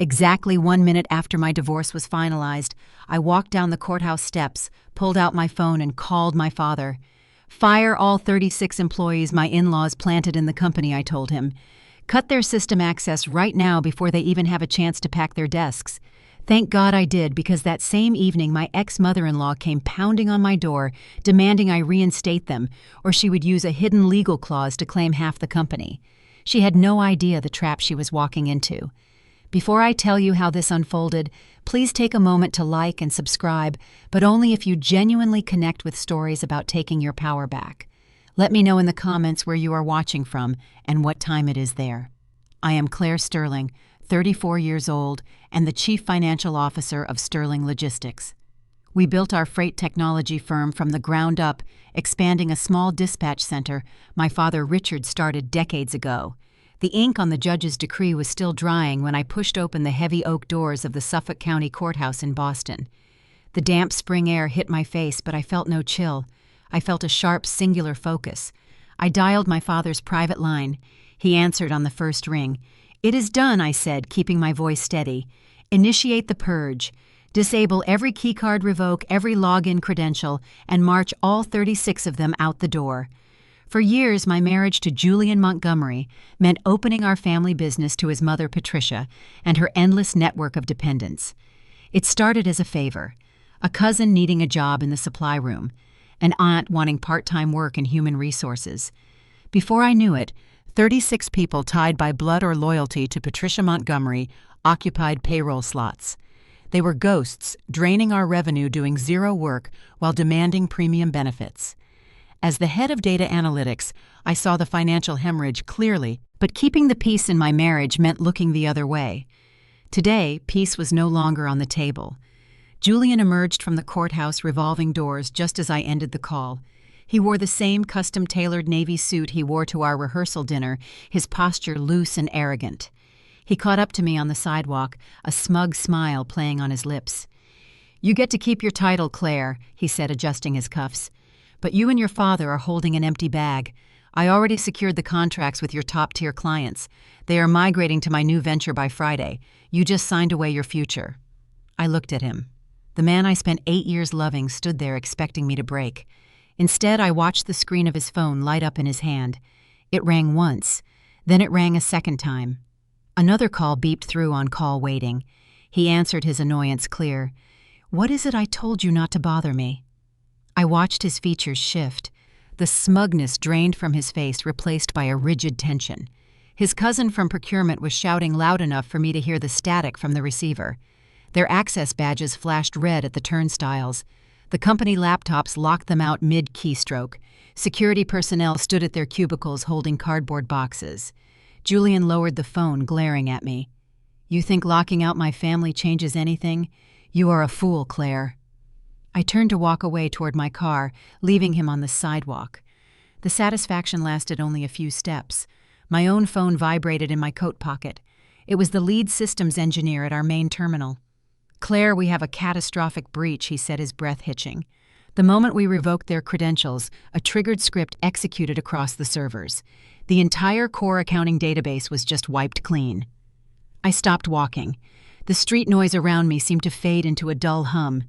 Exactly 1 minute after my divorce was finalized, I walked down the courthouse steps, pulled out my phone, and called my father. Fire all 36 employees my in-laws planted in the company, I told him. Cut their system access right now before they even have a chance to pack their desks. Thank God I did, because that same evening my ex-mother-in-law came pounding on my door, demanding I reinstate them, or she would use a hidden legal clause to claim half the company. She had no idea the trap she was walking into. Before I tell you how this unfolded, please take a moment to like and subscribe, but only if you genuinely connect with stories about taking your power back. Let me know in the comments where you are watching from and what time it is there. I am Claire Sterling, 34 years old, and the Chief Financial Officer of Sterling Logistics. We built our freight technology firm from the ground up, expanding a small dispatch center my father Richard started decades ago. The ink on the judge's decree was still drying when I pushed open the heavy oak doors of the Suffolk County Courthouse in Boston. The damp spring air hit my face, but I felt no chill. I felt a sharp, singular focus. I dialed my father's private line. He answered on the first ring. "It is done," I said, keeping my voice steady. "Initiate the purge. Disable every keycard, revoke every login credential, and march all 36 of them out the door." For years, my marriage to Julian Montgomery meant opening our family business to his mother, Patricia, and her endless network of dependents. It started as a favor: a cousin needing a job in the supply room, an aunt wanting part-time work in human resources. Before I knew it, 36 people tied by blood or loyalty to Patricia Montgomery occupied payroll slots. They were ghosts, draining our revenue, doing zero work while demanding premium benefits. As the head of data analytics, I saw the financial hemorrhage clearly, but keeping the peace in my marriage meant looking the other way. Today, peace was no longer on the table. Julian emerged from the courthouse revolving doors just as I ended the call. He wore the same custom-tailored navy suit he wore to our rehearsal dinner, his posture loose and arrogant. He caught up to me on the sidewalk, a smug smile playing on his lips. "You get to keep your title, Claire," he said, adjusting his cuffs. "But you and your father are holding an empty bag. I already secured the contracts with your top-tier clients. They are migrating to my new venture by Friday. You just signed away your future." I looked at him. The man I spent 8 years loving stood there expecting me to break. Instead, I watched the screen of his phone light up in his hand. It rang once. Then it rang a second time. Another call beeped through on call waiting. He answered, his annoyance clear. "What is it I told you not to bother me?" I watched his features shift. The smugness drained from his face, replaced by a rigid tension. His cousin from procurement was shouting loud enough for me to hear the static from the receiver. Their access badges flashed red at the turnstiles. The company laptops locked them out mid-keystroke. Security personnel stood at their cubicles holding cardboard boxes. Julian lowered the phone, glaring at me. "You think locking out my family changes anything? You are a fool, Claire." I turned to walk away toward my car, leaving him on the sidewalk. The satisfaction lasted only a few steps. My own phone vibrated in my coat pocket. It was the lead systems engineer at our main terminal. "Claire, we have a catastrophic breach," he said, his breath hitching. The moment we revoked their credentials, a triggered script executed across the servers. The entire core accounting database was just wiped clean. I stopped walking. The street noise around me seemed to fade into a dull hum.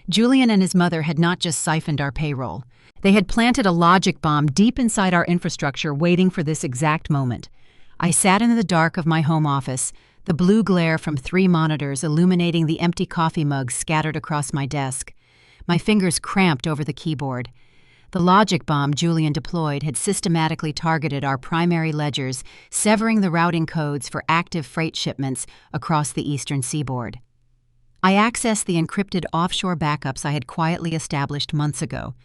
Julian and his mother had not just siphoned our payroll. They had planted a logic bomb deep inside our infrastructure, waiting for this exact moment. I sat in the dark of my home office, the blue glare from 3 monitors illuminating the empty coffee mugs scattered across my desk. My fingers cramped over the keyboard. The logic bomb Julian deployed had systematically targeted our primary ledgers, severing the routing codes for active freight shipments across the eastern seaboard. I accessed the encrypted offshore backups I had quietly established months ago.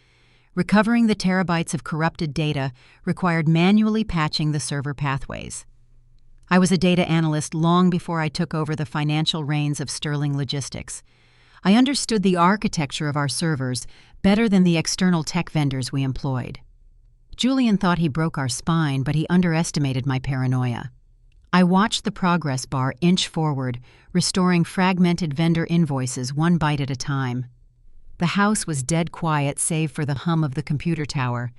Recovering the terabytes of corrupted data required manually patching the server pathways. I was a data analyst long before I took over the financial reins of Sterling Logistics. I understood the architecture of our servers better than the external tech vendors we employed. Julian thought he broke our spine, but he underestimated my paranoia. I watched the progress bar inch forward, restoring fragmented vendor invoices one byte at a time. The house was dead quiet save for the hum of the computer tower.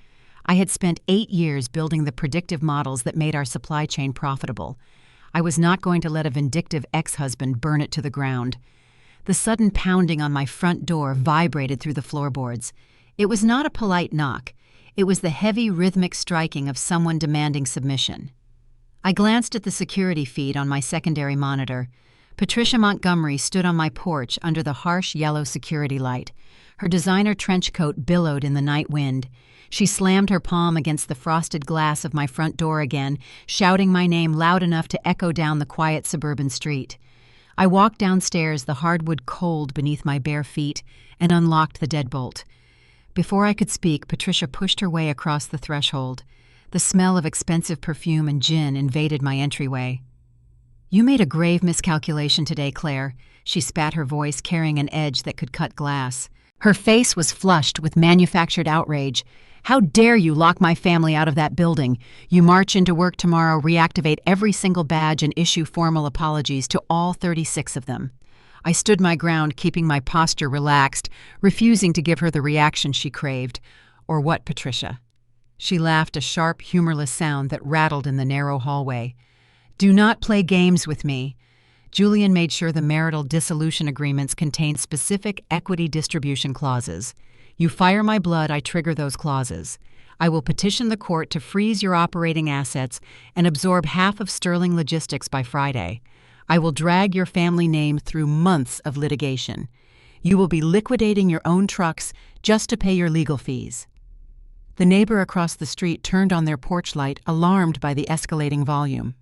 I had spent 8 years building the predictive models that made our supply chain profitable. I was not going to let a vindictive ex-husband burn it to the ground. The sudden pounding on my front door vibrated through the floorboards. It was not a polite knock. It was the heavy, rhythmic striking of someone demanding submission. I glanced at the security feed on my secondary monitor. Patricia Montgomery stood on my porch under the harsh yellow security light. Her designer trench coat billowed in the night wind. She slammed her palm against the frosted glass of my front door again, shouting my name loud enough to echo down the quiet suburban street. I walked downstairs, the hardwood cold beneath my bare feet, and unlocked the deadbolt. Before I could speak, Patricia pushed her way across the threshold. The smell of expensive perfume and gin invaded my entryway. "You made a grave miscalculation today, Claire," she spat, her voice carrying an edge that could cut glass. Her face was flushed with manufactured outrage. "How dare you lock my family out of that building? You march into work tomorrow, reactivate every single badge, and issue formal apologies to all 36 of them." I stood my ground, keeping my posture relaxed, refusing to give her the reaction she craved. "Or what, Patricia?" She laughed, a sharp, humorless sound that rattled in the narrow hallway. "Do not play games with me." Julian made sure the marital dissolution agreements contained specific equity distribution clauses. "You fire my blood, I trigger those clauses. I will petition the court to freeze your operating assets and absorb half of Sterling Logistics by Friday. I will drag your family name through months of litigation. You will be liquidating your own trucks just to pay your legal fees." The neighbor across the street turned on their porch light, alarmed by the escalating volume.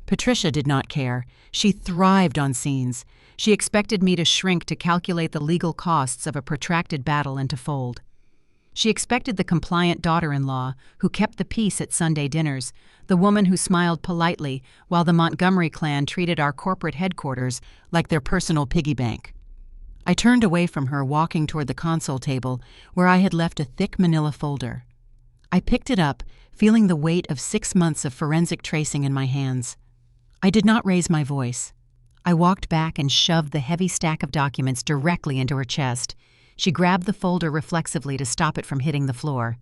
Patricia did not care. She thrived on scenes. She expected me to shrink to calculate the legal costs of a protracted battle and to fold. She expected the compliant daughter-in-law, who kept the peace at Sunday dinners, the woman who smiled politely while the Montgomery clan treated our corporate headquarters like their personal piggy bank. I turned away from her, walking toward the console table, where I had left a thick manila folder. I picked it up, feeling the weight of 6 months of forensic tracing in my hands. I did not raise my voice. I walked back and shoved the heavy stack of documents directly into her chest. She grabbed the folder reflexively to stop it from hitting the floor.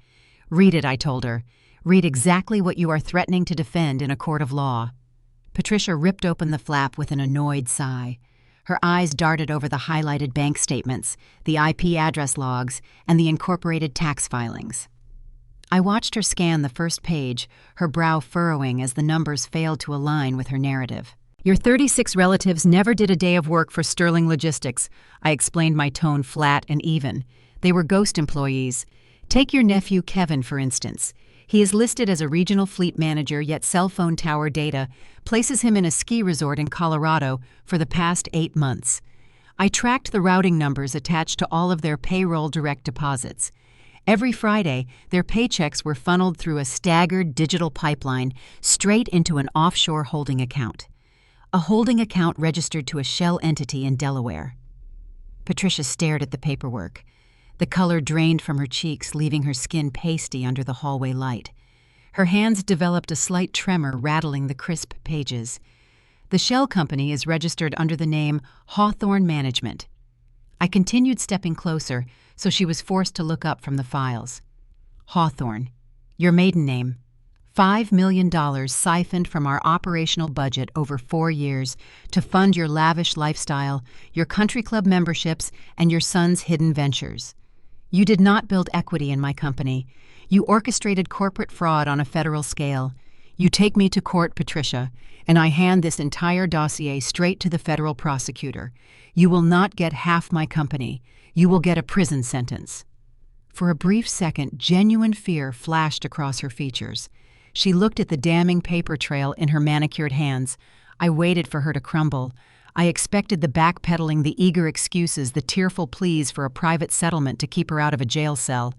"Read it," I told her. "Read exactly what you are threatening to defend in a court of law." Patricia ripped open the flap with an annoyed sigh. Her eyes darted over the highlighted bank statements, the IP address logs, and the incorporated tax filings. I watched her scan the first page, her brow furrowing as the numbers failed to align with her narrative. "Your 36 relatives never did a day of work for Sterling Logistics," I explained, my tone flat and even. "They were ghost employees. Take your nephew Kevin, for instance. He is listed as a regional fleet manager, yet cell phone tower data places him in a ski resort in Colorado for the past 8 months. I tracked the routing numbers attached to all of their payroll direct deposits. Every Friday, their paychecks were funneled through a staggered digital pipeline straight into an offshore holding account. A holding account registered to a shell entity in Delaware." Patricia stared at the paperwork. The color drained from her cheeks, leaving her skin pasty under the hallway light. Her hands developed a slight tremor, rattling the crisp pages. "The shell company is registered under the name Hawthorne Management." I continued stepping closer, so she was forced to look up from the files. "Hawthorne. Your maiden name. $5 million siphoned from our operational budget over 4 years to fund your lavish lifestyle, your country club memberships, and your son's hidden ventures. You did not build equity in my company. You orchestrated corporate fraud on a federal scale. You take me to court, Patricia, and I hand this entire dossier straight to the federal prosecutor. You will not get half my company. You will get a prison sentence." For a brief second, genuine fear flashed across her features. She looked at the damning paper trail in her manicured hands. I waited for her to crumble. I expected the backpedaling, the eager excuses, the tearful pleas for a private settlement to keep her out of a jail cell.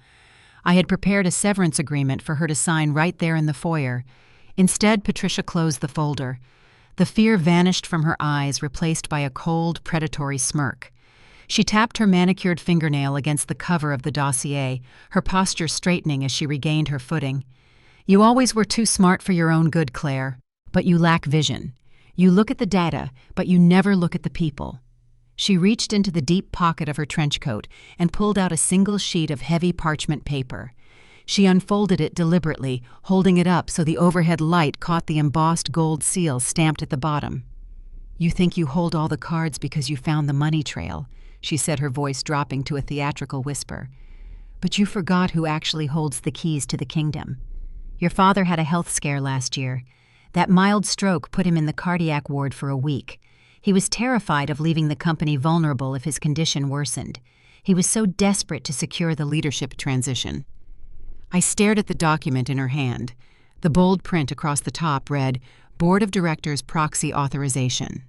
I had prepared a severance agreement for her to sign right there in the foyer. Instead, Patricia closed the folder. The fear vanished from her eyes, replaced by a cold, predatory smirk. She tapped her manicured fingernail against the cover of the dossier, her posture straightening as she regained her footing. "You always were too smart for your own good, Claire, but you lack vision. You look at the data, but you never look at the people." She reached into the deep pocket of her trench coat and pulled out a single sheet of heavy parchment paper. She unfolded it deliberately, holding it up so the overhead light caught the embossed gold seal stamped at the bottom. "You think you hold all the cards because you found the money trail," she said, her voice dropping to a theatrical whisper. "But you forgot who actually holds the keys to the kingdom. Your father had a health scare last year. That mild stroke put him in the cardiac ward for a week. He was terrified of leaving the company vulnerable if his condition worsened. He was so desperate to secure the leadership transition." I stared at the document in her hand. The bold print across the top read, "Board of Directors Proxy Authorization."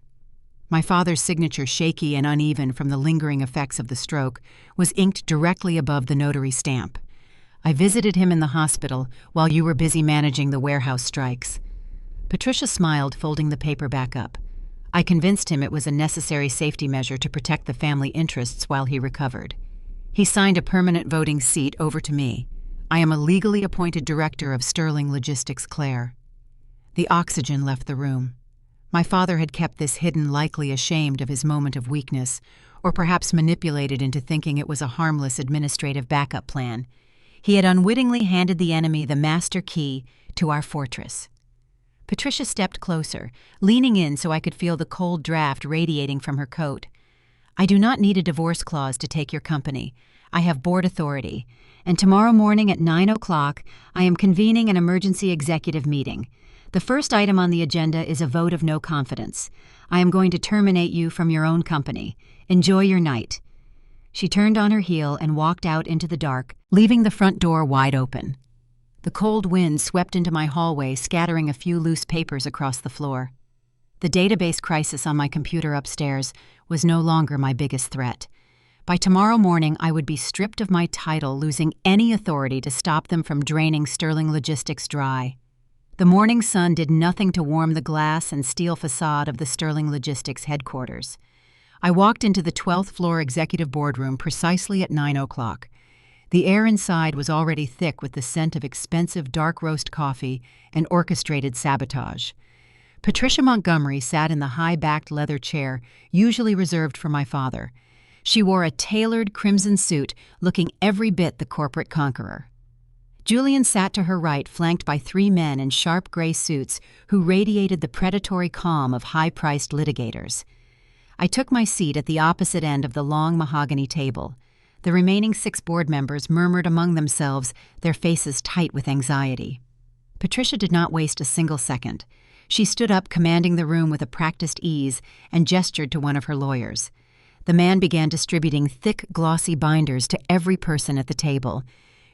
My father's signature, shaky and uneven from the lingering effects of the stroke, was inked directly above the notary stamp. "I visited him in the hospital while you were busy managing the warehouse strikes." Patricia smiled, folding the paper back up. "I convinced him it was a necessary safety measure to protect the family interests while he recovered. He signed a permanent voting seat over to me. I am a legally appointed director of Sterling Logistics Claire." The oxygen left the room. My father had kept this hidden, likely ashamed of his moment of weakness, or perhaps manipulated into thinking it was a harmless administrative backup plan. He had unwittingly handed the enemy the master key to our fortress. Patricia stepped closer, leaning in so I could feel the cold draft radiating from her coat. "I do not need a divorce clause to take your company. I have board authority. And tomorrow morning at 9 o'clock, I am convening an emergency executive meeting. The first item on the agenda is a vote of no confidence. I am going to terminate you from your own company. Enjoy your night." She turned on her heel and walked out into the dark, leaving the front door wide open. The cold wind swept into my hallway, scattering a few loose papers across the floor. The database crisis on my computer upstairs was no longer my biggest threat. By tomorrow morning, I would be stripped of my title, losing any authority to stop them from draining Sterling Logistics dry. The morning sun did nothing to warm the glass and steel facade of the Sterling Logistics headquarters. I walked into the 12th floor executive boardroom precisely at 9 o'clock. The air inside was already thick with the scent of expensive dark roast coffee and orchestrated sabotage. Patricia Montgomery sat in the high-backed leather chair usually reserved for my father. She wore a tailored crimson suit, looking every bit the corporate conqueror. Julian sat to her right, flanked by 3 men in sharp gray suits who radiated the predatory calm of high-priced litigators. I took my seat at the opposite end of the long mahogany table. The remaining 6 board members murmured among themselves, their faces tight with anxiety. Patricia did not waste a single second. She stood up, commanding the room with a practiced ease, and gestured to one of her lawyers. The man began distributing thick, glossy binders to every person at the table.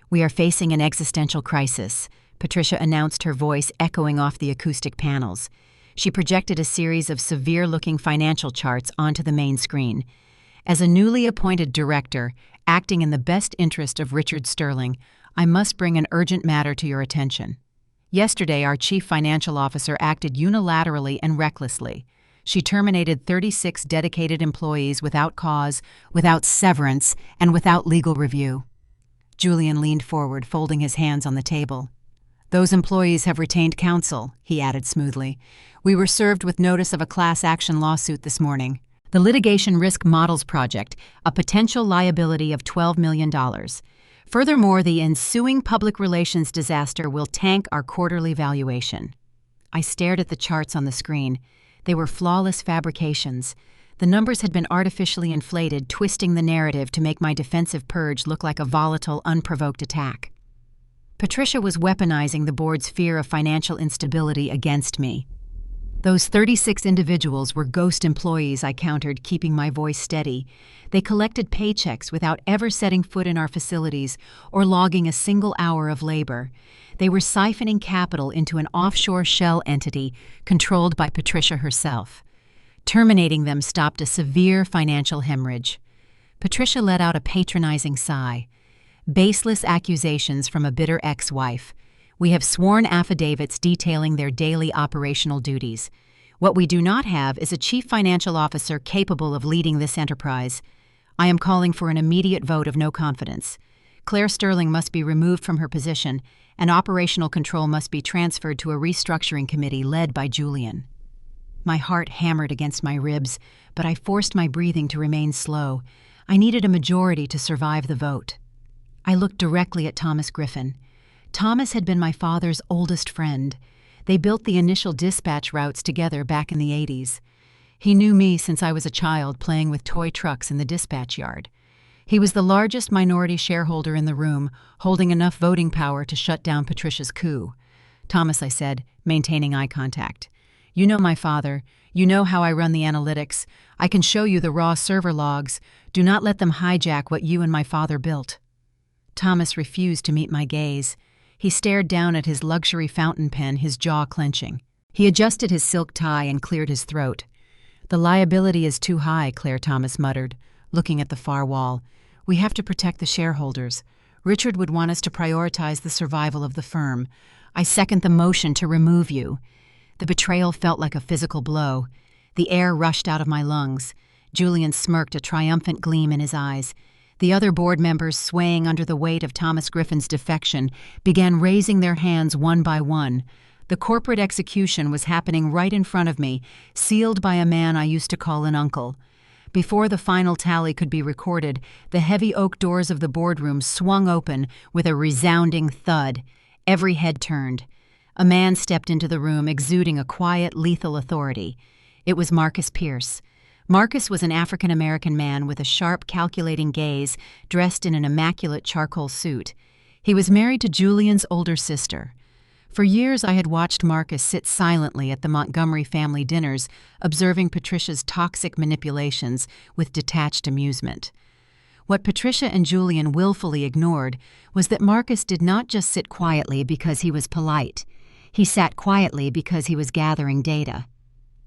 "We are facing an existential crisis," Patricia announced, her voice echoing off the acoustic panels. She projected a series of severe-looking financial charts onto the main screen. "As a newly appointed director, acting in the best interest of Richard Sterling, I must bring an urgent matter to your attention. Yesterday, our chief financial officer acted unilaterally and recklessly. She terminated 36 dedicated employees without cause, without severance, and without legal review." Julian leaned forward, folding his hands on the table. "Those employees have retained counsel," he added smoothly. "We were served with notice of a class action lawsuit this morning. The Litigation Risk Models Project, a potential liability of $12 million. Furthermore, the ensuing public relations disaster will tank our quarterly valuation." I stared at the charts on the screen. They were flawless fabrications. The numbers had been artificially inflated, twisting the narrative to make my defensive purge look like a volatile, unprovoked attack. Patricia was weaponizing the board's fear of financial instability against me. "Those 36 individuals were ghost employees," I countered, keeping my voice steady. "They collected paychecks without ever setting foot in our facilities or logging a single hour of labor. They were siphoning capital into an offshore shell entity controlled by Patricia herself. Terminating them stopped a severe financial hemorrhage." Patricia let out a patronizing sigh. "Baseless accusations from a bitter ex-wife. We have sworn affidavits detailing their daily operational duties. What we do not have is a chief financial officer capable of leading this enterprise. I am calling for an immediate vote of no confidence. Claire Sterling must be removed from her position, and operational control must be transferred to a restructuring committee led by Julian." My heart hammered against my ribs, but I forced my breathing to remain slow. I needed a majority to survive the vote. I looked directly at Thomas Griffin. Thomas had been my father's oldest friend. They built the initial dispatch routes together back in the 80s. He knew me since I was a child playing with toy trucks in the dispatch yard. He was the largest minority shareholder in the room, holding enough voting power to shut down Patricia's coup. "Thomas," I said, maintaining eye contact. "You know my father. You know how I run the analytics. I can show you the raw server logs. Do not let them hijack what you and my father built." Thomas refused to meet my gaze. He stared down at his luxury fountain pen, his jaw clenching. He adjusted his silk tie and cleared his throat. "The liability is too high," Claire Thomas muttered, looking at the far wall. "We have to protect the shareholders. Richard would want us to prioritize the survival of the firm. I second the motion to remove you." The betrayal felt like a physical blow. The air rushed out of my lungs. Julian smirked, a triumphant gleam in his eyes. The other board members, swaying under the weight of Thomas Griffin's defection, began raising their hands one by one. The corporate execution was happening right in front of me, sealed by a man I used to call an uncle. Before the final tally could be recorded, the heavy oak doors of the boardroom swung open with a resounding thud. Every head turned. A man stepped into the room, exuding a quiet, lethal authority. It was Marcus Pierce. Marcus was an African-American man with a sharp, calculating gaze, dressed in an immaculate charcoal suit. He was married to Julian's older sister. For years I had watched Marcus sit silently at the Montgomery family dinners, observing Patricia's toxic manipulations with detached amusement. What Patricia and Julian willfully ignored was that Marcus did not just sit quietly because he was polite. He sat quietly because he was gathering data.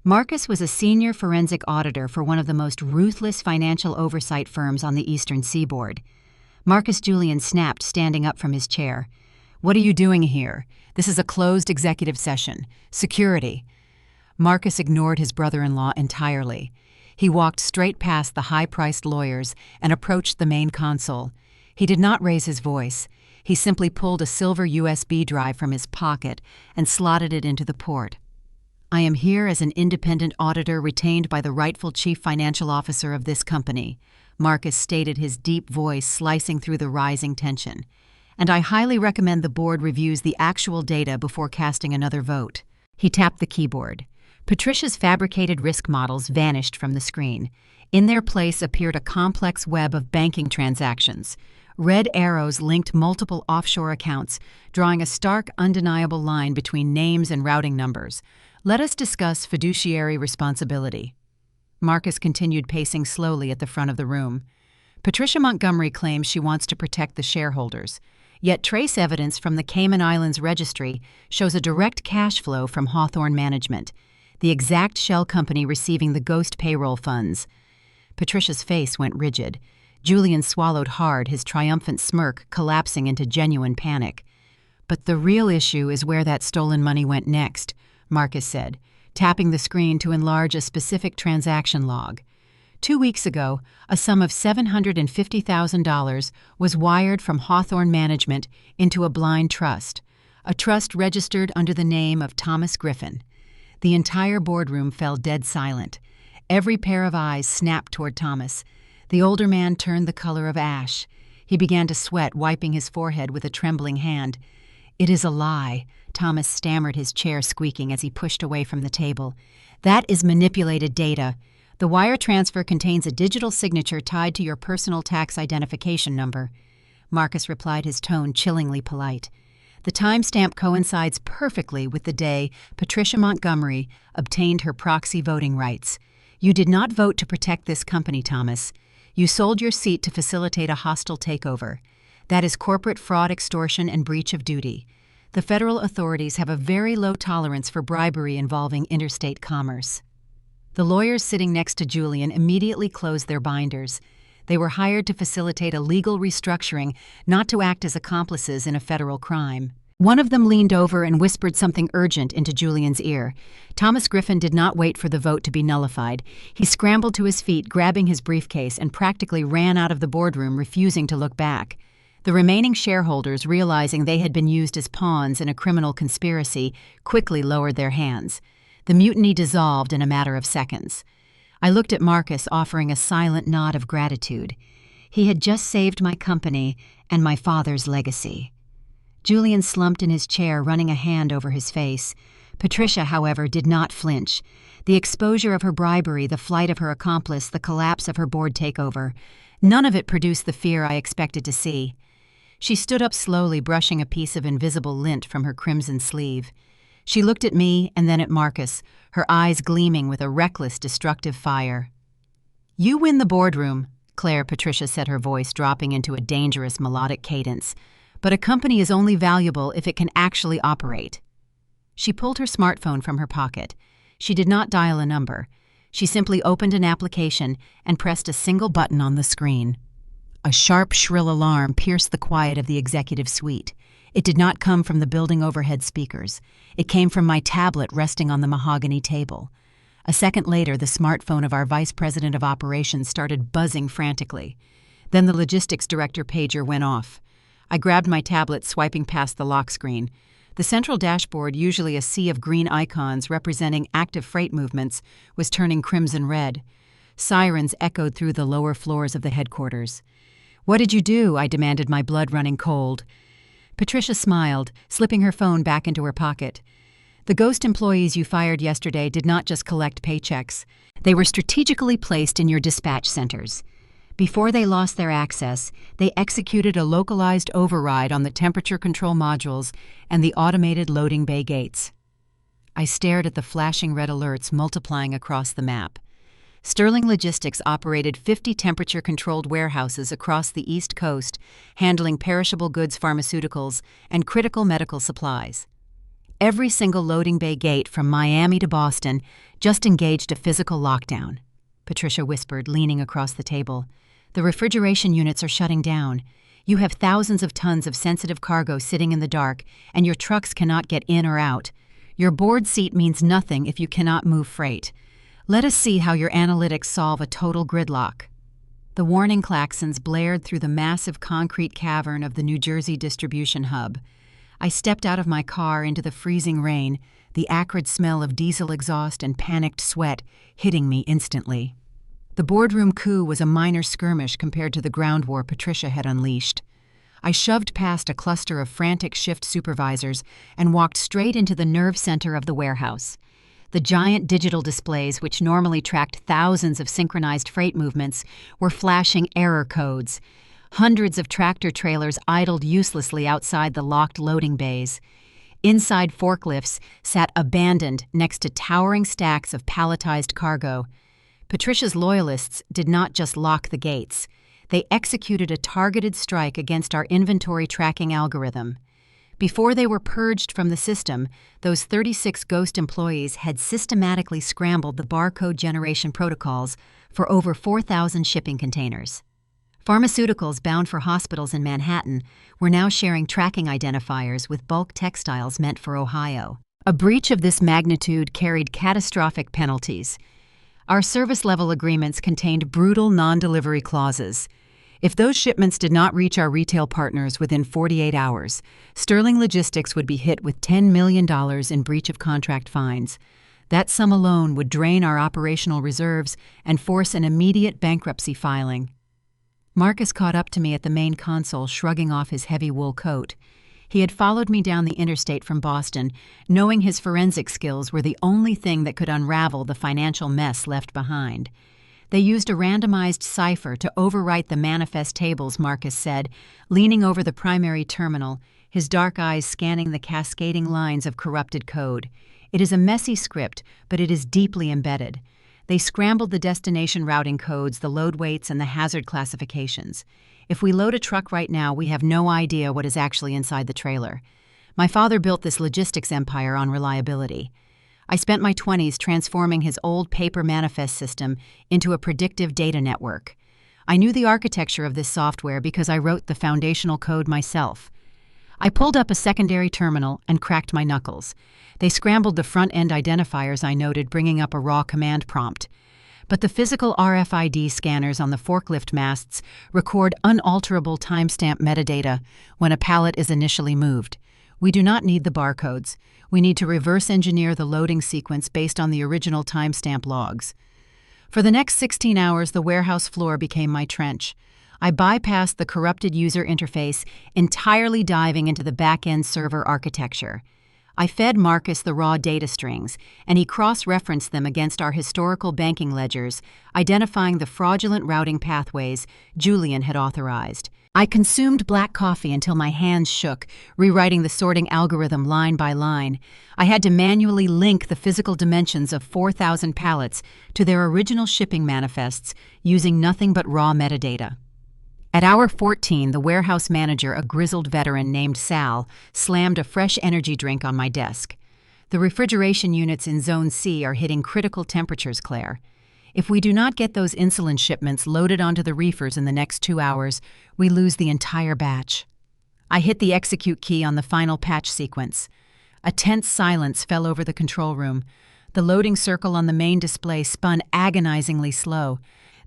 Marcus was a senior forensic auditor for one of the most ruthless financial oversight firms on the Eastern Seaboard. Marcus Julian snapped, standing up from his chair. "What are you doing here? This is a closed executive session. Security." Marcus ignored his brother-in-law entirely. He walked straight past the high-priced lawyers and approached the main console. He did not raise his voice. He simply pulled a silver USB drive from his pocket and slotted it into the port. "I am here as an independent auditor retained by the rightful chief financial officer of this company," Marcus stated, his deep voice slicing through the rising tension. "And I highly recommend the board reviews the actual data before casting another vote." He tapped the keyboard. Patricia's fabricated risk models vanished from the screen. In their place appeared a complex web of banking transactions. Red arrows linked multiple offshore accounts, drawing a stark, undeniable line between names and routing numbers. "Let us discuss fiduciary responsibility." Marcus continued pacing slowly at the front of the room. "Patricia Montgomery claims she wants to protect the shareholders. Yet trace evidence from the Cayman Islands registry shows a direct cash flow from Hawthorne Management, the exact shell company receiving the ghost payroll funds." Patricia's face went rigid. Julian swallowed hard, his triumphant smirk collapsing into genuine panic. "But the real issue is where that stolen money went next," Marcus said, tapping the screen to enlarge a specific transaction log. 2 weeks ago, a sum of $750,000 was wired from Hawthorne Management into a blind trust, a trust registered under the name of Thomas Griffin. The entire boardroom fell dead silent. Every pair of eyes snapped toward Thomas. The older man turned the color of ash. He began to sweat, wiping his forehead with a trembling hand. "It is a lie," Thomas stammered, his chair squeaking as he pushed away from the table. "That is manipulated data. The wire transfer contains a digital signature tied to your personal tax identification number." Marcus replied, his tone chillingly polite. "The timestamp coincides perfectly with the day Patricia Montgomery obtained her proxy voting rights. You did not vote to protect this company, Thomas. You sold your seat to facilitate a hostile takeover. That is corporate fraud, extortion, and breach of duty. The federal authorities have a very low tolerance for bribery involving interstate commerce." The lawyers sitting next to Julian immediately closed their binders. They were hired to facilitate a legal restructuring, not to act as accomplices in a federal crime. One of them leaned over and whispered something urgent into Julian's ear. Thomas Griffin did not wait for the vote to be nullified. He scrambled to his feet, grabbing his briefcase, and practically ran out of the boardroom, refusing to look back. The remaining shareholders, realizing they had been used as pawns in a criminal conspiracy, quickly lowered their hands. The mutiny dissolved in a matter of seconds. I looked at Marcus, offering a silent nod of gratitude. He had just saved my company and my father's legacy. Julian slumped in his chair, running a hand over his face. Patricia, however, did not flinch. The exposure of her bribery, the flight of her accomplice, the collapse of her board takeover, none of it produced the fear I expected to see. She stood up slowly, brushing a piece of invisible lint from her crimson sleeve. She looked at me and then at Marcus, her eyes gleaming with a reckless, destructive fire. "You win the boardroom," Patricia said, her voice dropping into a dangerous melodic cadence. "But a company is only valuable if it can actually operate." She pulled her smartphone from her pocket. She did not dial a number. She simply opened an application and pressed a single button on the screen. A sharp, shrill alarm pierced the quiet of the executive suite. It did not come from the building overhead speakers. It came from my tablet resting on the mahogany table. A second later, the smartphone of our vice president of operations started buzzing frantically. Then the logistics director pager went off. I grabbed my tablet, swiping past the lock screen. The central dashboard, usually a sea of green icons representing active freight movements, was turning crimson red. Sirens echoed through the lower floors of the headquarters. "What did you do?" I demanded, my blood running cold. Patricia smiled, slipping her phone back into her pocket. "The ghost employees you fired yesterday did not just collect paychecks. They were strategically placed in your dispatch centers. Before they lost their access, they executed a localized override on the temperature control modules and the automated loading bay gates." I stared at the flashing red alerts multiplying across the map. Sterling Logistics operated 50 temperature-controlled warehouses across the East Coast, handling perishable goods, pharmaceuticals, and critical medical supplies. Every single loading bay gate from Miami to Boston just engaged a physical lockdown, Patricia whispered, leaning across the table. "The refrigeration units are shutting down. You have thousands of tons of sensitive cargo sitting in the dark, and your trucks cannot get in or out. Your board seat means nothing if you cannot move freight. Let us see how your analytics solve a total gridlock." The warning klaxons blared through the massive concrete cavern of the New Jersey distribution hub. I stepped out of my car into the freezing rain, the acrid smell of diesel exhaust and panicked sweat hitting me instantly. The boardroom coup was a minor skirmish compared to the ground war Patricia had unleashed. I shoved past a cluster of frantic shift supervisors and walked straight into the nerve center of the warehouse. The giant digital displays, which normally tracked thousands of synchronized freight movements, were flashing error codes. Hundreds of tractor trailers idled uselessly outside the locked loading bays. Inside forklifts sat abandoned next to towering stacks of palletized cargo. Patricia's loyalists did not just lock the gates. They executed a targeted strike against our inventory tracking algorithm. Before they were purged from the system, those 36 ghost employees had systematically scrambled the barcode generation protocols for over 4,000 shipping containers. Pharmaceuticals bound for hospitals in Manhattan were now sharing tracking identifiers with bulk textiles meant for Ohio. A breach of this magnitude carried catastrophic penalties. Our service-level agreements contained brutal non-delivery clauses. If those shipments did not reach our retail partners within 48 hours, Sterling Logistics would be hit with $10 million in breach of contract fines. That sum alone would drain our operational reserves and force an immediate bankruptcy filing. Marcus caught up to me at the main console, shrugging off his heavy wool coat. He had followed me down the interstate from Boston, knowing his forensic skills were the only thing that could unravel the financial mess left behind. They used a randomized cipher to overwrite the manifest tables, Marcus said, leaning over the primary terminal, his dark eyes scanning the cascading lines of corrupted code. It is a messy script, but it is deeply embedded. They scrambled the destination routing codes, the load weights, and the hazard classifications. If we load a truck right now, we have no idea what is actually inside the trailer. My father built this logistics empire on reliability. I spent my 20s transforming his old paper manifest system into a predictive data network. I knew the architecture of this software because I wrote the foundational code myself. I pulled up a secondary terminal and cracked my knuckles. They scrambled the front-end identifiers I noted, bringing up a raw command prompt. But the physical RFID scanners on the forklift masts record unalterable timestamp metadata when a pallet is initially moved. We do not need the barcodes. We need to reverse engineer the loading sequence based on the original timestamp logs. For the next 16 hours, the warehouse floor became my trench. I bypassed the corrupted user interface, entirely diving into the back-end server architecture. I fed Marcus the raw data strings, and he cross-referenced them against our historical banking ledgers, identifying the fraudulent routing pathways Julian had authorized. I consumed black coffee until my hands shook, rewriting the sorting algorithm line by line. I had to manually link the physical dimensions of 4,000 pallets to their original shipping manifests using nothing but raw metadata. At hour 14, the warehouse manager, a grizzled veteran named Sal, slammed a fresh energy drink on my desk. "The refrigeration units in Zone C are hitting critical temperatures, Claire. If we do not get those insulin shipments loaded onto the reefers in the next 2 hours, we lose the entire batch." I hit the execute key on the final patch sequence. A tense silence fell over the control room. The loading circle on the main display spun agonizingly slow.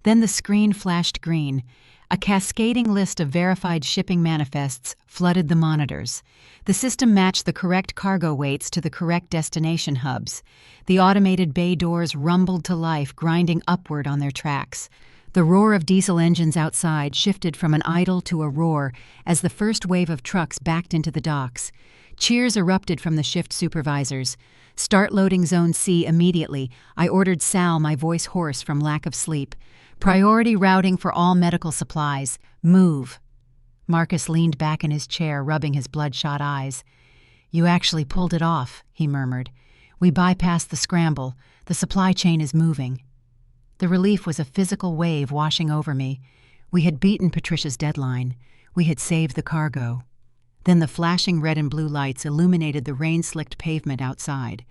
Then the screen flashed green. A cascading list of verified shipping manifests flooded the monitors. The system matched the correct cargo weights to the correct destination hubs. The automated bay doors rumbled to life, grinding upward on their tracks. The roar of diesel engines outside shifted from an idle to a roar as the first wave of trucks backed into the docks. Cheers erupted from the shift supervisors. "Start loading Zone C immediately," I ordered Sal, my voice hoarse from lack of sleep. "Priority routing for all medical supplies. Move." Marcus leaned back in his chair, rubbing his bloodshot eyes. "You actually pulled it off," he murmured. "We bypassed the scramble. The supply chain is moving." The relief was a physical wave washing over me. We had beaten Patricia's deadline. We had saved the cargo. Then the flashing red and blue lights illuminated the rain-slicked pavement outside.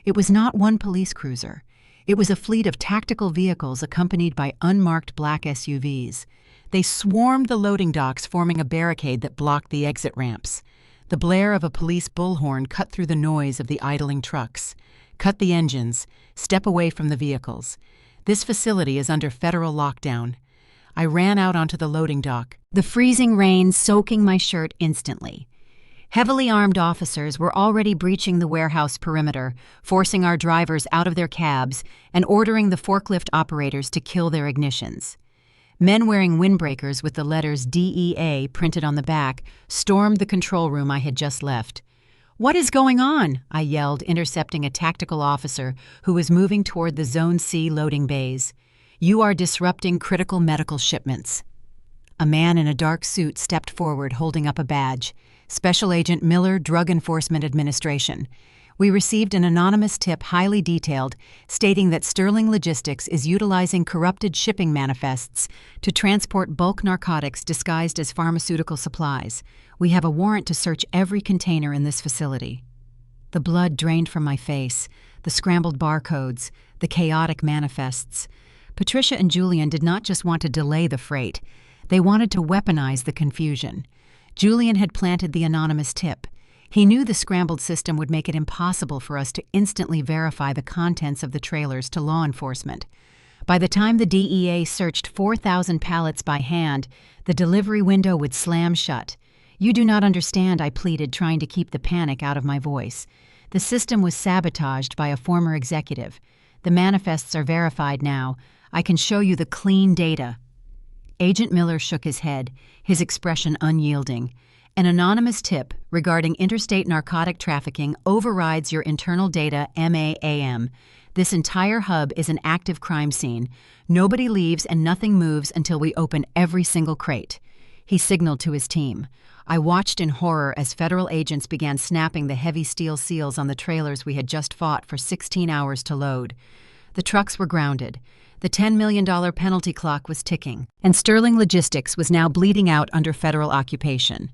It was not one police cruiser. It was a fleet of tactical vehicles accompanied by unmarked black SUVs. They swarmed the loading docks, forming a barricade that blocked the exit ramps. The blare of a police bullhorn cut through the noise of the idling trucks. "Cut the engines. Step away from the vehicles. This facility is under federal lockdown." I ran out onto the loading dock, the freezing rain soaking my shirt instantly. Heavily armed officers were already breaching the warehouse perimeter, forcing our drivers out of their cabs and ordering the forklift operators to kill their ignitions. Men wearing windbreakers with the letters DEA printed on the back stormed the control room I had just left. "What is going on?" I yelled, intercepting a tactical officer who was moving toward the Zone C loading bays. "You are disrupting critical medical shipments." A man in a dark suit stepped forward, holding up a badge. "Special Agent Miller, Drug Enforcement Administration. We received an anonymous tip, highly detailed, stating that Sterling Logistics is utilizing corrupted shipping manifests to transport bulk narcotics disguised as pharmaceutical supplies. We have a warrant to search every container in this facility." The blood drained from my face, the scrambled barcodes, the chaotic manifests. Patricia and Julian did not just want to delay the freight. They wanted to weaponize the confusion. Julian had planted the anonymous tip. He knew the scrambled system would make it impossible for us to instantly verify the contents of the trailers to law enforcement. By the time the DEA searched 4,000 pallets by hand, the delivery window would slam shut. "You do not understand," I pleaded, trying to keep the panic out of my voice. "The system was sabotaged by a former executive. The manifests are verified now. I can show you the clean data." Agent Miller shook his head, his expression unyielding. "An anonymous tip regarding interstate narcotic trafficking overrides your internal data MAAM. This entire hub is an active crime scene. Nobody leaves and nothing moves until we open every single crate." He signaled to his team. I watched in horror as federal agents began snapping the heavy steel seals on the trailers we had just fought for 16 hours to load. The trucks were grounded. The $10 million penalty clock was ticking, and Sterling Logistics was now bleeding out under federal occupation.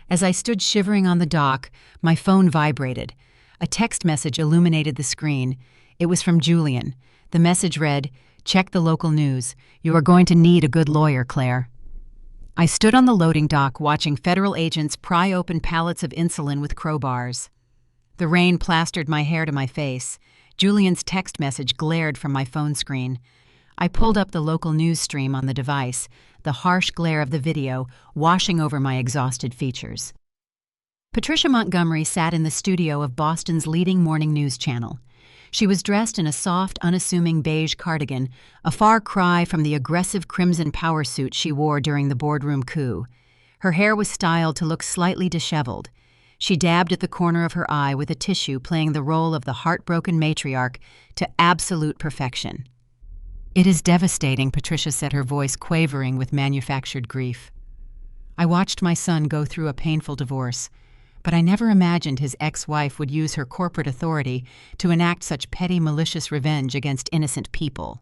As I stood shivering on the dock, my phone vibrated. A text message illuminated the screen. It was from Julian. The message read, "Check the local news. You are going to need a good lawyer, Claire." I stood on the loading dock watching federal agents pry open pallets of insulin with crowbars. The rain plastered my hair to my face. Julian's text message glared from my phone screen. I pulled up the local news stream on the device, the harsh glare of the video washing over my exhausted features. Patricia Montgomery sat in the studio of Boston's leading morning news channel. She was dressed in a soft, unassuming beige cardigan, a far cry from the aggressive crimson power suit she wore during the boardroom coup. Her hair was styled to look slightly disheveled. She dabbed at the corner of her eye with a tissue, playing the role of the heartbroken matriarch to absolute perfection. "It is devastating," Patricia said, her voice quavering with manufactured grief. "I watched my son go through a painful divorce, but I never imagined his ex-wife would use her corporate authority to enact such petty, malicious revenge against innocent people."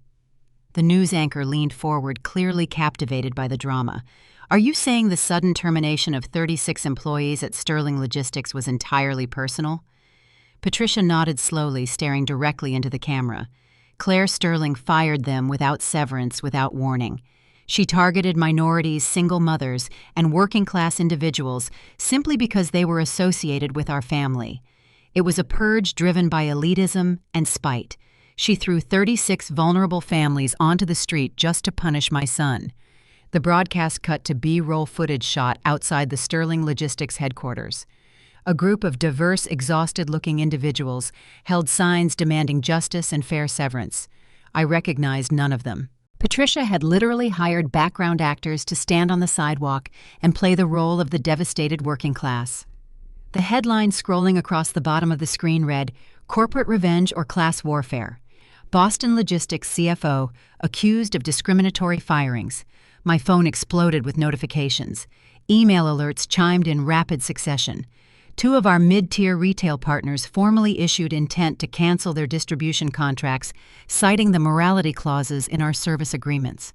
The news anchor leaned forward, clearly captivated by the drama. "Are you saying the sudden termination of 36 employees at Sterling Logistics was entirely personal?" Patricia nodded slowly, staring directly into the camera. Claire Sterling fired them without severance, without warning. She targeted minorities, single mothers, and working-class individuals simply because they were associated with our family. It was a purge driven by elitism and spite. She threw 36 vulnerable families onto the street just to punish my son. The broadcast cut to B-roll footage shot outside the Sterling Logistics headquarters. A group of diverse, exhausted-looking individuals held signs demanding justice and fair severance. I recognized none of them. Patricia had literally hired background actors to stand on the sidewalk and play the role of the devastated working class. The headline scrolling across the bottom of the screen read, "Corporate Revenge or Class Warfare. Boston Logistics CFO accused of discriminatory firings." My phone exploded with notifications. Email alerts chimed in rapid succession. 2 of our mid-tier retail partners formally issued intent to cancel their distribution contracts, citing the morality clauses in our service agreements.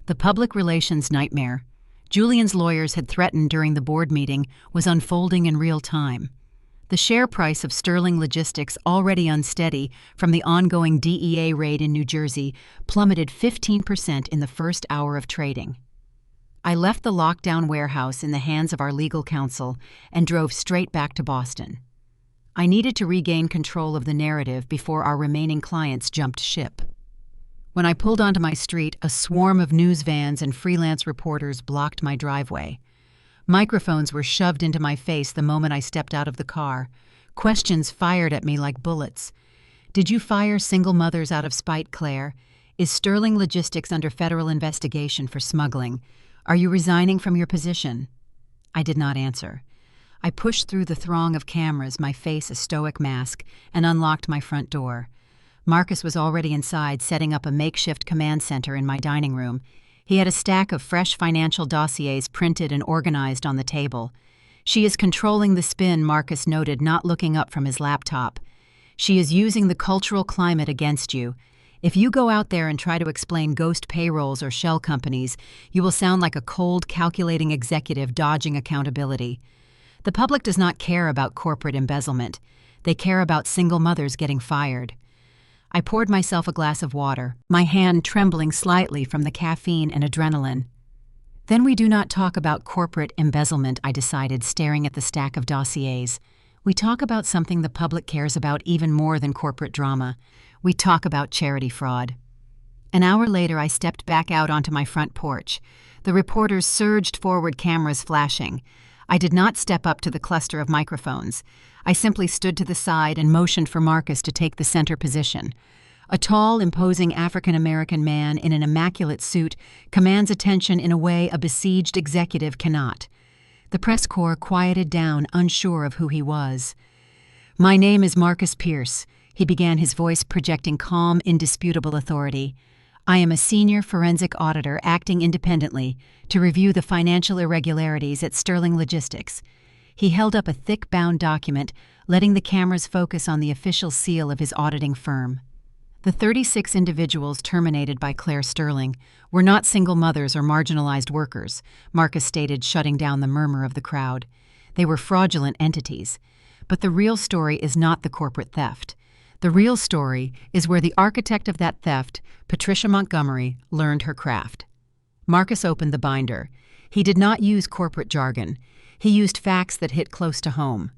The public relations nightmare Julian's lawyers had threatened during the board meeting was unfolding in real time. The share price of Sterling Logistics, already unsteady from the ongoing DEA raid in New Jersey, plummeted 15% in the first hour of trading. I left the lockdown warehouse in the hands of our legal counsel and drove straight back to Boston. I needed to regain control of the narrative before our remaining clients jumped ship. When I pulled onto my street, a swarm of news vans and freelance reporters blocked my driveway. Microphones were shoved into my face the moment I stepped out of the car. Questions fired at me like bullets. "Did you fire single mothers out of spite, Claire? Is Sterling Logistics under federal investigation for smuggling? Are you resigning from your position?" I did not answer. I pushed through the throng of cameras, my face a stoic mask, and unlocked my front door. Marcus was already inside, setting up a makeshift command center in my dining room. He had a stack of fresh financial dossiers printed and organized on the table. "She is controlling the spin," Marcus noted, not looking up from his laptop. "She is using the cultural climate against you. If you go out there and try to explain ghost payrolls or shell companies, you will sound like a cold, calculating executive dodging accountability. The public does not care about corporate embezzlement. They care about single mothers getting fired." I poured myself a glass of water, my hand trembling slightly from the caffeine and adrenaline. "Then we do not talk about corporate embezzlement," I decided, staring at the stack of dossiers. "We talk about something the public cares about even more than corporate drama. We talk about charity fraud." An hour later, I stepped back out onto my front porch. The reporters surged forward, cameras flashing. I did not step up to the cluster of microphones. I simply stood to the side and motioned for Marcus to take the center position. A tall, imposing African-American man in an immaculate suit commands attention in a way a besieged executive cannot. The press corps quieted down, unsure of who he was. "My name is Marcus Pierce," he began, his voice projecting calm, indisputable authority. "I am a senior forensic auditor acting independently to review the financial irregularities at Sterling Logistics." He held up a thick bound document, letting the cameras focus on the official seal of his auditing firm. The 36 individuals terminated by Claire Sterling were not single mothers or marginalized workers, Marcus stated, shutting down the murmur of the crowd. They were fraudulent entities. But the real story is not the corporate theft. The real story is where the architect of that theft, Patricia Montgomery, learned her craft. Marcus opened the binder. He did not use corporate jargon. He used facts that hit close to home.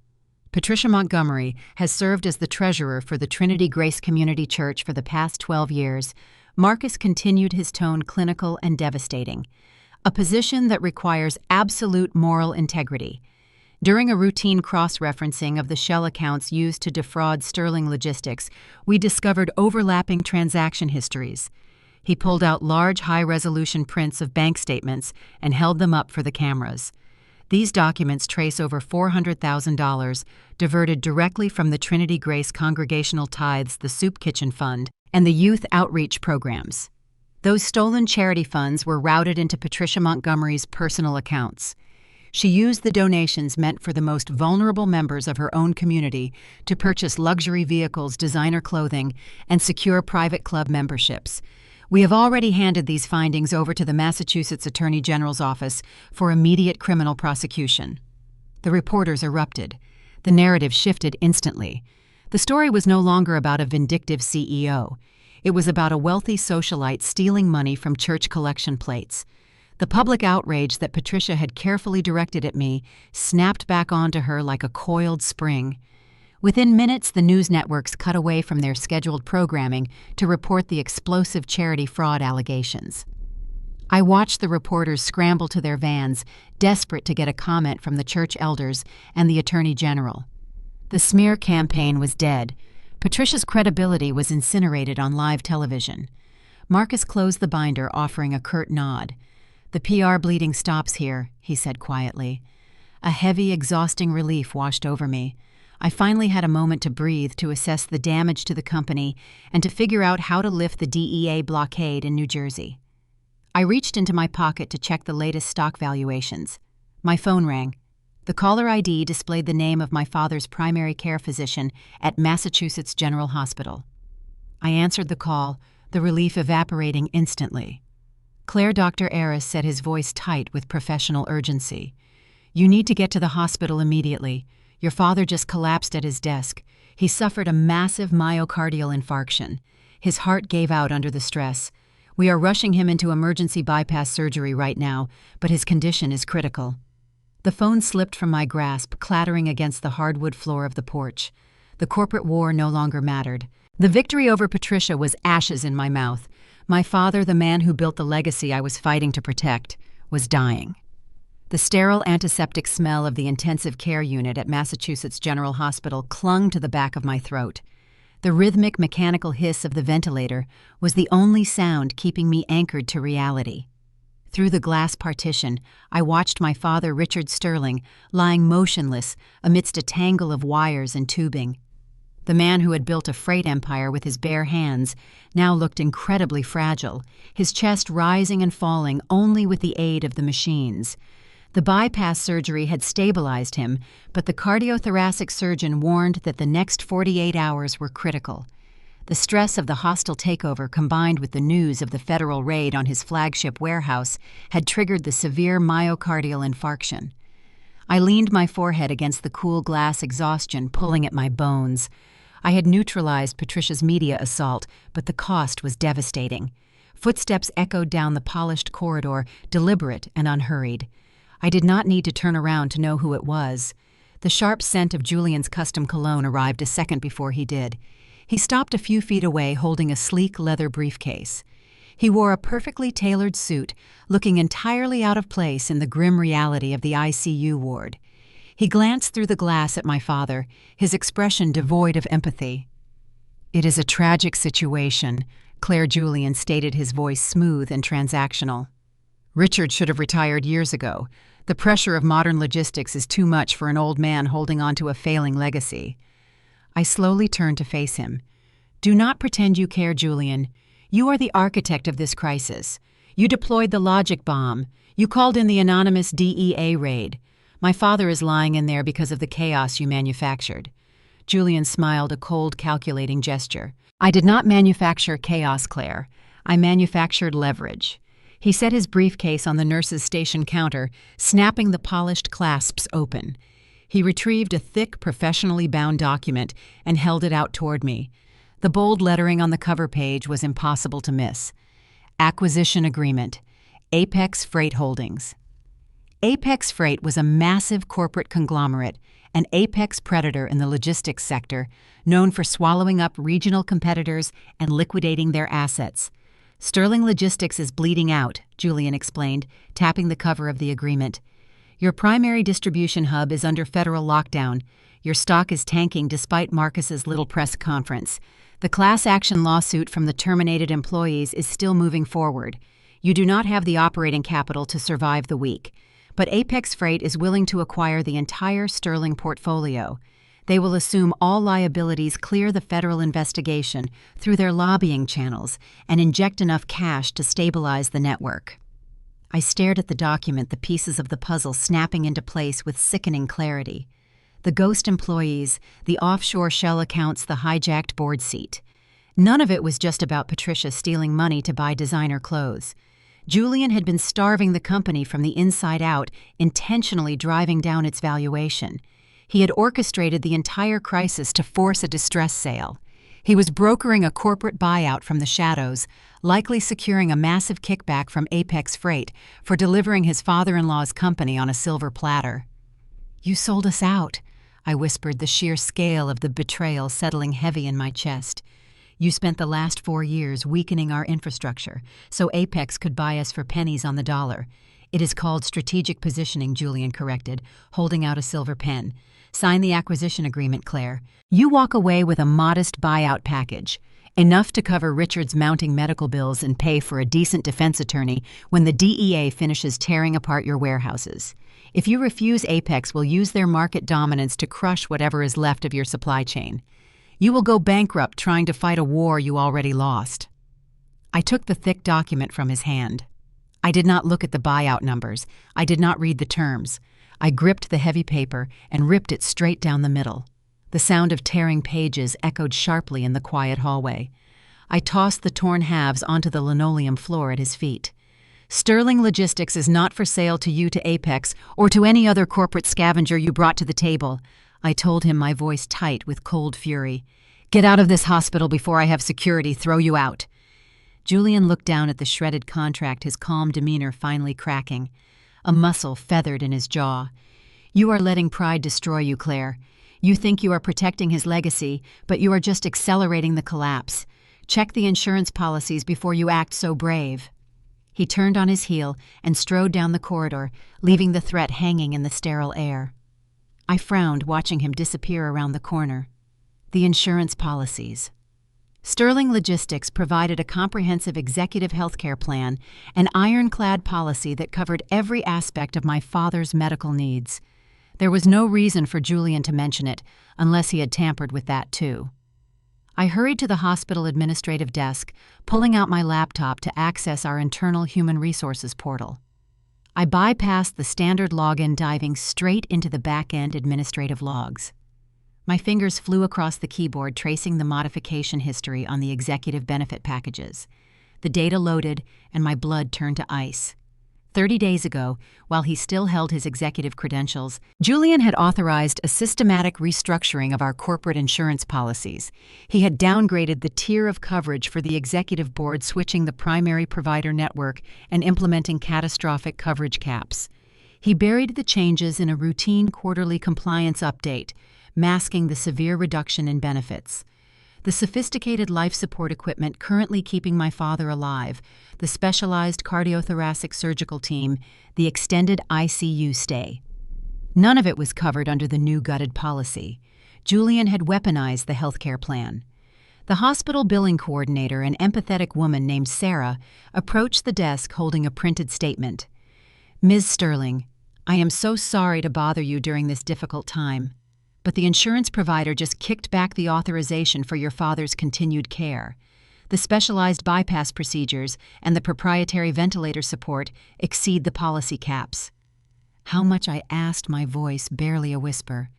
Patricia Montgomery has served as the treasurer for the Trinity Grace Community Church for the past 12 years. Marcus continued, his tone clinical and devastating. A position that requires absolute moral integrity. During a routine cross-referencing of the shell accounts used to defraud Sterling Logistics, we discovered overlapping transaction histories. He pulled out large, high-resolution prints of bank statements and held them up for the cameras. These documents trace over $400,000 diverted directly from the Trinity Grace Congregational Tithes, the Soup Kitchen Fund, and the Youth Outreach Programs. Those stolen charity funds were routed into Patricia Montgomery's personal accounts. She used the donations meant for the most vulnerable members of her own community to purchase luxury vehicles, designer clothing, and secure private club memberships. We have already handed these findings over to the Massachusetts Attorney General's office for immediate criminal prosecution. The reporters erupted. The narrative shifted instantly. The story was no longer about a vindictive CEO. It was about a wealthy socialite stealing money from church collection plates. The public outrage that Patricia had carefully directed at me snapped back onto her like a coiled spring. Within minutes, the news networks cut away from their scheduled programming to report the explosive charity fraud allegations. I watched the reporters scramble to their vans, desperate to get a comment from the church elders and the Attorney General. The smear campaign was dead. Patricia's credibility was incinerated on live television. Marcus closed the binder, offering a curt nod. "The PR bleeding stops here," he said quietly. A heavy, exhausting relief washed over me. I finally had a moment to breathe, to assess the damage to the company, and to figure out how to lift the DEA blockade in New Jersey. I reached into my pocket to check the latest stock valuations. My phone rang. The caller ID displayed the name of my father's primary care physician at Massachusetts General Hospital. I answered the call, the relief evaporating instantly. Claire, Dr. Aris said, his voice tight with professional urgency. "You need to get to the hospital immediately. Your father just collapsed at his desk. He suffered a massive myocardial infarction. His heart gave out under the stress. We are rushing him into emergency bypass surgery right now, but his condition is critical." The phone slipped from my grasp, clattering against the hardwood floor of the porch. The corporate war no longer mattered. The victory over Patricia was ashes in my mouth. My father, the man who built the legacy I was fighting to protect, was dying. The sterile antiseptic smell of the intensive care unit at Massachusetts General Hospital clung to the back of my throat. The rhythmic mechanical hiss of the ventilator was the only sound keeping me anchored to reality. Through the glass partition, I watched my father, Richard Sterling, lying motionless amidst a tangle of wires and tubing. The man who had built a freight empire with his bare hands now looked incredibly fragile, his chest rising and falling only with the aid of the machines. The bypass surgery had stabilized him, but the cardiothoracic surgeon warned that the next 48 hours were critical. The stress of the hostile takeover, combined with the news of the federal raid on his flagship warehouse, had triggered the severe myocardial infarction. I leaned my forehead against the cool glass exhaustion, pulling at my bones. I had neutralized Patricia's media assault, but the cost was devastating. Footsteps echoed down the polished corridor, deliberate and unhurried. I did not need to turn around to know who it was. The sharp scent of Julian's custom cologne arrived a second before he did. He stopped a few feet away, holding a sleek leather briefcase. He wore a perfectly tailored suit, looking entirely out of place in the grim reality of the ICU ward. He glanced through the glass at my father, his expression devoid of empathy. "It is a tragic situation," Claire Julian stated, his voice smooth and transactional. "Richard should have retired years ago. The pressure of modern logistics is too much for an old man holding on to a failing legacy." I slowly turned to face him. "Do not pretend you care, Julian. You are the architect of this crisis. You deployed the logic bomb. You called in the anonymous DEA raid. My father is lying in there because of the chaos you manufactured." Julian smiled, a cold, calculating gesture. "I did not manufacture chaos, Claire. I manufactured leverage." He set his briefcase on the nurse's station counter, snapping the polished clasps open. He retrieved a thick, professionally bound document and held it out toward me. The bold lettering on the cover page was impossible to miss. Acquisition Agreement, Apex Freight Holdings. Apex Freight was a massive corporate conglomerate, an apex predator in the logistics sector, known for swallowing up regional competitors and liquidating their assets. "Sterling Logistics is bleeding out," Julian explained, tapping the cover of the agreement. Your primary distribution hub is under federal lockdown. Your stock is tanking despite Marcus's little press conference. The class action lawsuit from the terminated employees is still moving forward. You do not have the operating capital to survive the week. But Apex Freight is willing to acquire the entire Sterling portfolio. They will assume all liabilities, clear the federal investigation through their lobbying channels, and inject enough cash to stabilize the network. I stared at the document, the pieces of the puzzle snapping into place with sickening clarity. The ghost employees, the offshore shell accounts, the hijacked board seat. None of it was just about Patricia stealing money to buy designer clothes. Julian had been starving the company from the inside out, intentionally driving down its valuation. He had orchestrated the entire crisis to force a distress sale. He was brokering a corporate buyout from the shadows, likely securing a massive kickback from Apex Freight for delivering his father-in-law's company on a silver platter. "You sold us out," I whispered, the sheer scale of the betrayal settling heavy in my chest. "You spent the last 4 years weakening our infrastructure, so Apex could buy us for pennies on the dollar. It is called strategic positioning," Julian corrected, holding out a silver pen. "Sign the acquisition agreement, Claire. You walk away with a modest buyout package, enough to cover Richard's mounting medical bills and pay for a decent defense attorney when the DEA finishes tearing apart your warehouses. If you refuse, Apex will use their market dominance to crush whatever is left of your supply chain. You will go bankrupt trying to fight a war you already lost." I took the thick document from his hand. I did not look at the buyout numbers. I did not read the terms. I gripped the heavy paper and ripped it straight down the middle. The sound of tearing pages echoed sharply in the quiet hallway. I tossed the torn halves onto the linoleum floor at his feet. "Sterling Logistics is not for sale to you, to Apex, or to any other corporate scavenger you brought to the table," I told him, my voice tight with cold fury. "Get out of this hospital before I have security throw you out." Julian looked down at the shredded contract, his calm demeanor finally cracking. A muscle feathered in his jaw. "You are letting pride destroy you, Claire. You think you are protecting his legacy, but you are just accelerating the collapse. Check the insurance policies before you act so brave." He turned on his heel and strode down the corridor, leaving the threat hanging in the sterile air. I frowned, watching him disappear around the corner. The insurance policies. Sterling Logistics provided a comprehensive executive healthcare plan, an ironclad policy that covered every aspect of my father's medical needs. There was no reason for Julian to mention it, unless he had tampered with that too. I hurried to the hospital administrative desk, pulling out my laptop to access our internal human resources portal. I bypassed the standard login, diving straight into the back-end administrative logs. My fingers flew across the keyboard, tracing the modification history on the executive benefit packages. The data loaded, and my blood turned to ice. 30 days ago, while he still held his executive credentials, Julian had authorized a systematic restructuring of our corporate insurance policies. He had downgraded the tier of coverage for the executive board, switching the primary provider network and implementing catastrophic coverage caps. He buried the changes in a routine quarterly compliance update, masking the severe reduction in benefits. The sophisticated life support equipment currently keeping my father alive, the specialized cardiothoracic surgical team, the extended ICU stay. None of it was covered under the new gutted policy. Julian had weaponized the healthcare plan. The hospital billing coordinator, an empathetic woman named Sarah, approached the desk holding a printed statement. "Ms. Sterling, I am so sorry to bother you during this difficult time, but the insurance provider just kicked back the authorization for your father's continued care. The specialized bypass procedures and the proprietary ventilator support exceed the policy caps." How much I asked, my voice barely a whisper.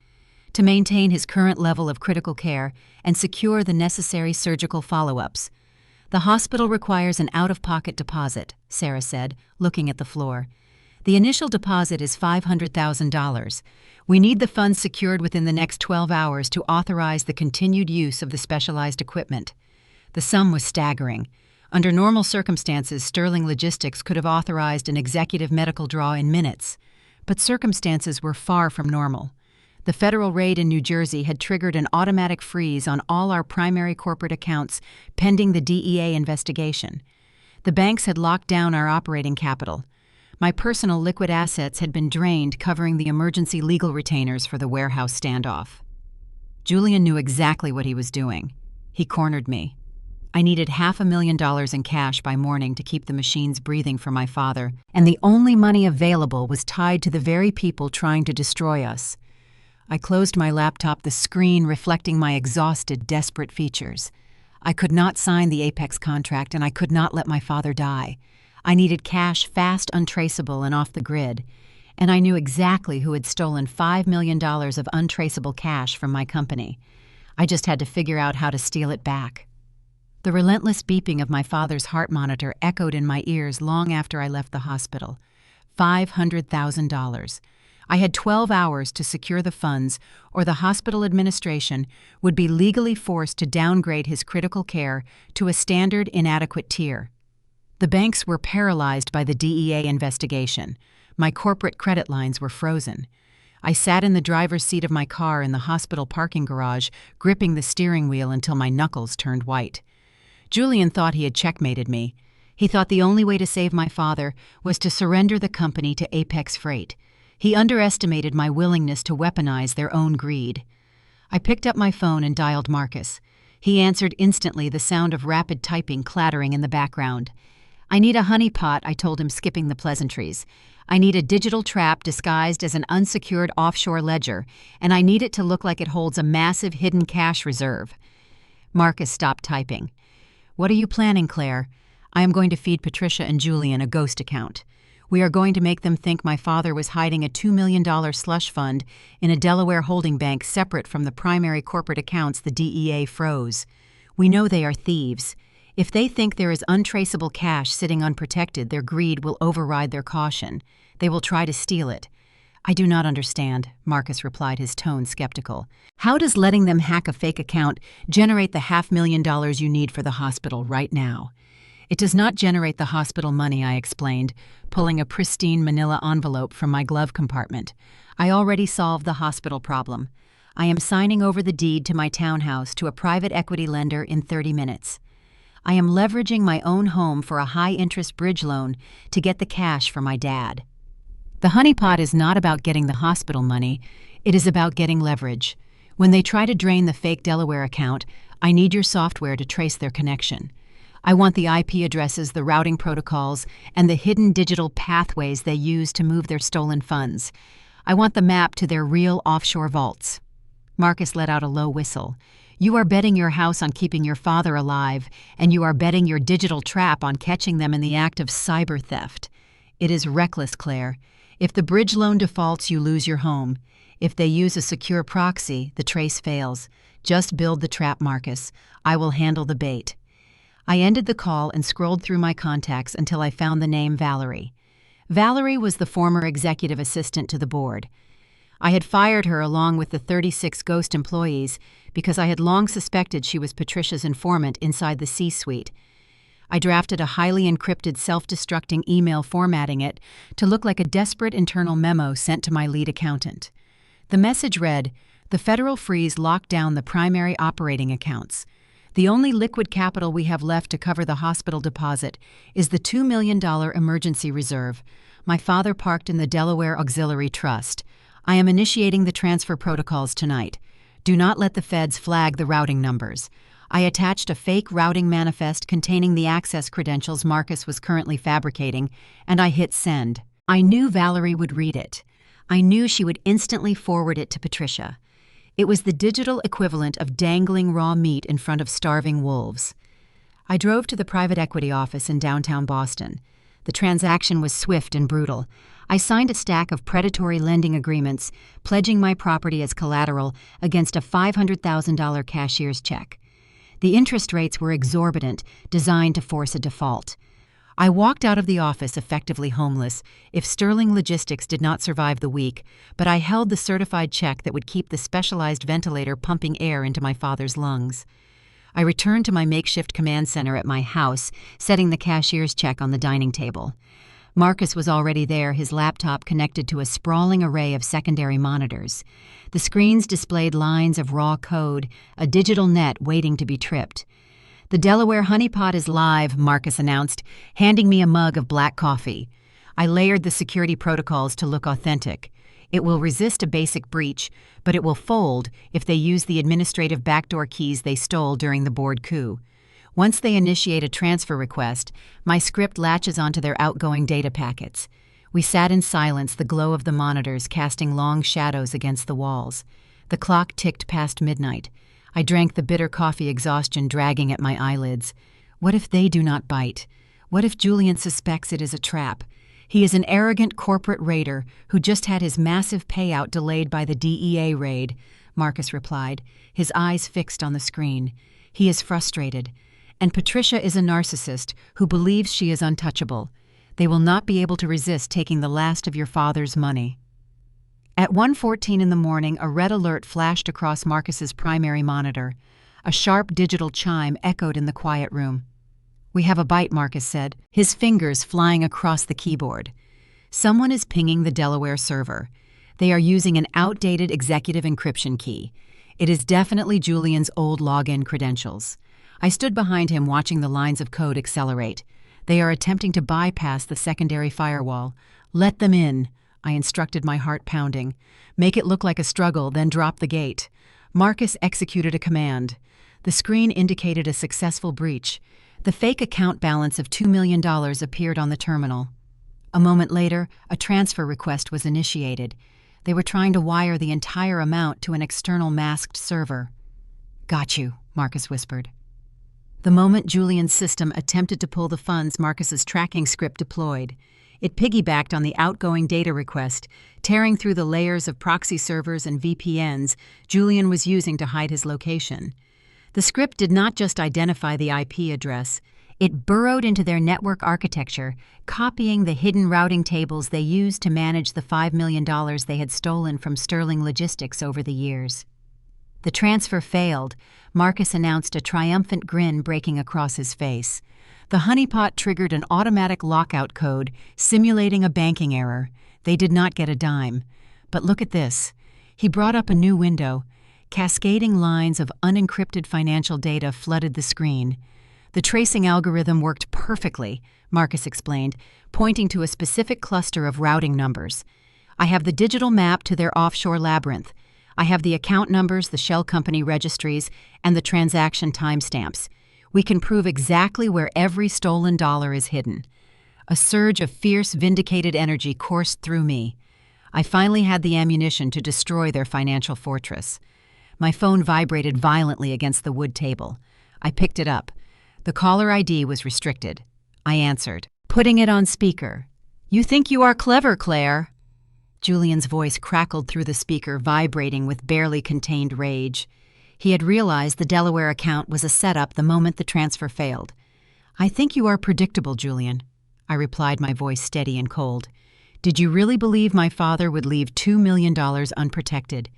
"To maintain his current level of critical care and secure the necessary surgical follow-ups. The hospital requires an out-of-pocket deposit," Sarah said, looking at the floor. "The initial deposit is $500,000. We need the funds secured within the next 12 hours to authorize the continued use of the specialized equipment." The sum was staggering. Under normal circumstances, Sterling Logistics could have authorized an executive medical draw in minutes. But circumstances were far from normal. The federal raid in New Jersey had triggered an automatic freeze on all our primary corporate accounts pending the DEA investigation. The banks had locked down our operating capital. My personal liquid assets had been drained, covering the emergency legal retainers for the warehouse standoff. Julian knew exactly what he was doing. He cornered me. I needed $500,000 in cash by morning to keep the machines breathing for my father, and the only money available was tied to the very people trying to destroy us. I closed my laptop, the screen reflecting my exhausted, desperate features. I could not sign the Apex contract, and I could not let my father die. I needed cash fast, untraceable, and off the grid, and I knew exactly who had stolen $5 million of untraceable cash from my company. I just had to figure out how to steal it back. The relentless beeping of my father's heart monitor echoed in my ears long after I left the hospital. $500,000. I had 12 hours to secure the funds, or the hospital administration would be legally forced to downgrade his critical care to a standard inadequate tier. The banks were paralyzed by the DEA investigation. My corporate credit lines were frozen. I sat in the driver's seat of my car in the hospital parking garage, gripping the steering wheel until my knuckles turned white. Julian thought he had checkmated me. He thought the only way to save my father was to surrender the company to Apex Freight. He underestimated my willingness to weaponize their own greed. I picked up my phone and dialed Marcus. He answered instantly, the sound of rapid typing clattering in the background. "I need a honeypot," I told him, skipping the pleasantries. "I need a digital trap disguised as an unsecured offshore ledger, and I need it to look like it holds a massive hidden cash reserve." Marcus stopped typing. "What are you planning, Claire?" "I am going to feed Patricia and Julian a ghost account. We are going to make them think my father was hiding a $2 million slush fund in a Delaware holding bank separate from the primary corporate accounts the DEA froze. We know they are thieves. If they think there is untraceable cash sitting unprotected, their greed will override their caution. They will try to steal it." "I do not understand," Marcus replied, his tone skeptical. "How does letting them hack a fake account generate the $500,000 you need for the hospital right now?" "It does not generate the hospital money," I explained, pulling a pristine manila envelope from my glove compartment. "I already solved the hospital problem. I am signing over the deed to my townhouse to a private equity lender in 30 minutes. I am leveraging my own home for a high-interest bridge loan to get the cash for my dad. The honeypot is not about getting the hospital money. It is about getting leverage. When they try to drain the fake Delaware account, I need your software to trace their connection. I want the IP addresses, the routing protocols, and the hidden digital pathways they use to move their stolen funds. I want the map to their real offshore vaults." Marcus let out a low whistle. "You are betting your house on keeping your father alive, and you are betting your digital trap on catching them in the act of cyber theft. It is reckless, Claire. If the bridge loan defaults, you lose your home. If they use a secure proxy, the trace fails. Just build the trap, Marcus. I will handle the bait." I ended the call and scrolled through my contacts until I found the name Valerie. Valerie was the former executive assistant to the board. I had fired her along with the 36 ghost employees because I had long suspected she was Patricia's informant inside the C-suite. I drafted a highly encrypted, self-destructing email, formatting it to look like a desperate internal memo sent to my lead accountant. The message read, "The federal freeze locked down the primary operating accounts. The only liquid capital we have left to cover the hospital deposit is the $2 million emergency reserve my father parked in the Delaware Auxiliary Trust. I am initiating the transfer protocols tonight. Do not let the feds flag the routing numbers." I attached a fake routing manifest containing the access credentials Marcus was currently fabricating, and I hit send. I knew Valerie would read it. I knew she would instantly forward it to Patricia. It was the digital equivalent of dangling raw meat in front of starving wolves. I drove to the private equity office in downtown Boston. The transaction was swift and brutal. I signed a stack of predatory lending agreements, pledging my property as collateral against a $500,000 cashier's check. The interest rates were exorbitant, designed to force a default. I walked out of the office effectively homeless if Sterling Logistics did not survive the week, but I held the certified check that would keep the specialized ventilator pumping air into my father's lungs. I returned to my makeshift command center at my house, setting the cashier's check on the dining table. Marcus was already there, his laptop connected to a sprawling array of secondary monitors. The screens displayed lines of raw code, a digital net waiting to be tripped. "The Delaware honeypot is live," Marcus announced, handing me a mug of black coffee. I layered the security protocols to look authentic. It will resist a basic breach, but it will fold if they use the administrative backdoor keys they stole during the board coup. Once they initiate a transfer request, my script latches onto their outgoing data packets. We sat in silence, the glow of the monitors casting long shadows against the walls. The clock ticked past midnight. I drank the bitter coffee, exhaustion dragging at my eyelids. What if they do not bite? What if Julian suspects it is a trap? He is an arrogant corporate raider who just had his massive payout delayed by the DEA raid, Marcus replied, his eyes fixed on the screen. He is frustrated. And Patricia is a narcissist who believes she is untouchable. They will not be able to resist taking the last of your father's money. At 1:14 in the morning, a red alert flashed across Marcus's primary monitor. A sharp digital chime echoed in the quiet room. "We have a bite," Marcus said, his fingers flying across the keyboard. "Someone is pinging the Delaware server. They are using an outdated executive encryption key. It is definitely Julian's old login credentials." I stood behind him watching the lines of code accelerate. They are attempting to bypass the secondary firewall. "Let them in," I instructed, my heart pounding. "Make it look like a struggle, then drop the gate." Marcus executed a command. The screen indicated a successful breach. The fake account balance of $2 million appeared on the terminal. A moment later, a transfer request was initiated. They were trying to wire the entire amount to an external masked server. "Got you," Marcus whispered. The moment Julian's system attempted to pull the funds, Marcus's tracking script deployed. It piggybacked on the outgoing data request, tearing through the layers of proxy servers and VPNs Julian was using to hide his location. The script did not just identify the IP address. It burrowed into their network architecture, copying the hidden routing tables they used to manage the $5 million they had stolen from Sterling Logistics over the years. The transfer failed. Marcus announced, a triumphant grin breaking across his face. The honeypot triggered an automatic lockout code, simulating a banking error. They did not get a dime. But look at this. He brought up a new window. Cascading lines of unencrypted financial data flooded the screen. "The tracing algorithm worked perfectly," Marcus explained, pointing to a specific cluster of routing numbers. "I have the digital map to their offshore labyrinth. I have the account numbers, the shell company registries, and the transaction timestamps. We can prove exactly where every stolen dollar is hidden." A surge of fierce, vindicated energy coursed through me. I finally had the ammunition to destroy their financial fortress. My phone vibrated violently against the wood table. I picked it up. The caller ID was restricted. I answered, putting it on speaker. "You think you are clever, Claire." Julian's voice crackled through the speaker, vibrating with barely contained rage. He had realized the Delaware account was a setup the moment the transfer failed. "I think you are predictable, Julian," I replied, my voice steady and cold. "Did you really believe my father would leave $2 million unprotected?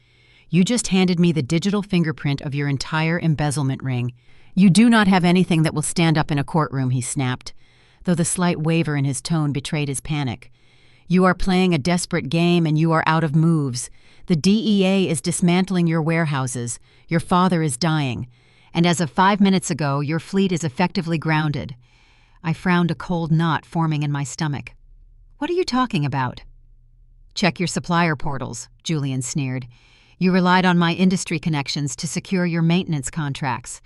You just handed me the digital fingerprint of your entire embezzlement ring. You do not have anything that will stand up in a courtroom," he snapped, though the slight waver in his tone betrayed his panic. "You are playing a desperate game and you are out of moves. The DEA is dismantling your warehouses. Your father is dying. And as of 5 minutes ago, your fleet is effectively grounded." I frowned, a cold knot forming in my stomach. "What are you talking about?" "Check your supplier portals," Julian sneered. "You relied on my industry connections to secure your maintenance contracts.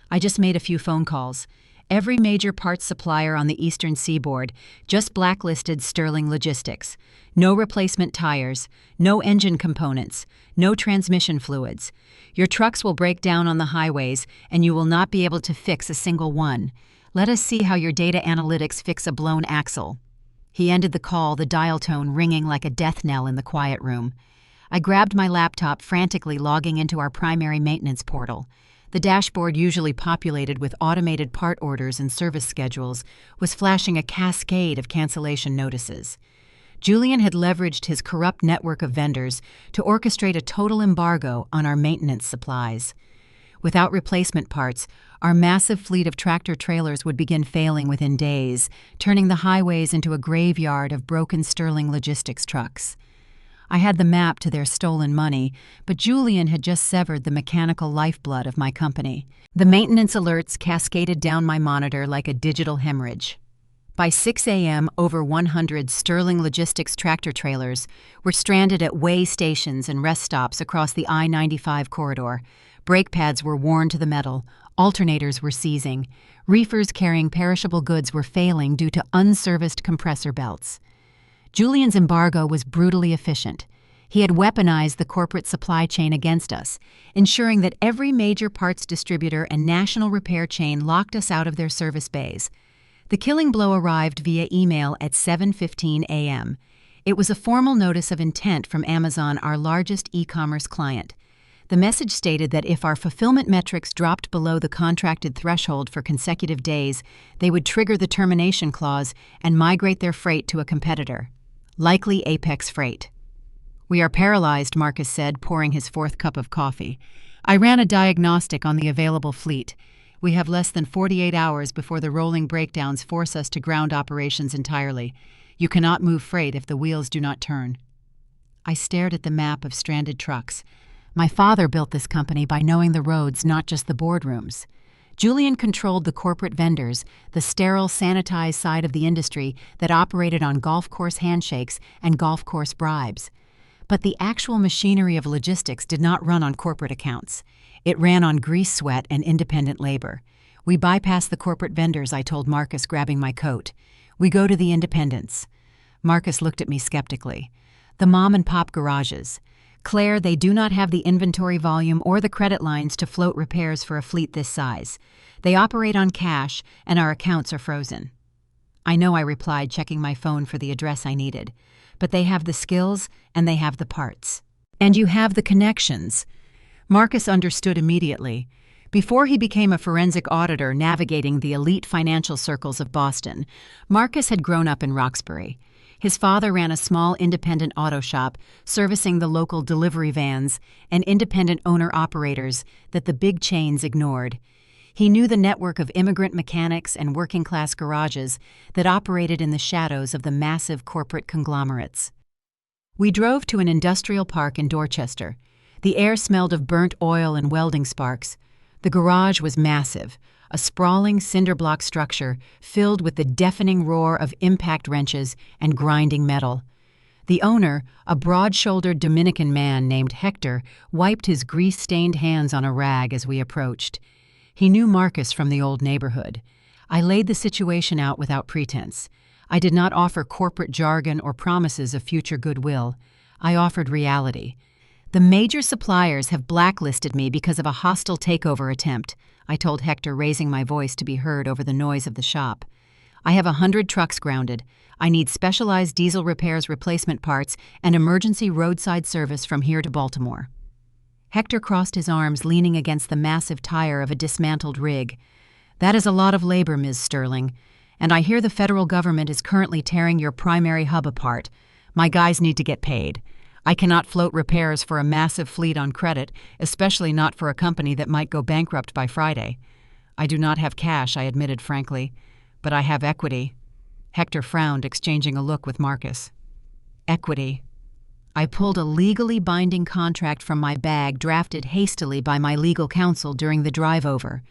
I just made a few phone calls. Every major parts supplier on the eastern seaboard just blacklisted Sterling Logistics. No replacement tires, no engine components, no transmission fluids. Your trucks will break down on the highways, and you will not be able to fix a single one. Let us see how your data analytics fix a blown axle." He ended the call, the dial tone ringing like a death knell in the quiet room. I grabbed my laptop, frantically logging into our primary maintenance portal. The dashboard, usually populated with automated part orders and service schedules, was flashing a cascade of cancellation notices. Julian had leveraged his corrupt network of vendors to orchestrate a total embargo on our maintenance supplies. Without replacement parts, our massive fleet of tractor-trailers would begin failing within days, turning the highways into a graveyard of broken Sterling Logistics trucks. I had the map to their stolen money, but Julian had just severed the mechanical lifeblood of my company. The maintenance alerts cascaded down my monitor like a digital hemorrhage. By 6 a.m., over 100 Sterling Logistics tractor trailers were stranded at weigh stations and rest stops across the I-95 corridor. Brake pads were worn to the metal, alternators were seizing, reefers carrying perishable goods were failing due to unserviced compressor belts. Julian's embargo was brutally efficient. He had weaponized the corporate supply chain against us, ensuring that every major parts distributor and national repair chain locked us out of their service bays. The killing blow arrived via email at 7:15 a.m. It was a formal notice of intent from Amazon, our largest e-commerce client. The message stated that if our fulfillment metrics dropped below the contracted threshold for consecutive days, they would trigger the termination clause and migrate their freight to a competitor, likely Apex Freight. "We are paralyzed," Marcus said, pouring his fourth cup of coffee. "I ran a diagnostic on the available fleet. We have less than 48 hours before the rolling breakdowns force us to ground operations entirely. You cannot move freight if the wheels do not turn." I stared at the map of stranded trucks. My father built this company by knowing the roads, not just the boardrooms. Julian controlled the corporate vendors, the sterile, sanitized side of the industry that operated on golf course handshakes and golf course bribes. But the actual machinery of logistics did not run on corporate accounts. It ran on grease sweat and independent labor. "We bypass the corporate vendors," I told Marcus, grabbing my coat. "We go to the independents." Marcus looked at me skeptically. "The mom-and-pop garages. Claire, they do not have the inventory volume or the credit lines to float repairs for a fleet this size. They operate on cash, and our accounts are frozen." "I know," I replied, checking my phone for the address I needed. "But they have the skills, and they have the parts. And you have the connections." Marcus understood immediately. Before he became a forensic auditor navigating the elite financial circles of Boston, Marcus had grown up in Roxbury. His father ran a small independent auto shop, servicing the local delivery vans and independent owner-operators that the big chains ignored. He knew the network of immigrant mechanics and working-class garages that operated in the shadows of the massive corporate conglomerates. We drove to an industrial park in Dorchester. The air smelled of burnt oil and welding sparks. The garage was massive, a sprawling cinder-block structure filled with the deafening roar of impact wrenches and grinding metal. The owner, a broad-shouldered Dominican man named Hector, wiped his grease-stained hands on a rag as we approached. He knew Marcus from the old neighborhood. I laid the situation out without pretense. I did not offer corporate jargon or promises of future goodwill. I offered reality. "The major suppliers have blacklisted me because of a hostile takeover attempt," I told Hector, raising my voice to be heard over the noise of the shop. "I have 100 trucks grounded. I need specialized diesel repairs, replacement parts, and emergency roadside service from here to Baltimore." Hector crossed his arms, leaning against the massive tire of a dismantled rig. "That is a lot of labor, Ms. Sterling. And I hear the federal government is currently tearing your primary hub apart. My guys need to get paid. I cannot float repairs for a massive fleet on credit, especially not for a company that might go bankrupt by Friday. I do not have cash," I admitted frankly, "but I have equity." Hector frowned, exchanging a look with Marcus. "Equity." I pulled a legally binding contract from my bag, drafted hastily by my legal counsel during the drive over.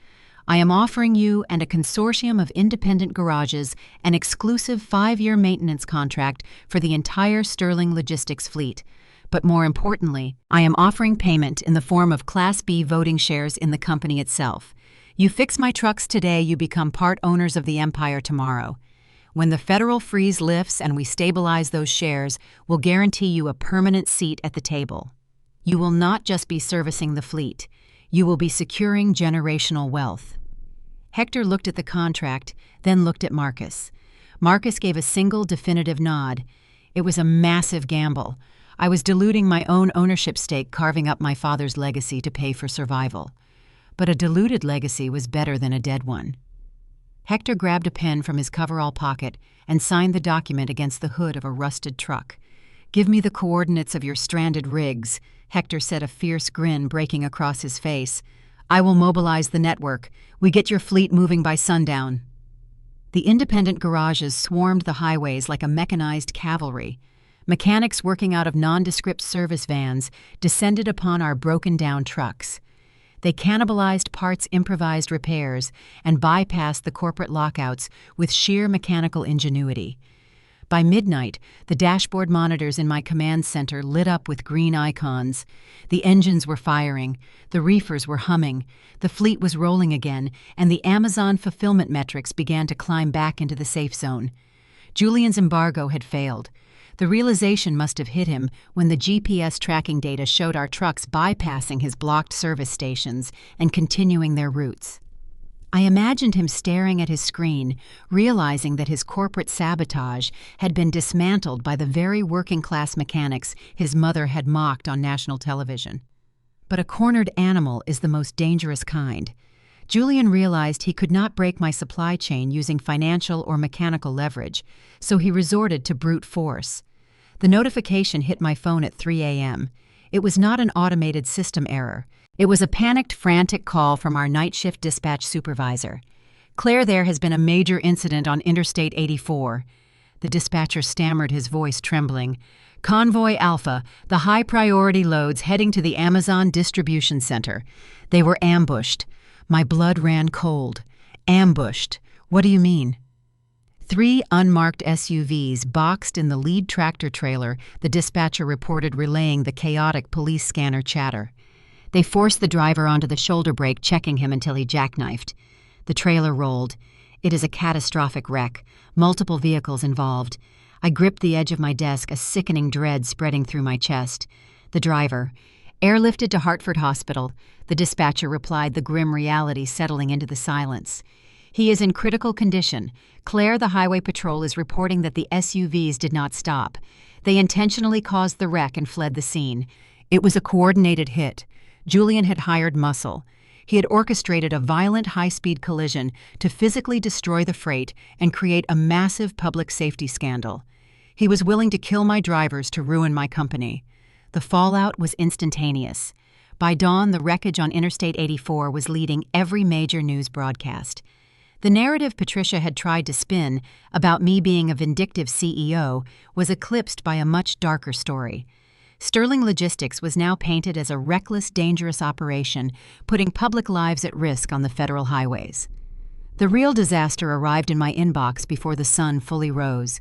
"I am offering you and a consortium of independent garages an exclusive 5-year maintenance contract for the entire Sterling Logistics fleet. But more importantly, I am offering payment in the form of Class B voting shares in the company itself. You fix my trucks today, you become part owners of the empire tomorrow. When the federal freeze lifts and we stabilize those shares, we'll guarantee you a permanent seat at the table. You will not just be servicing the fleet. You will be securing generational wealth." Hector looked at the contract, then looked at Marcus. Marcus gave a single definitive nod. It was a massive gamble. I was diluting my own ownership stake, carving up my father's legacy to pay for survival. But a diluted legacy was better than a dead one. Hector grabbed a pen from his coverall pocket and signed the document against the hood of a rusted truck. "Give me the coordinates of your stranded rigs," Hector said, a fierce grin breaking across his face. "I will mobilize the network. We get your fleet moving by sundown." The independent garages swarmed the highways like a mechanized cavalry. Mechanics working out of nondescript service vans descended upon our broken-down trucks. They cannibalized parts' improvised repairs and bypassed the corporate lockouts with sheer mechanical ingenuity. By midnight, the dashboard monitors in my command center lit up with green icons. The engines were firing, the reefers were humming, the fleet was rolling again, and the Amazon fulfillment metrics began to climb back into the safe zone. Julian's embargo had failed. The realization must have hit him when the GPS tracking data showed our trucks bypassing his blocked service stations and continuing their routes. I imagined him staring at his screen, realizing that his corporate sabotage had been dismantled by the very working-class mechanics his mother had mocked on national television. But a cornered animal is the most dangerous kind. Julian realized he could not break my supply chain using financial or mechanical leverage, so he resorted to brute force. The notification hit my phone at 3 a.m. It was not an automated system error. It was a panicked, frantic call from our night shift dispatch supervisor. "Claire, there has been a major incident on Interstate 84. The dispatcher stammered, his voice trembling. "Convoy Alpha, the high-priority loads heading to the Amazon distribution center. They were ambushed." My blood ran cold. Ambushed? What do you mean? 3 unmarked SUVs boxed in the lead tractor trailer, the dispatcher reported, relaying the chaotic police scanner chatter. They forced the driver onto the shoulder brake, checking him until he jackknifed. The trailer rolled. It is a catastrophic wreck. Multiple vehicles involved. I gripped the edge of my desk, a sickening dread spreading through my chest. The driver. "Airlifted to Hartford Hospital," the dispatcher replied, the grim reality settling into the silence. "He is in critical condition. Claire, the Highway Patrol is reporting that the SUVs did not stop. They intentionally caused the wreck and fled the scene. It was a coordinated hit. Julian had hired muscle. He had orchestrated a violent high-speed collision to physically destroy the freight and create a massive public safety scandal. He was willing to kill my drivers to ruin my company." The fallout was instantaneous. By dawn, the wreckage on Interstate 84 was leading every major news broadcast. The narrative Patricia had tried to spin about me being a vindictive CEO was eclipsed by a much darker story. Sterling Logistics was now painted as a reckless, dangerous operation, putting public lives at risk on the federal highways. The real disaster arrived in my inbox before the sun fully rose.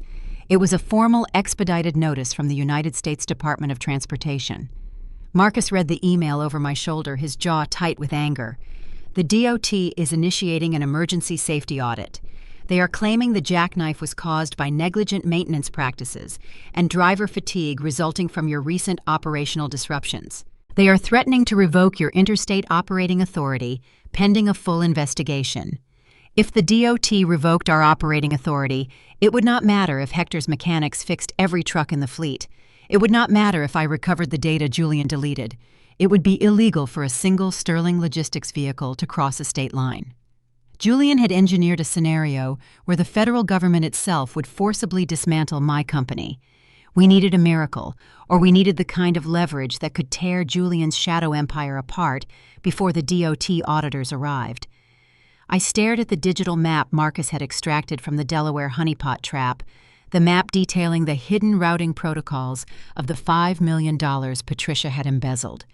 It was a formal, expedited notice from the United States Department of Transportation. Marcus read the email over my shoulder, his jaw tight with anger. "The DOT is initiating an emergency safety audit. They are claiming the jackknife was caused by negligent maintenance practices and driver fatigue resulting from your recent operational disruptions. They are threatening to revoke your interstate operating authority pending a full investigation. If the DOT revoked our operating authority, it would not matter if Hector's mechanics fixed every truck in the fleet. It would not matter if I recovered the data Julian deleted. It would be illegal for a single Sterling Logistics vehicle to cross a state line." Julian had engineered a scenario where the federal government itself would forcibly dismantle my company. We needed a miracle, or we needed the kind of leverage that could tear Julian's shadow empire apart before the DOT auditors arrived. I stared at the digital map Marcus had extracted from the Delaware honeypot trap, the map detailing the hidden routing protocols of the $5 million Patricia had embezzled.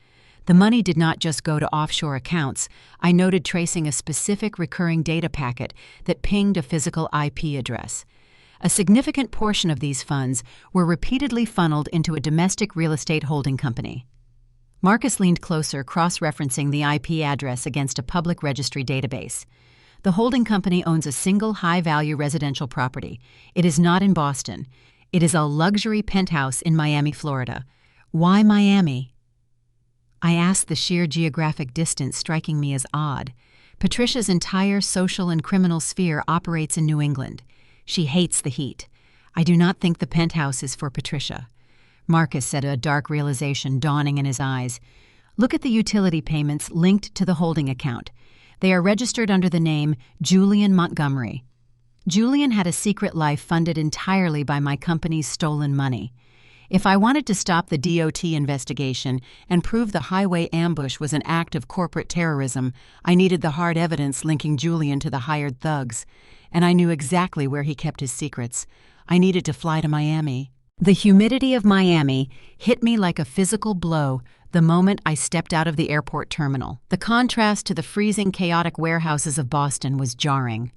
The money did not just go to offshore accounts. I noted tracing a specific recurring data packet that pinged a physical IP address. A significant portion of these funds were repeatedly funneled into a domestic real estate holding company. Marcus leaned closer, cross-referencing the IP address against a public registry database. The holding company owns a single high-value residential property. It is not in Boston. It is a luxury penthouse in Miami, Florida. Why Miami? I asked, the sheer geographic distance striking me as odd. Patricia's entire social and criminal sphere operates in New England. She hates the heat. I do not think the penthouse is for Patricia. Marcus said, a dark realization dawning in his eyes. "Look at the utility payments linked to the holding account. They are registered under the name Julian Montgomery. Julian had a secret life funded entirely by my company's stolen money. If I wanted to stop the DOT investigation and prove the highway ambush was an act of corporate terrorism, I needed the hard evidence linking Julian to the hired thugs. And I knew exactly where he kept his secrets. I needed to fly to Miami." The humidity of Miami hit me like a physical blow the moment I stepped out of the airport terminal. The contrast to the freezing, chaotic warehouses of Boston was jarring.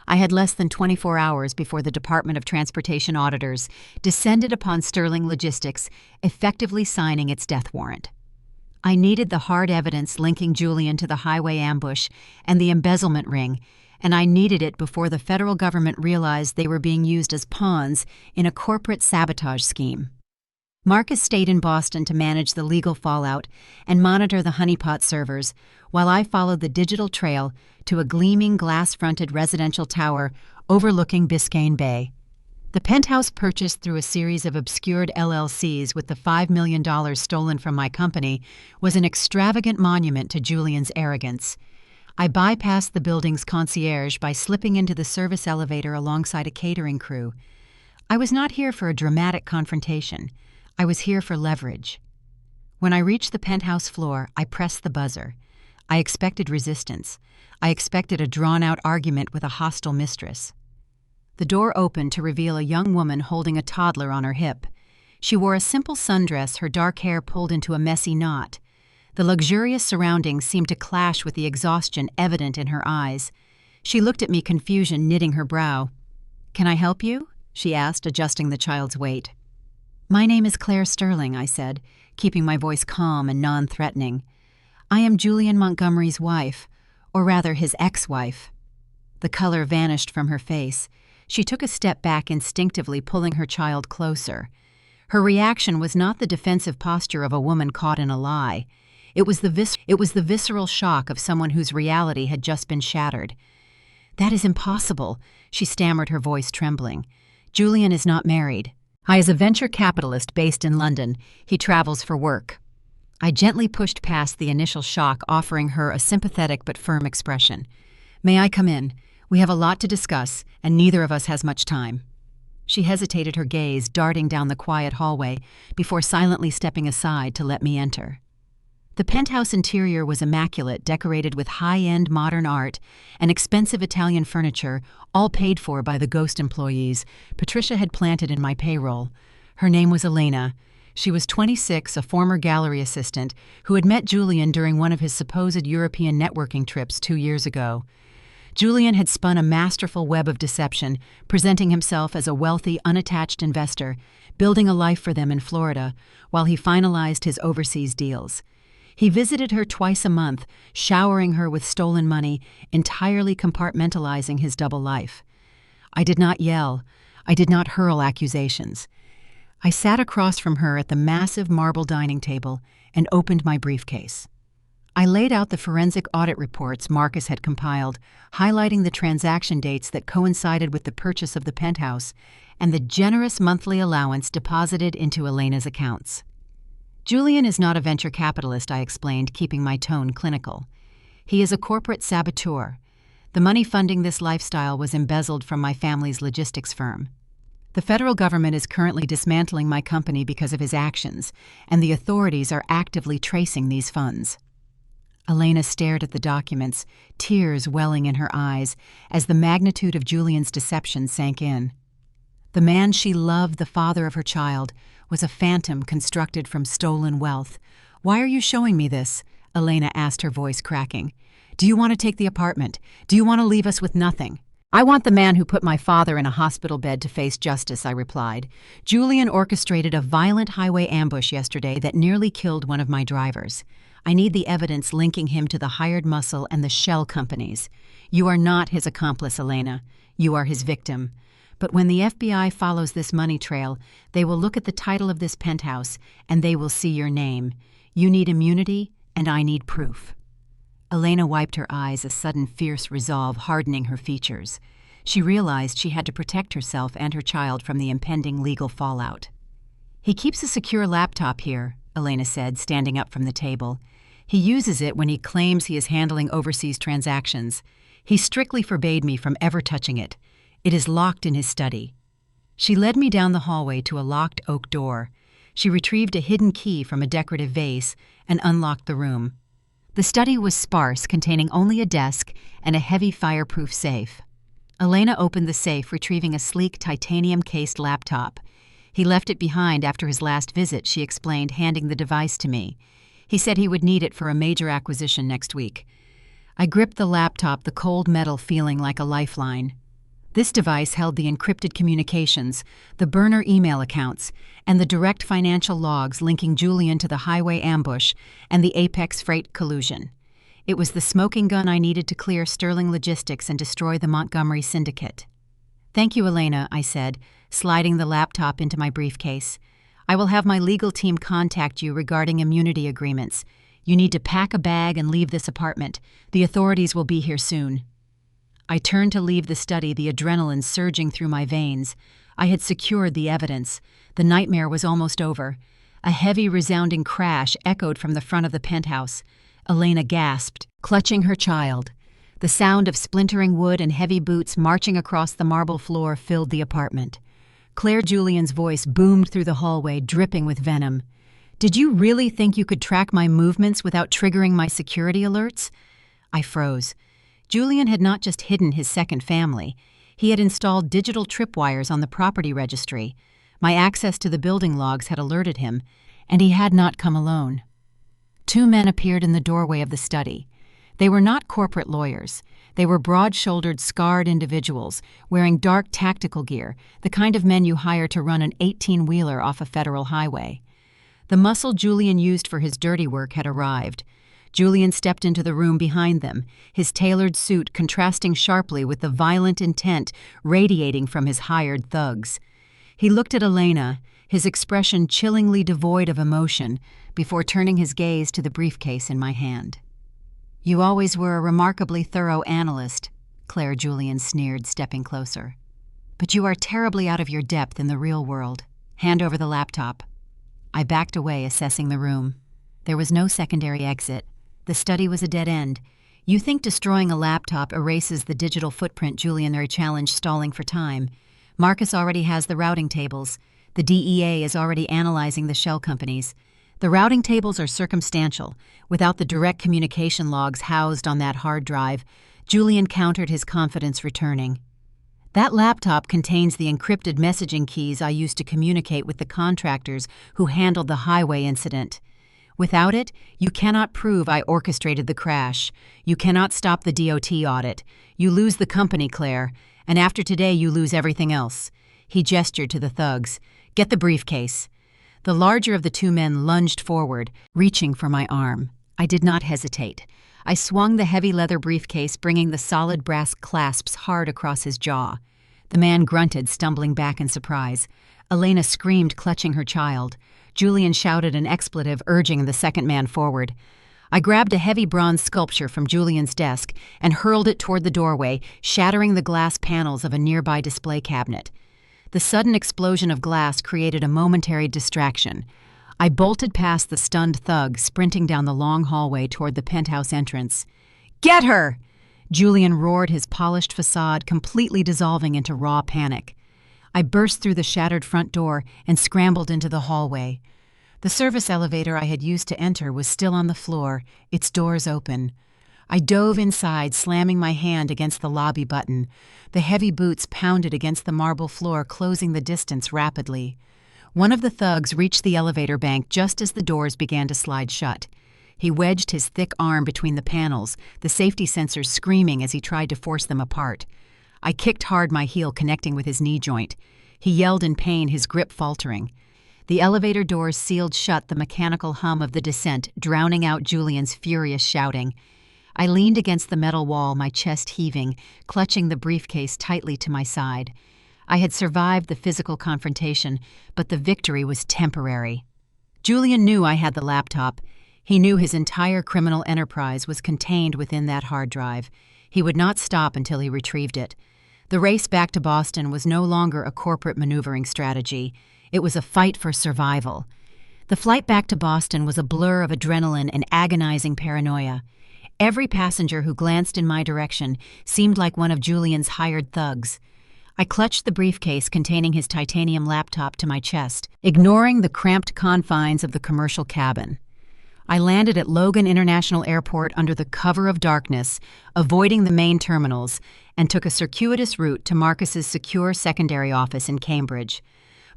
I had less than 24 hours before the Department of Transportation auditors descended upon Sterling Logistics, effectively signing its death warrant. I needed the hard evidence linking Julian to the highway ambush and the embezzlement ring, and I needed it before the federal government realized they were being used as pawns in a corporate sabotage scheme. Marcus stayed in Boston to manage the legal fallout and monitor the honeypot servers, while I followed the digital trail to a gleaming glass-fronted residential tower overlooking Biscayne Bay. The penthouse purchased through a series of obscured LLCs with the $5 million stolen from my company was an extravagant monument to Julian's arrogance. I bypassed the building's concierge by slipping into the service elevator alongside a catering crew. I was not here for a dramatic confrontation. I was here for leverage. When I reached the penthouse floor, I pressed the buzzer. I expected resistance. I expected a drawn-out argument with a hostile mistress. The door opened to reveal a young woman holding a toddler on her hip. She wore a simple sundress, her dark hair pulled into a messy knot. The luxurious surroundings seemed to clash with the exhaustion evident in her eyes. She looked at me, confusion knitting her brow. "Can I help you?" she asked, adjusting the child's weight. "My name is Claire Sterling," I said, keeping my voice calm and non-threatening. "I am Julian Montgomery's wife, or rather his ex-wife." The color vanished from her face. She took a step back, instinctively pulling her child closer. Her reaction was not the defensive posture of a woman caught in a lie. It was the visceral shock of someone whose reality had just been shattered. "That is impossible," she stammered, her voice trembling. "Julian is not married. I is a venture capitalist based in London. He travels for work." I gently pushed past the initial shock, offering her a sympathetic but firm expression. "May I come in? We have a lot to discuss, and neither of us has much time." She hesitated, her gaze darting down the quiet hallway before silently stepping aside to let me enter. The penthouse interior was immaculate, decorated with high-end modern art and expensive Italian furniture, all paid for by the ghost employees Patricia had planted in my payroll. Her name was Elena. She was 26, a former gallery assistant who had met Julian during one of his supposed European networking trips 2 years ago. Julian had spun a masterful web of deception, presenting himself as a wealthy, unattached investor, building a life for them in Florida, while he finalized his overseas deals. He visited her twice a month, showering her with stolen money, entirely compartmentalizing his double life. I did not yell. I did not hurl accusations. I sat across from her at the massive marble dining table and opened my briefcase. I laid out the forensic audit reports Marcus had compiled, highlighting the transaction dates that coincided with the purchase of the penthouse and the generous monthly allowance deposited into Elena's accounts. "Julian is not a venture capitalist," I explained, keeping my tone clinical. "He is a corporate saboteur. The money funding this lifestyle was embezzled from my family's logistics firm. The federal government is currently dismantling my company because of his actions, and the authorities are actively tracing these funds." Elena stared at the documents, tears welling in her eyes as the magnitude of Julian's deception sank in. The man she loved, the father of her child, was a phantom constructed from stolen wealth. "Why are you showing me this?" Elena asked, her voice cracking. "Do you want to take the apartment? Do you want to leave us with nothing?" "I want the man who put my father in a hospital bed to face justice," I replied. "Julian orchestrated a violent highway ambush yesterday that nearly killed one of my drivers. I need the evidence linking him to the hired muscle and the shell companies. You are not his accomplice, Elena. You are his victim. But when the FBI follows this money trail, they will look at the title of this penthouse, and they will see your name. You need immunity, and I need proof." Elena wiped her eyes, a sudden fierce resolve hardening her features. She realized she had to protect herself and her child from the impending legal fallout. "He keeps a secure laptop here," Elena said, standing up from the table. "He uses it when he claims he is handling overseas transactions. He strictly forbade me from ever touching it. It is locked in his study." She led me down the hallway to a locked oak door. She retrieved a hidden key from a decorative vase and unlocked the room. The study was sparse, containing only a desk and a heavy fireproof safe. Elena opened the safe, retrieving a sleek titanium-cased laptop. He left it behind after his last visit, she explained, handing the device to me. He said he would need it for a major acquisition next week. I gripped the laptop, the cold metal feeling like a lifeline. This device held the encrypted communications, the burner email accounts, and the direct financial logs linking Julian to the highway ambush and the Apex freight collusion. It was the smoking gun I needed to clear Sterling Logistics and destroy the Montgomery Syndicate. "Thank you, Elena," I said, sliding the laptop into my briefcase. "I will have my legal team contact you regarding immunity agreements. You need to pack a bag and leave this apartment. The authorities will be here soon." I turned to leave the study, the adrenaline surging through my veins. I had secured the evidence. The nightmare was almost over. A heavy, resounding crash echoed from the front of the penthouse. Elena gasped, clutching her child. The sound of splintering wood and heavy boots marching across the marble floor filled the apartment. Claire Julian's voice boomed through the hallway, dripping with venom. "Did you really think you could track my movements without triggering my security alerts?" I froze. Julian had not just hidden his second family. He had installed digital tripwires on the property registry. My access to the building logs had alerted him, and he had not come alone. Two men appeared in the doorway of the study. They were not corporate lawyers. They were broad-shouldered, scarred individuals, wearing dark tactical gear, the kind of men you hire to run an 18-wheeler off a federal highway. The muscle Julian used for his dirty work had arrived. Julian stepped into the room behind them, his tailored suit contrasting sharply with the violent intent radiating from his hired thugs. He looked at Elena, his expression chillingly devoid of emotion, before turning his gaze to the briefcase in my hand. "You always were a remarkably thorough analyst," Claire Julian sneered, stepping closer. "But you are terribly out of your depth in the real world. Hand over the laptop." I backed away, assessing the room. There was no secondary exit. The study was a dead end. You think destroying a laptop erases the digital footprint, Julian challenged, stalling for time. Marcus already has the routing tables. The DEA is already analyzing the shell companies. The routing tables are circumstantial. Without the direct communication logs housed on that hard drive, Julian countered, his confidence returning. "That laptop contains the encrypted messaging keys I used to communicate with the contractors who handled the highway incident. Without it, you cannot prove I orchestrated the crash. You cannot stop the DOT audit. You lose the company, Claire, and after today you lose everything else." He gestured to the thugs. "Get the briefcase." The larger of the two men lunged forward, reaching for my arm. I did not hesitate. I swung the heavy leather briefcase, bringing the solid brass clasps hard across his jaw. The man grunted, stumbling back in surprise. Elena screamed, clutching her child. Julian shouted an expletive, urging the second man forward. I grabbed a heavy bronze sculpture from Julian's desk and hurled it toward the doorway, shattering the glass panels of a nearby display cabinet. The sudden explosion of glass created a momentary distraction. I bolted past the stunned thug, sprinting down the long hallway toward the penthouse entrance. "Get her!" Julian roared, his polished facade completely dissolving into raw panic. I burst through the shattered front door and scrambled into the hallway. The service elevator I had used to enter was still on the floor, its doors open. I dove inside, slamming my hand against the lobby button. The heavy boots pounded against the marble floor, closing the distance rapidly. One of the thugs reached the elevator bank just as the doors began to slide shut. He wedged his thick arm between the panels, the safety sensors screaming as he tried to force them apart. I kicked hard, my heel connecting with his knee joint. He yelled in pain, his grip faltering. The elevator doors sealed shut, the mechanical hum of the descent drowning out Julian's furious shouting. I leaned against the metal wall, my chest heaving, clutching the briefcase tightly to my side. I had survived the physical confrontation, but the victory was temporary. Julian knew I had the laptop. He knew his entire criminal enterprise was contained within that hard drive. He would not stop until he retrieved it. The race back to Boston was no longer a corporate maneuvering strategy. It was a fight for survival. The flight back to Boston was a blur of adrenaline and agonizing paranoia. Every passenger who glanced in my direction seemed like one of Julian's hired thugs. I clutched the briefcase containing his titanium laptop to my chest, ignoring the cramped confines of the commercial cabin. I landed at Logan International Airport under the cover of darkness, avoiding the main terminals, and took a circuitous route to Marcus's secure secondary office in Cambridge.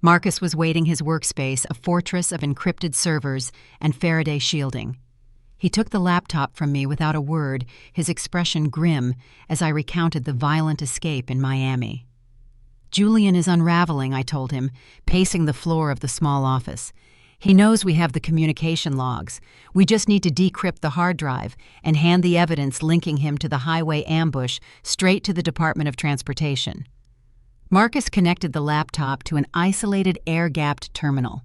Marcus was waiting his workspace, a fortress of encrypted servers and Faraday shielding. He took the laptop from me without a word, his expression grim as I recounted the violent escape in Miami. "Julian is unraveling," I told him, pacing the floor of the small office. "He knows we have the communication logs. We just need to decrypt the hard drive and hand the evidence linking him to the highway ambush straight to the Department of Transportation." Marcus connected the laptop to an isolated air-gapped terminal.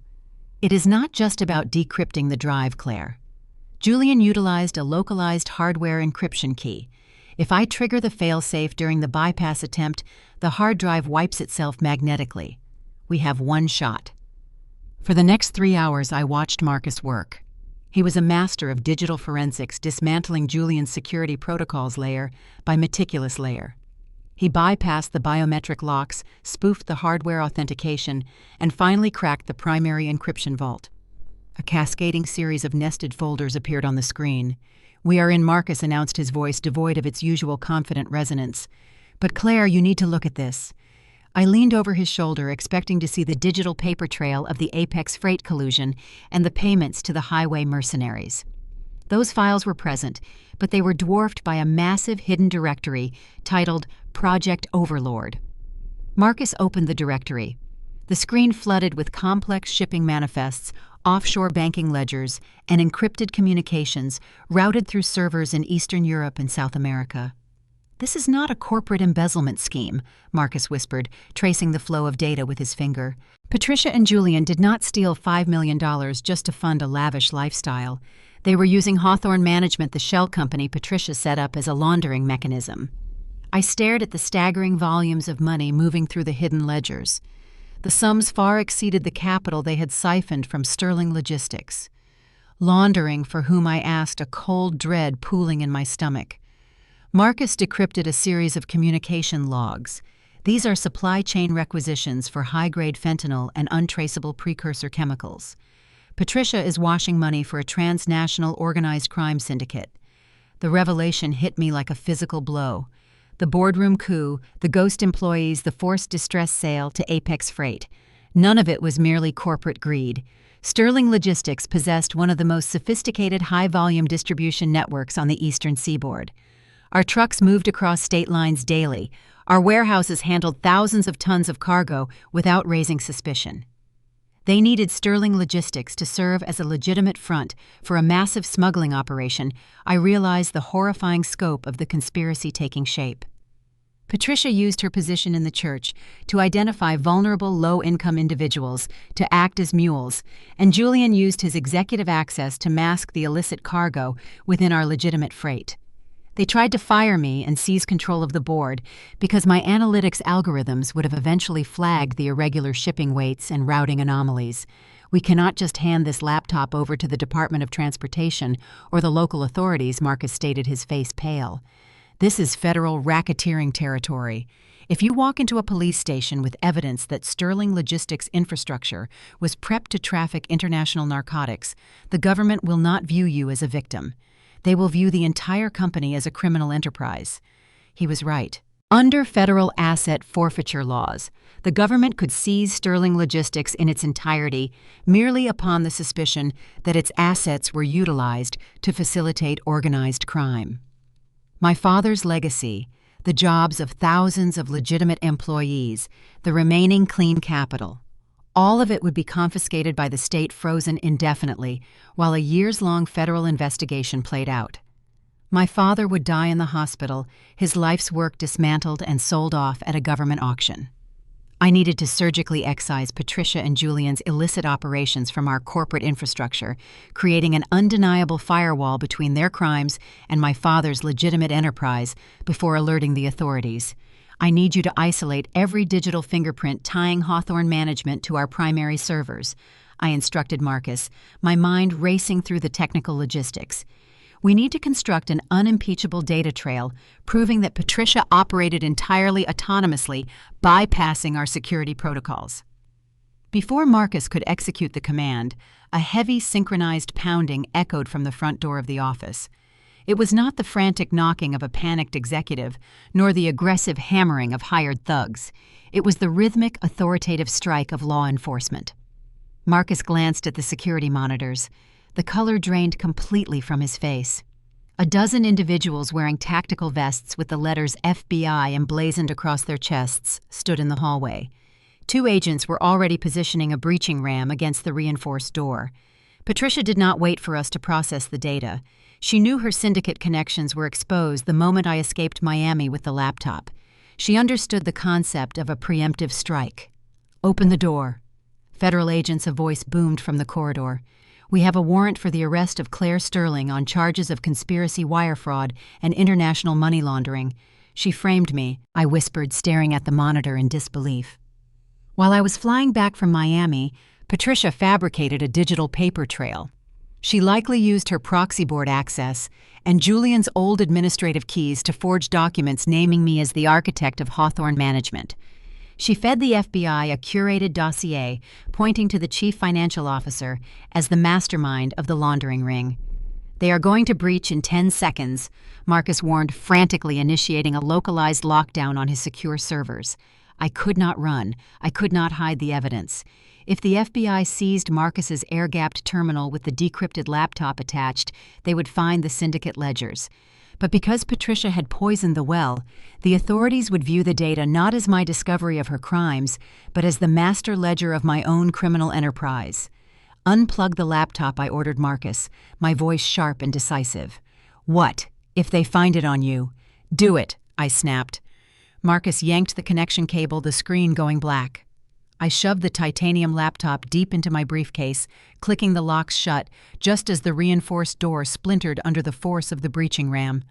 "It is not just about decrypting the drive, Claire. Julian utilized a localized hardware encryption key. If I trigger the failsafe during the bypass attempt, the hard drive wipes itself magnetically. We have one shot." For the next 3 hours, I watched Marcus work. He was a master of digital forensics, dismantling Julian's security protocols layer by meticulous layer. He bypassed the biometric locks, spoofed the hardware authentication, and finally cracked the primary encryption vault. A cascading series of nested folders appeared on the screen. "We are in," Marcus announced, his voice devoid of its usual confident resonance. "But Claire, you need to look at this." I leaned over his shoulder, expecting to see the digital paper trail of the Apex freight collusion and the payments to the highway mercenaries. Those files were present, but they were dwarfed by a massive hidden directory titled Project Overlord. Marcus opened the directory. The screen flooded with complex shipping manifests, offshore banking ledgers, and encrypted communications routed through servers in Eastern Europe and South America. "This is not a corporate embezzlement scheme," Marcus whispered, tracing the flow of data with his finger. "Patricia and Julian did not steal $5 million just to fund a lavish lifestyle. They were using Hawthorne Management, the shell company Patricia set up as a laundering mechanism." I stared at the staggering volumes of money moving through the hidden ledgers. The sums far exceeded the capital they had siphoned from Sterling Logistics. Laundering for whom I asked, a cold dread pooling in my stomach. Marcus decrypted a series of communication logs. These are supply chain requisitions for high-grade fentanyl and untraceable precursor chemicals. Patricia is washing money for a transnational organized crime syndicate. The revelation hit me like a physical blow. The boardroom coup, the ghost employees, the forced distress sale to Apex Freight. None of it was merely corporate greed. Sterling Logistics possessed one of the most sophisticated high-volume distribution networks on the eastern seaboard. Our trucks moved across state lines daily. Our warehouses handled thousands of tons of cargo without raising suspicion. They needed Sterling Logistics to serve as a legitimate front for a massive smuggling operation. I realized the horrifying scope of the conspiracy taking shape. Patricia used her position in the church to identify vulnerable low-income individuals to act as mules, and Julian used his executive access to mask the illicit cargo within our legitimate freight. They tried to fire me and seize control of the board because my analytics algorithms would have eventually flagged the irregular shipping weights and routing anomalies. "We cannot just hand this laptop over to the Department of Transportation or the local authorities," Marcus stated, his face pale. "This is federal racketeering territory. If you walk into a police station with evidence that Sterling Logistics infrastructure was prepped to traffic international narcotics, the government will not view you as a victim. They will view the entire company as a criminal enterprise." He was right. Under federal asset forfeiture laws, the government could seize Sterling Logistics in its entirety merely upon the suspicion that its assets were utilized to facilitate organized crime. My father's legacy, the jobs of thousands of legitimate employees, the remaining clean capital, all of it would be confiscated by the state, frozen indefinitely, while a years-long federal investigation played out. My father would die in the hospital, his life's work dismantled and sold off at a government auction. I needed to surgically excise Patricia and Julian's illicit operations from our corporate infrastructure, creating an undeniable firewall between their crimes and my father's legitimate enterprise before alerting the authorities. "I need you to isolate every digital fingerprint tying Hawthorne Management to our primary servers," I instructed Marcus, my mind racing through the technical logistics. "We need to construct an unimpeachable data trail proving that Patricia operated entirely autonomously, bypassing our security protocols." Before Marcus could execute the command, a heavy synchronized pounding echoed from the front door of the office. It was not the frantic knocking of a panicked executive, nor the aggressive hammering of hired thugs. It was the rhythmic, authoritative strike of law enforcement. Marcus glanced at the security monitors. The color drained completely from his face. A dozen individuals wearing tactical vests with the letters FBI emblazoned across their chests stood in the hallway. 2 agents were already positioning a breaching ram against the reinforced door. Patricia did not wait for us to process the data. She knew her syndicate connections were exposed the moment I escaped Miami with the laptop. She understood the concept of a preemptive strike. "Open the door." Federal agents, a voice boomed from the corridor. "We have a warrant for the arrest of Claire Sterling on charges of conspiracy wire fraud and international money laundering." "She framed me," I whispered, staring at the monitor in disbelief. While I was flying back from Miami, Patricia fabricated a digital paper trail. She likely used her proxy board access and Julian's old administrative keys to forge documents naming me as the architect of Hawthorne Management. She fed the FBI a curated dossier pointing to the chief financial officer as the mastermind of the laundering ring. "They are going to breach in 10 seconds, Marcus warned, frantically initiating a localized lockdown on his secure servers. I could not run. I could not hide the evidence. If the FBI seized Marcus's air-gapped terminal with the decrypted laptop attached, they would find the syndicate ledgers. But because Patricia had poisoned the well, the authorities would view the data not as my discovery of her crimes, but as the master ledger of my own criminal enterprise. "Unplug the laptop," I ordered Marcus, my voice sharp and decisive. "What, if they find it on you?" "Do it," I snapped. Marcus yanked the connection cable, the screen going black. I shoved the titanium laptop deep into my briefcase, clicking the locks shut, just as the reinforced door splintered under the force of the breaching ram.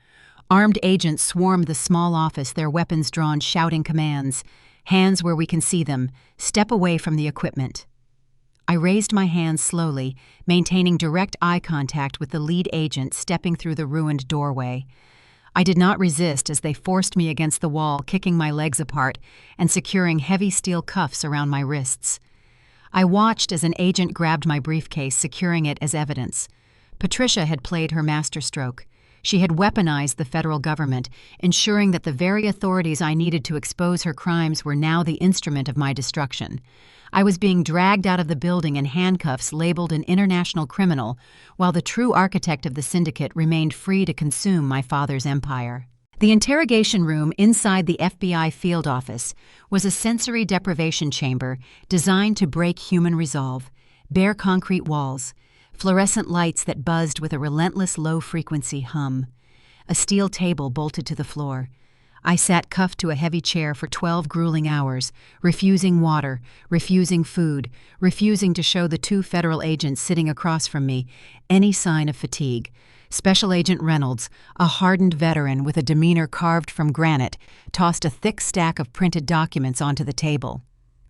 Armed agents swarmed the small office, their weapons drawn, shouting commands. "Hands where we can see them. Step away from the equipment." I raised my hands slowly, maintaining direct eye contact with the lead agent stepping through the ruined doorway. I did not resist as they forced me against the wall, kicking my legs apart and securing heavy steel cuffs around my wrists. I watched as an agent grabbed my briefcase, securing it as evidence. Patricia had played her masterstroke. She had weaponized the federal government, ensuring that the very authorities I needed to expose her crimes were now the instrument of my destruction. I was being dragged out of the building in handcuffs labeled an international criminal, while the true architect of the syndicate remained free to consume my father's empire. The interrogation room inside the FBI field office was a sensory deprivation chamber designed to break human resolve. Bare concrete walls, fluorescent lights that buzzed with a relentless low-frequency hum. A steel table bolted to the floor. I sat cuffed to a heavy chair for 12 grueling hours, refusing water, refusing food, refusing to show the 2 federal agents sitting across from me any sign of fatigue. Special Agent Reynolds, a hardened veteran with a demeanor carved from granite, tossed a thick stack of printed documents onto the table.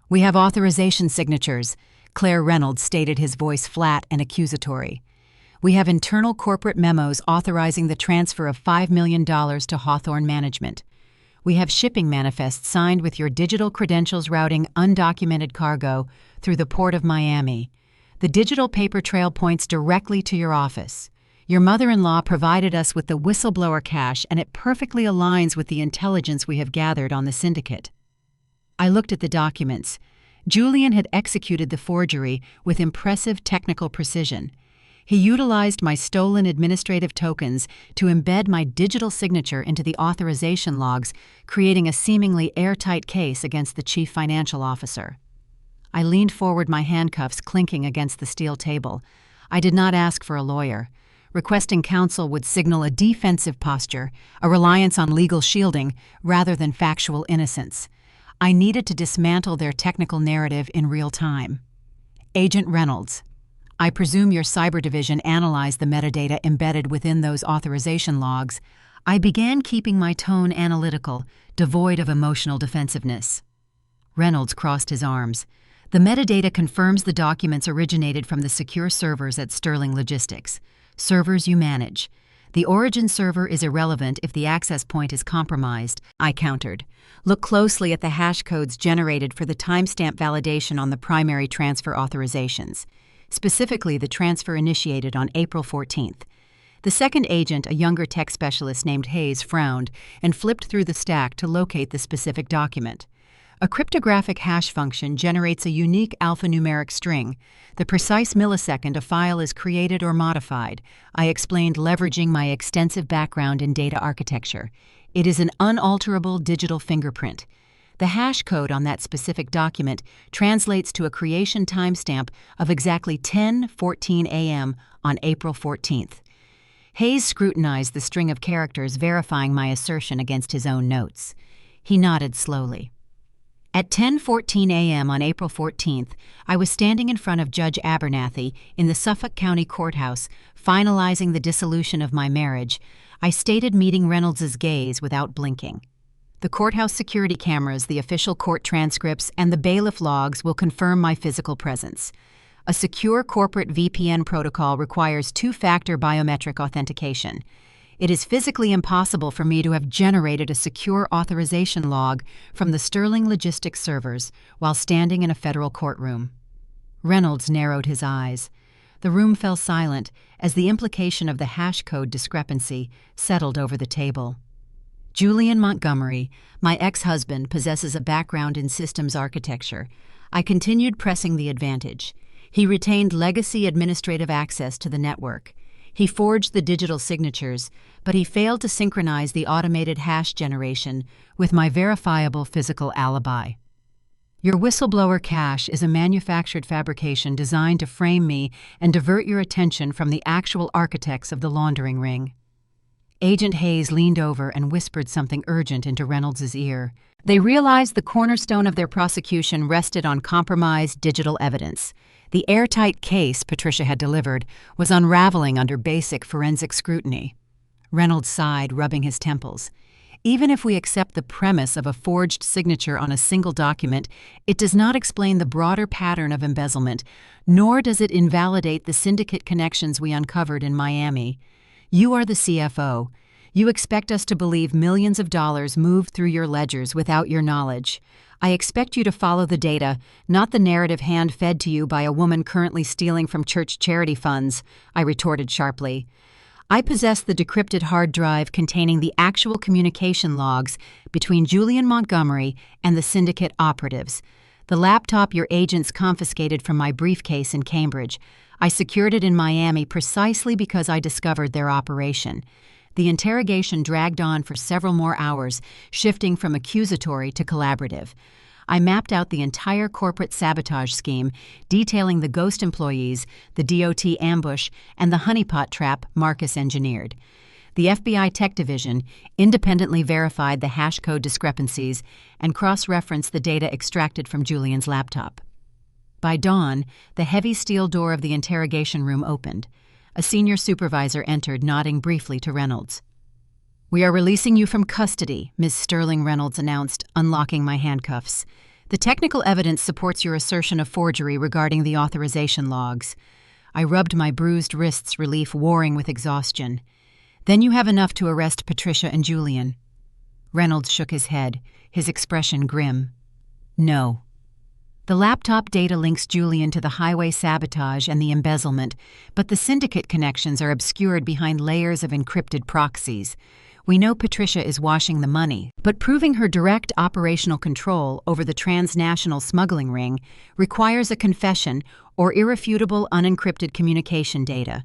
"We have authorization signatures," Claire Reynolds stated, his voice flat and accusatory. "We have internal corporate memos authorizing the transfer of $5 million to Hawthorne Management. We have shipping manifests signed with your digital credentials routing undocumented cargo through the port of Miami. The digital paper trail points directly to your office. Your mother-in-law provided us with the whistleblower cache, and it perfectly aligns with the intelligence we have gathered on the syndicate." I looked at the documents. Julian had executed the forgery with impressive technical precision. He utilized my stolen administrative tokens to embed my digital signature into the authorization logs, creating a seemingly airtight case against the chief financial officer. I leaned forward, my handcuffs clinking against the steel table. I did not ask for a lawyer. Requesting counsel would signal a defensive posture, a reliance on legal shielding rather than factual innocence. I needed to dismantle their technical narrative in real time. "Agent Reynolds, I presume your cyber division analyzed the metadata embedded within those authorization logs." I began, keeping my tone analytical, devoid of emotional defensiveness. Reynolds crossed his arms. "The metadata confirms the documents originated from the secure servers at Sterling Logistics. Servers you manage. The origin server is irrelevant if the access point is compromised," I countered. "Look closely at the hash codes generated for the timestamp validation on the primary transfer authorizations. Specifically, the transfer initiated on April 14th. The second agent, a younger tech specialist named Hayes, frowned and flipped through the stack to locate the specific document. A cryptographic hash function generates a unique alphanumeric string, the precise millisecond a file is created or modified. I explained, leveraging my extensive background in data architecture. It is an unalterable digital fingerprint. The hash code on that specific document translates to a creation timestamp of exactly 10:14 a.m. on April 14th. Hayes scrutinized the string of characters, verifying my assertion against his own notes. He nodded slowly. At 10:14 a.m. on April 14th, I was standing in front of Judge Abernathy in the Suffolk County Courthouse, finalizing the dissolution of my marriage. I stated, meeting Reynolds's gaze without blinking. The courthouse security cameras, the official court transcripts, and the bailiff logs will confirm my physical presence. A secure corporate VPN protocol requires two-factor biometric authentication. It is physically impossible for me to have generated a secure authorization log from the Sterling logistics servers while standing in a federal courtroom. Reynolds narrowed his eyes. The room fell silent as the implication of the hash code discrepancy settled over the table. Julian Montgomery, my ex-husband, possesses a background in systems architecture. I continued pressing the advantage. He retained legacy administrative access to the network. He forged the digital signatures, but he failed to synchronize the automated hash generation with my verifiable physical alibi. Your whistleblower cache is a manufactured fabrication designed to frame me and divert your attention from the actual architects of the laundering ring. Agent Hayes leaned over and whispered something urgent into Reynolds's ear. They realized the cornerstone of their prosecution rested on compromised digital evidence. The airtight case Patricia had delivered was unraveling under basic forensic scrutiny. Reynolds sighed, rubbing his temples. Even if we accept the premise of a forged signature on a single document, it does not explain the broader pattern of embezzlement, nor does it invalidate the syndicate connections we uncovered in Miami. You are the CFO. You expect us to believe millions of dollars moved through your ledgers without your knowledge. I expect you to follow the data, not the narrative hand-fed to you by a woman currently stealing from church charity funds, I retorted sharply. I possess the decrypted hard drive containing the actual communication logs between Julian Montgomery and the syndicate operatives. The laptop your agents confiscated from my briefcase in Cambridge. I secured it in Miami precisely because I discovered their operation. The interrogation dragged on for several more hours, shifting from accusatory to collaborative. I mapped out the entire corporate sabotage scheme, detailing the ghost employees, the DOT ambush, and the honeypot trap Marcus engineered. The FBI Tech Division independently verified the hash code discrepancies and cross-referenced the data extracted from Julian's laptop. By dawn, the heavy steel door of the interrogation room opened. A senior supervisor entered, nodding briefly to Reynolds. "We are releasing you from custody," Ms. Sterling, Reynolds announced, unlocking my handcuffs. "The technical evidence supports your assertion of forgery regarding the authorization logs." I rubbed my bruised wrists, relief warring with exhaustion. "Then you have enough to arrest Patricia and Julian." Reynolds shook his head, his expression grim. "No." The laptop data links Julian to the highway sabotage and the embezzlement, but the syndicate connections are obscured behind layers of encrypted proxies. We know Patricia is washing the money, but proving her direct operational control over the transnational smuggling ring requires a confession or irrefutable unencrypted communication data.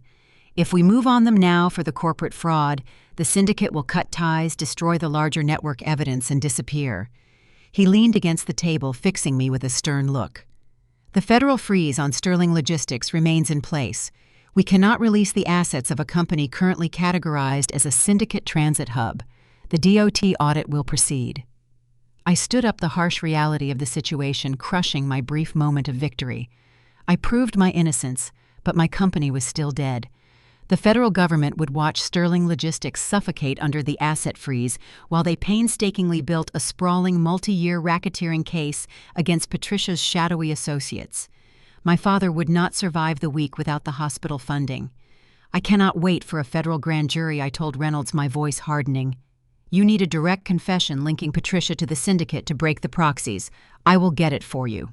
If we move on them now for the corporate fraud, the syndicate will cut ties, destroy the larger network evidence, and disappear. He leaned against the table, fixing me with a stern look. "The federal freeze on Sterling Logistics remains in place. We cannot release the assets of a company currently categorized as a syndicate transit hub. The DOT audit will proceed." I stood up, the harsh reality of the situation crushing my brief moment of victory. I proved my innocence, but my company was still dead. The federal government would watch Sterling Logistics suffocate under the asset freeze while they painstakingly built a sprawling multi-year racketeering case against Patricia's shadowy associates. My father would not survive the week without the hospital funding. "I cannot wait for a federal grand jury," I told Reynolds, my voice hardening. "You need a direct confession linking Patricia to the syndicate to break the proxies. I will get it for you."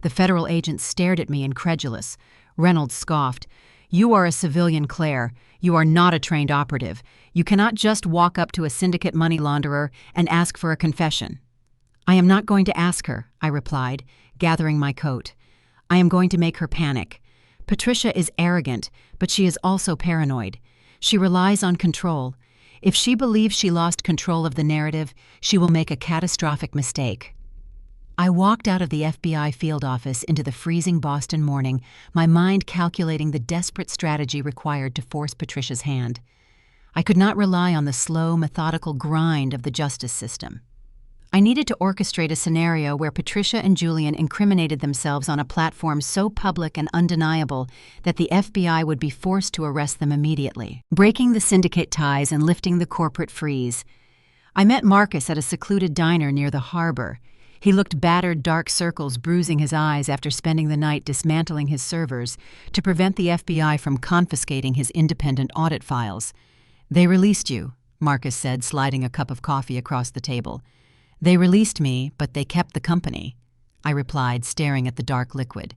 The federal agent stared at me, incredulous. Reynolds scoffed. You are a civilian, Claire. You are not a trained operative. You cannot just walk up to a syndicate money launderer and ask for a confession." "I am not going to ask her," I replied, gathering my coat. "I am going to make her panic. Patricia is arrogant, but she is also paranoid. She relies on control. If she believes she lost control of the narrative, she will make a catastrophic mistake." I walked out of the FBI field office into the freezing Boston morning, my mind calculating the desperate strategy required to force Patricia's hand. I could not rely on the slow, methodical grind of the justice system. I needed to orchestrate a scenario where Patricia and Julian incriminated themselves on a platform so public and undeniable that the FBI would be forced to arrest them immediately, breaking the syndicate ties and lifting the corporate freeze. I met Marcus at a secluded diner near the harbor. He looked battered, dark circles bruising his eyes after spending the night dismantling his servers to prevent the FBI from confiscating his independent audit files. "They released you," Marcus said, sliding a cup of coffee across the table. "They released me, but they kept the company," I replied, staring at the dark liquid.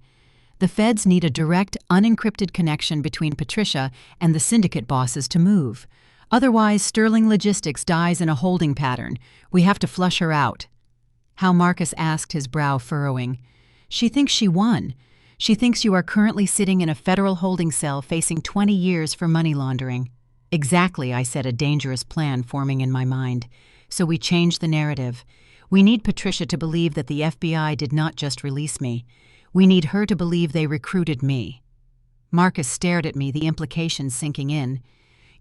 "The feds need a direct, unencrypted connection between Patricia and the syndicate bosses to move. Otherwise, Sterling Logistics dies in a holding pattern. We have to flush her out." How Marcus asked, his brow furrowing. "She thinks she won. She thinks you are currently sitting in a federal holding cell facing 20 years for money laundering." "Exactly," I said, a dangerous plan forming in my mind. "So we changed the narrative. We need Patricia to believe that the FBI did not just release me. We need her to believe they recruited me." Marcus stared at me, the implications sinking in.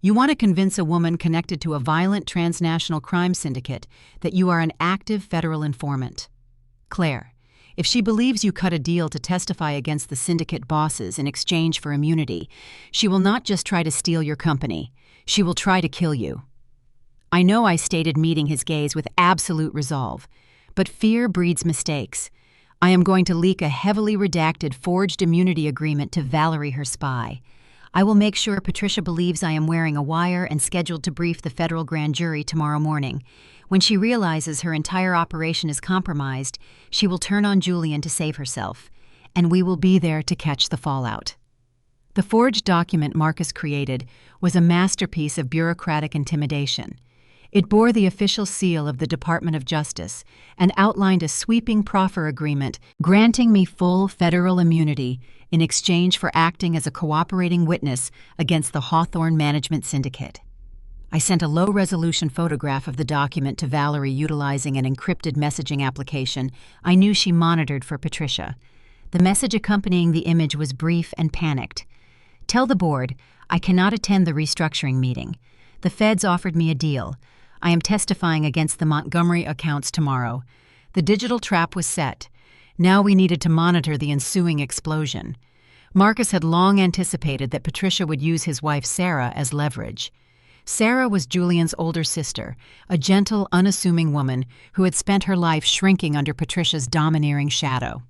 "You want to convince a woman connected to a violent transnational crime syndicate that you are an active federal informant. Claire, if she believes you cut a deal to testify against the syndicate bosses in exchange for immunity, she will not just try to steal your company. She will try to kill you." I know I stated, meeting his gaze with absolute resolve, but fear breeds mistakes. I am going to leak a heavily redacted, forged immunity agreement to Valerie, her spy. I will make sure Patricia believes I am wearing a wire and scheduled to brief the federal grand jury tomorrow morning. When she realizes her entire operation is compromised, she will turn on Julian to save herself, and we will be there to catch the fallout. The forged document Marcus created was a masterpiece of bureaucratic intimidation. It bore the official seal of the Department of Justice and outlined a sweeping proffer agreement granting me full federal immunity in exchange for acting as a cooperating witness against the Hawthorne Management Syndicate. I sent a low-resolution photograph of the document to Valerie utilizing an encrypted messaging application I knew she monitored for Patricia. The message accompanying the image was brief and panicked. "Tell the board I cannot attend the restructuring meeting. The feds offered me a deal. I am testifying against the Montgomery accounts tomorrow." The digital trap was set. Now we needed to monitor the ensuing explosion. Marcus had long anticipated that Patricia would use his wife Sarah as leverage. Sarah was Julian's older sister, a gentle, unassuming woman who had spent her life shrinking under Patricia's domineering shadow.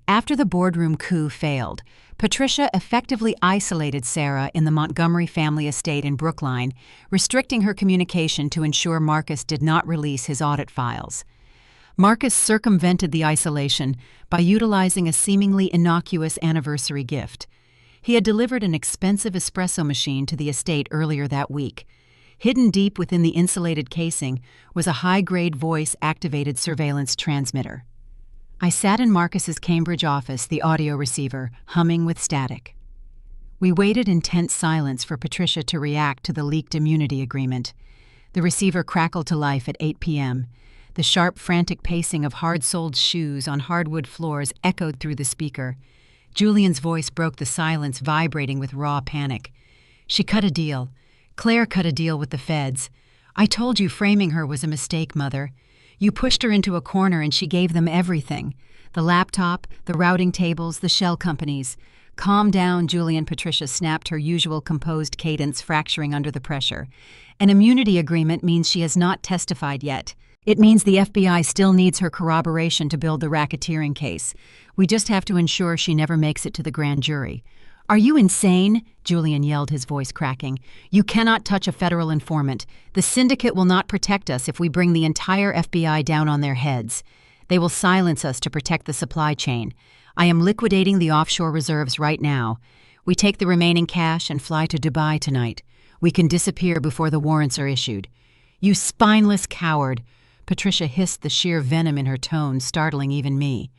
After the boardroom coup failed, Patricia effectively isolated Sarah in the Montgomery family estate in Brookline, restricting her communication to ensure Marcus did not release his audit files. Marcus circumvented the isolation by utilizing a seemingly innocuous anniversary gift. He had delivered an expensive espresso machine to the estate earlier that week. Hidden deep within the insulated casing was a high-grade voice-activated surveillance transmitter. I sat in Marcus's Cambridge office, the audio receiver humming with static. We waited in tense silence for Patricia to react to the leaked immunity agreement. The receiver crackled to life at 8 p.m. The sharp, frantic pacing of hard-soled shoes on hardwood floors echoed through the speaker. Julian's voice broke the silence, vibrating with raw panic. "She cut a deal. Claire cut a deal with the feds. I told you framing her was a mistake, Mother. You pushed her into a corner and she gave them everything. The laptop, the routing tables, the shell companies. Calm down, Julian." Patricia snapped, her usual composed cadence fracturing under the pressure. "An immunity agreement means she has not testified yet. It means the FBI still needs her corroboration to build the racketeering case. We just have to ensure she never makes it to the grand jury." "Are you insane?" Julian yelled, his voice cracking. "You cannot touch a federal informant. The syndicate will not protect us if we bring the entire FBI down on their heads. They will silence us to protect the supply chain. I am liquidating the offshore reserves right now. We take the remaining cash and fly to Dubai tonight. We can disappear before the warrants are issued." "You spineless coward!" Patricia hissed, the sheer venom in her tone startling even me.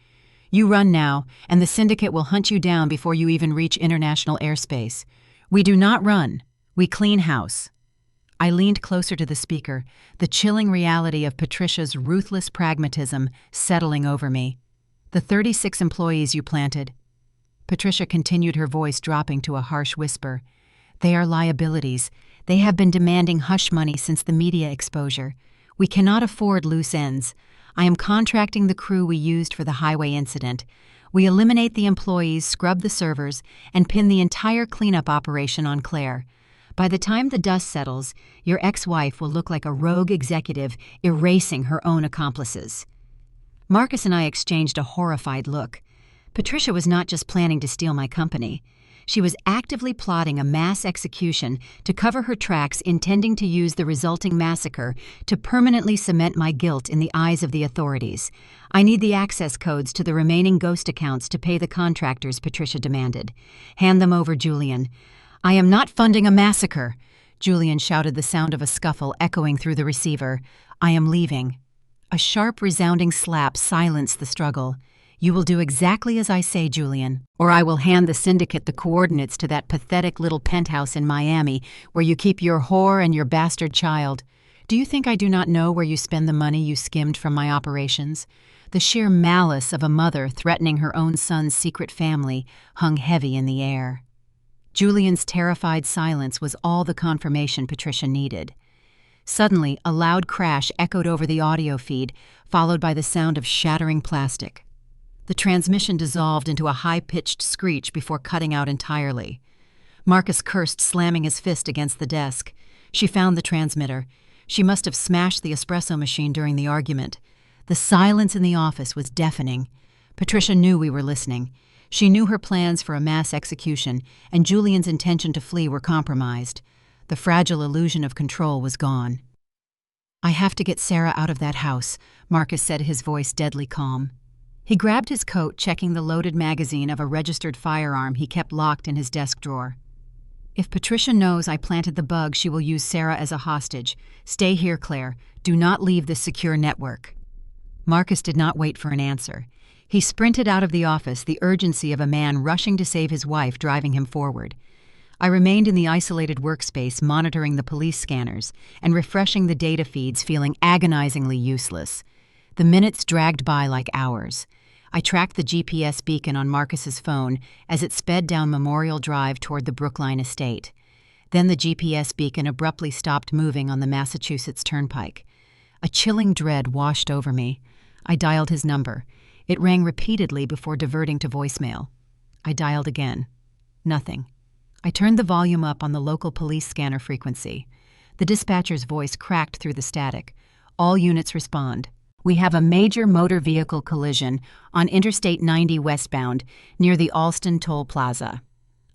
"You run now, and the Syndicate will hunt you down before you even reach international airspace." "We do not run. We clean house." I leaned closer to the speaker, the chilling reality of Patricia's ruthless pragmatism settling over me. "The 36 employees you planted." Patricia continued, her voice dropping to a harsh whisper. "They are liabilities. They have been demanding hush money since the media exposure. We cannot afford loose ends. I am contracting the crew we used for the highway incident. We eliminate the employees, scrub the servers, and pin the entire cleanup operation on Claire. By the time the dust settles, your ex-wife will look like a rogue executive erasing her own accomplices." Marcus and I exchanged a horrified look. Patricia was not just planning to steal my company. She was actively plotting a mass execution to cover her tracks, intending to use the resulting massacre to permanently cement my guilt in the eyes of the authorities. "I need the access codes to the remaining ghost accounts to pay the contractors," Patricia demanded. "Hand them over, Julian." "I am not funding a massacre," Julian shouted, the sound of a scuffle echoing through the receiver. "I am leaving." A sharp, resounding slap silenced the struggle. "You will do exactly as I say, Julian, or I will hand the Syndicate the coordinates to that pathetic little penthouse in Miami where you keep your whore and your bastard child. Do you think I do not know where you spend the money you skimmed from my operations?" The sheer malice of a mother threatening her own son's secret family hung heavy in the air. Julian's terrified silence was all the confirmation Patricia needed. Suddenly, a loud crash echoed over the audio feed, followed by the sound of shattering plastic. The transmission dissolved into a high-pitched screech before cutting out entirely. Marcus cursed, slamming his fist against the desk. She found the transmitter. She must have smashed the espresso machine during the argument. The silence in the office was deafening. Patricia knew we were listening. She knew her plans for a mass execution, and Julian's intention to flee were compromised. The fragile illusion of control was gone. "I have to get Sarah out of that house," Marcus said, his voice deadly calm. He grabbed his coat, checking the loaded magazine of a registered firearm he kept locked in his desk drawer. "If Patricia knows I planted the bug, she will use Sarah as a hostage. Stay here, Claire. Do not leave this secure network." Marcus did not wait for an answer. He sprinted out of the office, the urgency of a man rushing to save his wife driving him forward. I remained in the isolated workspace, monitoring the police scanners and refreshing the data feeds, feeling agonizingly useless. The minutes dragged by like hours. I tracked the GPS beacon on Marcus's phone as it sped down Memorial Drive toward the Brookline estate. Then the GPS beacon abruptly stopped moving on the Massachusetts Turnpike. A chilling dread washed over me. I dialed his number. It rang repeatedly before diverting to voicemail. I dialed again. Nothing. I turned the volume up on the local police scanner frequency. The dispatcher's voice cracked through the static. "All units respond. We have a major motor vehicle collision on Interstate 90 westbound near the Alston Toll Plaza.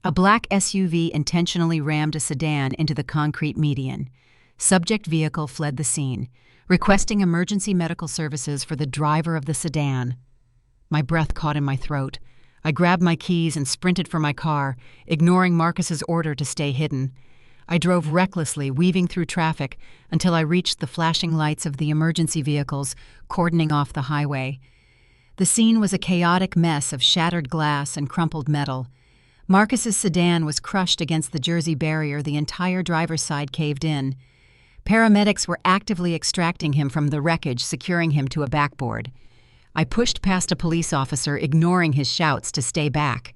A black SUV intentionally rammed a sedan into the concrete median. Subject vehicle fled the scene, requesting emergency medical services for the driver of the sedan." My breath caught in my throat. I grabbed my keys and sprinted for my car, ignoring Marcus's order to stay hidden. I drove recklessly, weaving through traffic, until I reached the flashing lights of the emergency vehicles cordoning off the highway. The scene was a chaotic mess of shattered glass and crumpled metal. Marcus's sedan was crushed against the Jersey barrier, the entire driver's side caved in. Paramedics were actively extracting him from the wreckage, securing him to a backboard. I pushed past a police officer, ignoring his shouts to stay back.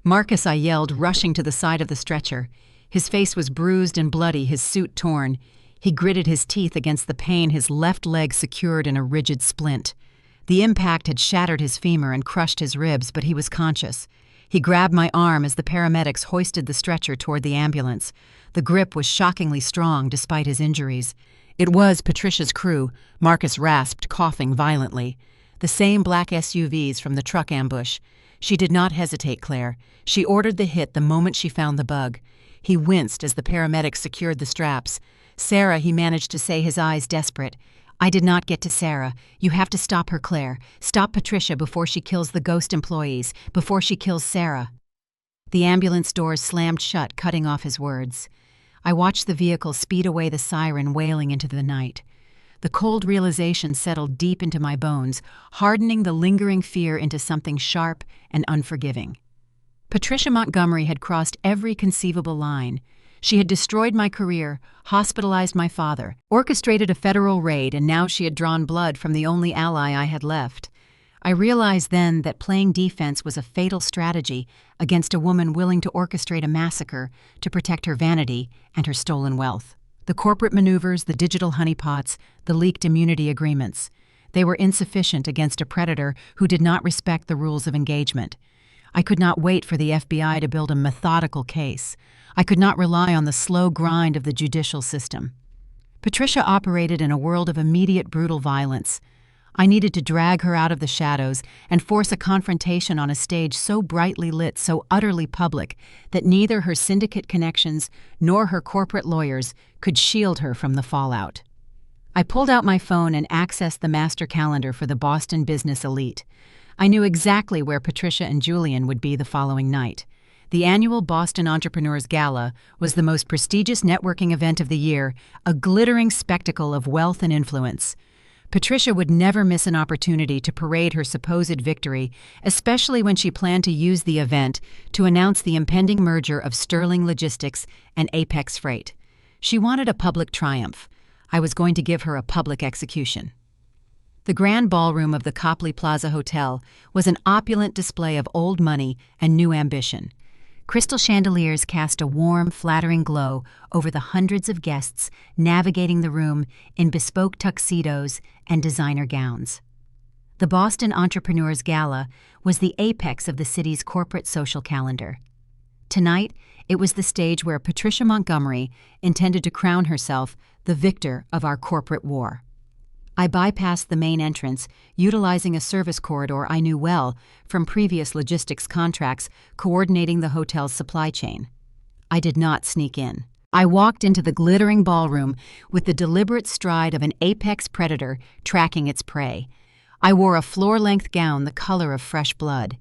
"Marcus," I yelled, rushing to the side of the stretcher. His face was bruised and bloody, his suit torn. He gritted his teeth against the pain, his left leg secured in a rigid splint. The impact had shattered his femur and crushed his ribs, but he was conscious. He grabbed my arm as the paramedics hoisted the stretcher toward the ambulance. The grip was shockingly strong despite his injuries. "It was Patricia's crew," Marcus rasped, coughing violently. "The same black SUVs from the truck ambush. She did not hesitate, Claire. She ordered the hit the moment she found the bug." He winced as the paramedics secured the straps. "Sarah," he managed to say, his eyes desperate. "I did not get to Sarah. You have to stop her, Claire. Stop Patricia before she kills the ghost employees, before she kills Sarah." The ambulance doors slammed shut, cutting off his words. I watched the vehicle speed away, the siren wailing into the night. The cold realization settled deep into my bones, hardening the lingering fear into something sharp and unforgiving. Patricia Montgomery had crossed every conceivable line. She had destroyed my career, hospitalized my father, orchestrated a federal raid, and now she had drawn blood from the only ally I had left. I realized then that playing defense was a fatal strategy against a woman willing to orchestrate a massacre to protect her vanity and her stolen wealth. The corporate maneuvers, the digital honeypots, the leaked immunity agreements. They were insufficient against a predator who did not respect the rules of engagement. I could not wait for the FBI to build a methodical case. I could not rely on the slow grind of the judicial system. Patricia operated in a world of immediate brutal violence. I needed to drag her out of the shadows and force a confrontation on a stage so brightly lit, so utterly public, that neither her syndicate connections nor her corporate lawyers could shield her from the fallout. I pulled out my phone and accessed the master calendar for the Boston business elite. I knew exactly where Patricia and Julian would be the following night. The annual Boston Entrepreneurs Gala was the most prestigious networking event of the year, a glittering spectacle of wealth and influence. Patricia would never miss an opportunity to parade her supposed victory, especially when she planned to use the event to announce the impending merger of Sterling Logistics and Apex Freight. She wanted a public triumph. I was going to give her a public execution. The grand ballroom of the Copley Plaza Hotel was an opulent display of old money and new ambition. Crystal chandeliers cast a warm, flattering glow over the hundreds of guests navigating the room in bespoke tuxedos and designer gowns. The Boston Entrepreneurs Gala was the apex of the city's corporate social calendar. Tonight, it was the stage where Patricia Montgomery intended to crown herself the victor of our corporate war. I bypassed the main entrance, utilizing a service corridor I knew well from previous logistics contracts coordinating the hotel's supply chain. I did not sneak in. I walked into the glittering ballroom with the deliberate stride of an apex predator tracking its prey. I wore a floor-length gown the color of fresh blood.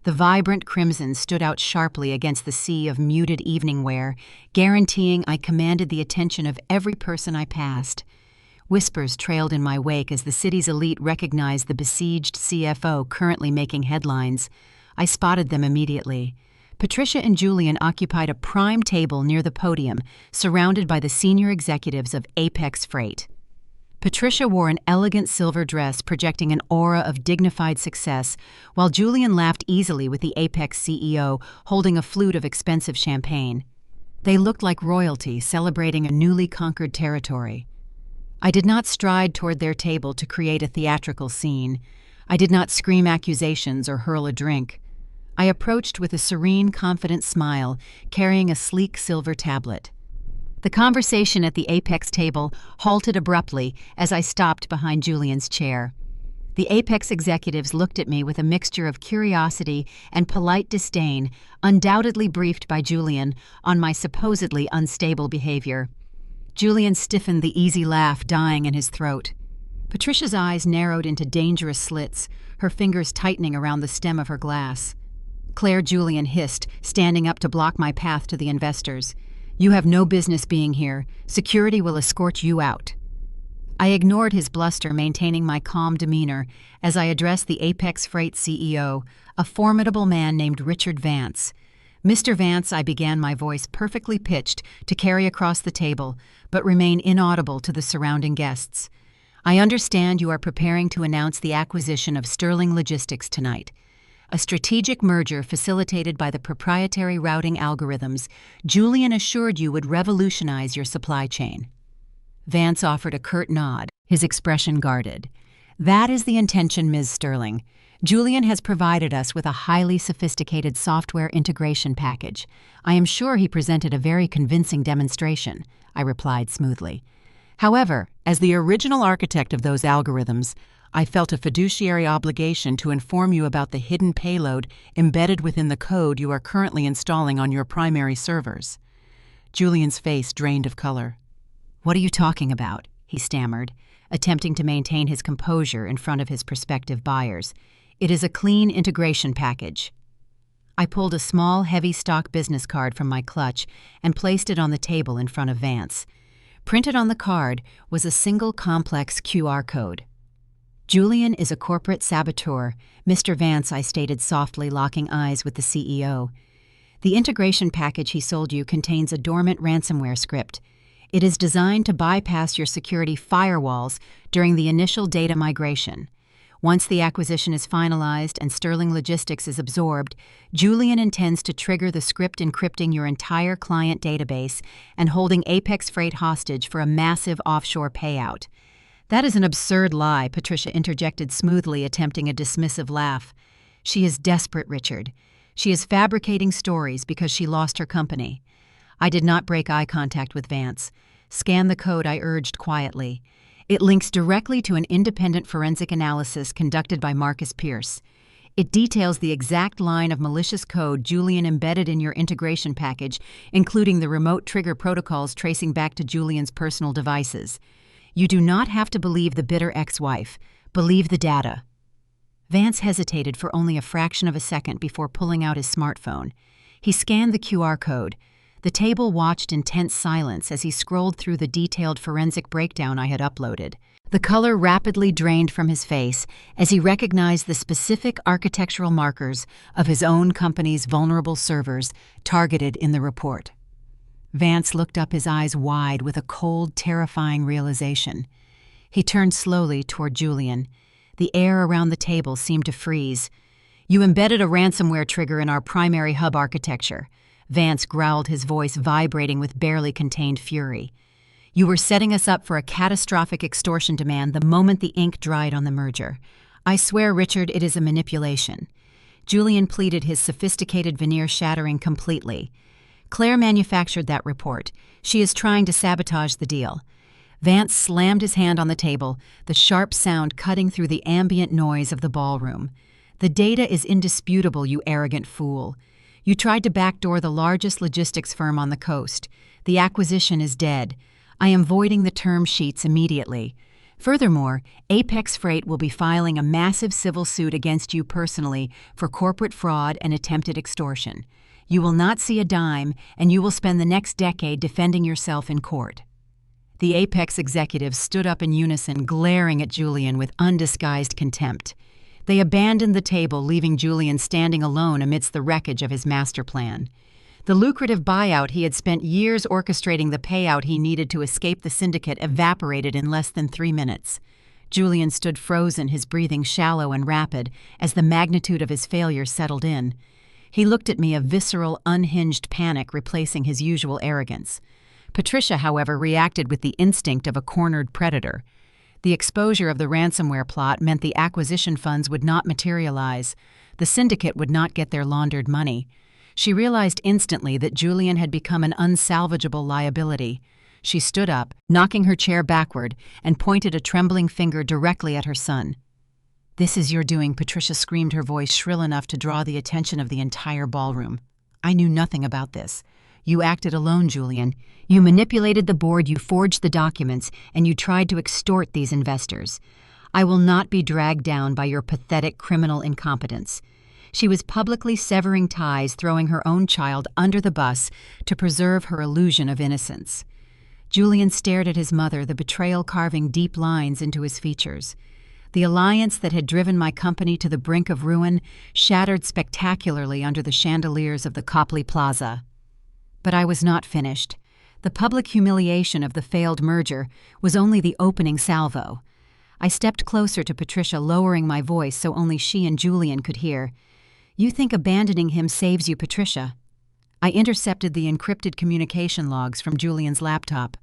The vibrant crimson stood out sharply against the sea of muted evening wear, guaranteeing I commanded the attention of every person I passed. Whispers trailed in my wake as the city's elite recognized the besieged CFO currently making headlines. I spotted them immediately. Patricia and Julian occupied a prime table near the podium, surrounded by the senior executives of Apex Freight. Patricia wore an elegant silver dress projecting an aura of dignified success, while Julian laughed easily with the Apex CEO holding a flute of expensive champagne. They looked like royalty celebrating a newly conquered territory. I did not stride toward their table to create a theatrical scene. I did not scream accusations or hurl a drink. I approached with a serene, confident smile, carrying a sleek silver tablet. The conversation at the Apex table halted abruptly as I stopped behind Julian's chair. The Apex executives looked at me with a mixture of curiosity and polite disdain, undoubtedly briefed by Julian on my supposedly unstable behavior. Julian stiffened, the easy laugh dying in his throat. Patricia's eyes narrowed into dangerous slits, her fingers tightening around the stem of her glass. Claire, Julian hissed, standing up to block my path to the investors. "You have no business being here. Security will escort you out." I ignored his bluster, maintaining my calm demeanor as I addressed the Apex Freight CEO, a formidable man named Richard Vance. "Mr. Vance," I began, my voice perfectly pitched to carry across the table, but remain inaudible to the surrounding guests. "I understand you are preparing to announce the acquisition of Sterling Logistics tonight. A strategic merger facilitated by the proprietary routing algorithms Julian assured you would revolutionize your supply chain." Vance offered a curt nod, his expression guarded. "That is the intention, Ms. Sterling. Julian has provided us with a highly sophisticated software integration package. I am sure he presented a very convincing demonstration," I replied smoothly. "However, as the original architect of those algorithms, I felt a fiduciary obligation to inform you about the hidden payload embedded within the code you are currently installing on your primary servers." Julian's face drained of color. "What are you talking about?" he stammered, attempting to maintain his composure in front of his prospective buyers. "It is a clean integration package." I pulled a small, heavy stock business card from my clutch and placed it on the table in front of Vance. Printed on the card was a single complex QR code. "Julian is a corporate saboteur, Mr. Vance," I stated softly, locking eyes with the CEO. "The integration package he sold you contains a dormant ransomware script. It is designed to bypass your security firewalls during the initial data migration. Once the acquisition is finalized and Sterling Logistics is absorbed, Julian intends to trigger the script encrypting your entire client database and holding Apex Freight hostage for a massive offshore payout." "That is an absurd lie," Patricia interjected smoothly, attempting a dismissive laugh. "She is desperate, Richard. She is fabricating stories because she lost her company." I did not break eye contact with Vance. "Scan the code," I urged quietly. "It links directly to an independent forensic analysis conducted by Marcus Pierce. It details the exact line of malicious code Julian embedded in your integration package, including the remote trigger protocols tracing back to Julian's personal devices. You do not have to believe the bitter ex-wife. Believe the data." Vance hesitated for only a fraction of a second before pulling out his smartphone. He scanned the QR code. The table watched in tense silence as he scrolled through the detailed forensic breakdown I had uploaded. The color rapidly drained from his face as he recognized the specific architectural markers of his own company's vulnerable servers targeted in the report. Vance looked up, his eyes wide with a cold, terrifying realization. He turned slowly toward Julian. The air around the table seemed to freeze. "You embedded a ransomware trigger in our primary hub architecture." Vance growled, his voice vibrating with barely contained fury. "You were setting us up for a catastrophic extortion demand the moment the ink dried on the merger. I swear, Richard, it is a manipulation." Julian pleaded, his sophisticated veneer shattering completely. "Claire manufactured that report. She is trying to sabotage the deal." Vance slammed his hand on the table, the sharp sound cutting through the ambient noise of the ballroom. "The data is indisputable, you arrogant fool. You tried to backdoor the largest logistics firm on the coast. The acquisition is dead. I am voiding the term sheets immediately. Furthermore, Apex Freight will be filing a massive civil suit against you personally for corporate fraud and attempted extortion. You will not see a dime, and you will spend the next decade defending yourself in court." The Apex executives stood up in unison, glaring at Julian with undisguised contempt. They abandoned the table, leaving Julian standing alone amidst the wreckage of his master plan. The lucrative buyout he had spent years orchestrating, the payout he needed to escape the Syndicate, evaporated in less than 3 minutes. Julian stood frozen, his breathing shallow and rapid, as the magnitude of his failure settled in. He looked at me, a visceral, unhinged panic replacing his usual arrogance. Patricia, however, reacted with the instinct of a cornered predator. The exposure of the ransomware plot meant the acquisition funds would not materialize. The Syndicate would not get their laundered money. She realized instantly that Julian had become an unsalvageable liability. She stood up, knocking her chair backward, and pointed a trembling finger directly at her son. "This is your doing," Patricia screamed, her voice shrill enough to draw the attention of the entire ballroom. "I knew nothing about this. You acted alone, Julian. You manipulated the board, you forged the documents, and you tried to extort these investors. I will not be dragged down by your pathetic criminal incompetence." She was publicly severing ties, throwing her own child under the bus to preserve her illusion of innocence. Julian stared at his mother, the betrayal carving deep lines into his features. The alliance that had driven my company to the brink of ruin shattered spectacularly under the chandeliers of the Copley Plaza. But I was not finished. The public humiliation of the failed merger was only the opening salvo. I stepped closer to Patricia, lowering my voice so only she and Julian could hear. "You think abandoning him saves you, Patricia?" I intercepted the encrypted communication logs from Julian's laptop.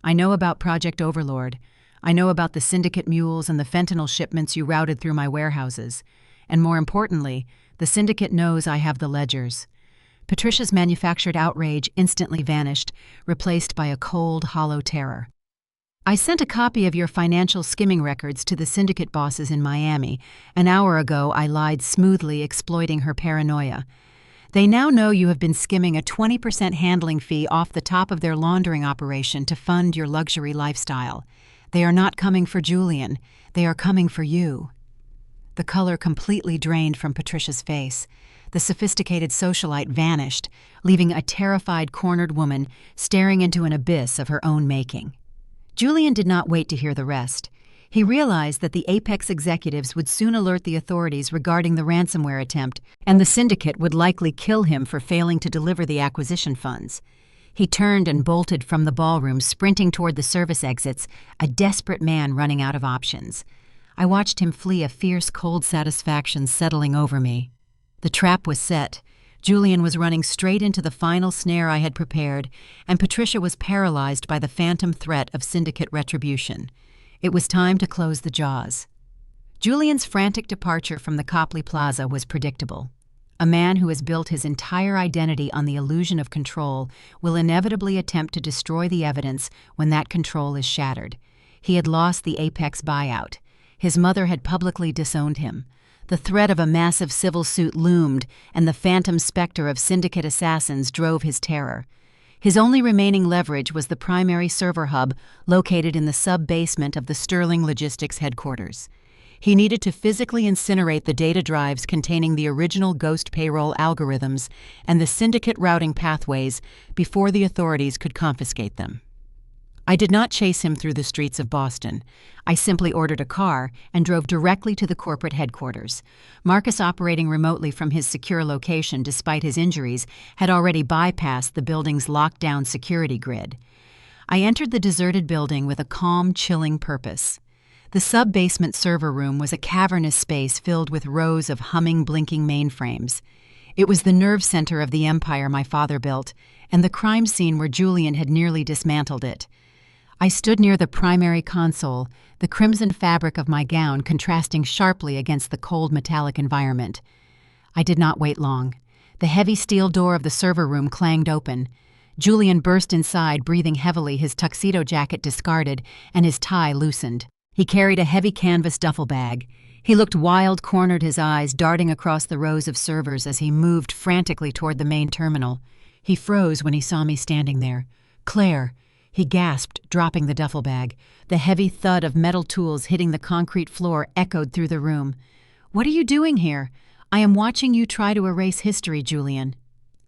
"I know about Project Overlord. I know about the Syndicate mules and the fentanyl shipments you routed through my warehouses. And more importantly, the Syndicate knows I have the ledgers." Patricia's manufactured outrage instantly vanished, replaced by a cold, hollow terror. "I sent a copy of your financial skimming records to the Syndicate bosses in Miami. An hour ago, I lied smoothly, exploiting her paranoia. They now know you have been skimming a 20% handling fee off the top of their laundering operation to fund your luxury lifestyle. They are not coming for Julian. They are coming for you." The color completely drained from Patricia's face. the sophisticated socialite vanished, leaving a terrified, cornered woman staring into an abyss of her own making. Julian did not wait to hear the rest. He realized that the Apex executives would soon alert the authorities regarding the ransomware attempt, and the syndicate would likely kill him for failing to deliver the acquisition funds. He turned and bolted from the ballroom, sprinting toward the service exits, a desperate man running out of options. I watched him flee, a fierce, cold satisfaction settling over me. The trap was set. Julian was running straight into the final snare I had prepared, and Patricia was paralyzed by the phantom threat of syndicate retribution. It was time to close the jaws. Julian's frantic departure from the Copley Plaza was predictable. A man who has built his entire identity on the illusion of control will inevitably attempt to destroy the evidence when that control is shattered. He had lost the Apex buyout. His mother had publicly disowned him. The threat of a massive civil suit loomed, and the phantom specter of syndicate assassins drove his terror. His only remaining leverage was the primary server hub located in the sub-basement of the Sterling Logistics headquarters. He needed to physically incinerate the data drives containing the original ghost payroll algorithms and the syndicate routing pathways before the authorities could confiscate them. I did not chase him through the streets of Boston. I simply ordered a car and drove directly to the corporate headquarters. Marcus, operating remotely from his secure location despite his injuries, had already bypassed the building's lockdown security grid. I entered the deserted building with a calm, chilling purpose. The sub-basement server room was a cavernous space filled with rows of humming, blinking mainframes. It was the nerve center of the empire my father built, and the crime scene where Julian had nearly dismantled it. I stood near the primary console, the crimson fabric of my gown contrasting sharply against the cold metallic environment. I did not wait long. The heavy steel door of the server room clanged open. Julian burst inside, breathing heavily, his tuxedo jacket discarded and his tie loosened. He carried a heavy canvas duffel bag. He looked wild, cornered, his eyes darting across the rows of servers as he moved frantically toward the main terminal. He froze when he saw me standing there. "Claire," he gasped, dropping the duffel bag. The heavy thud of metal tools hitting the concrete floor echoed through the room. "What are you doing here? I am watching you try to erase history, Julian,"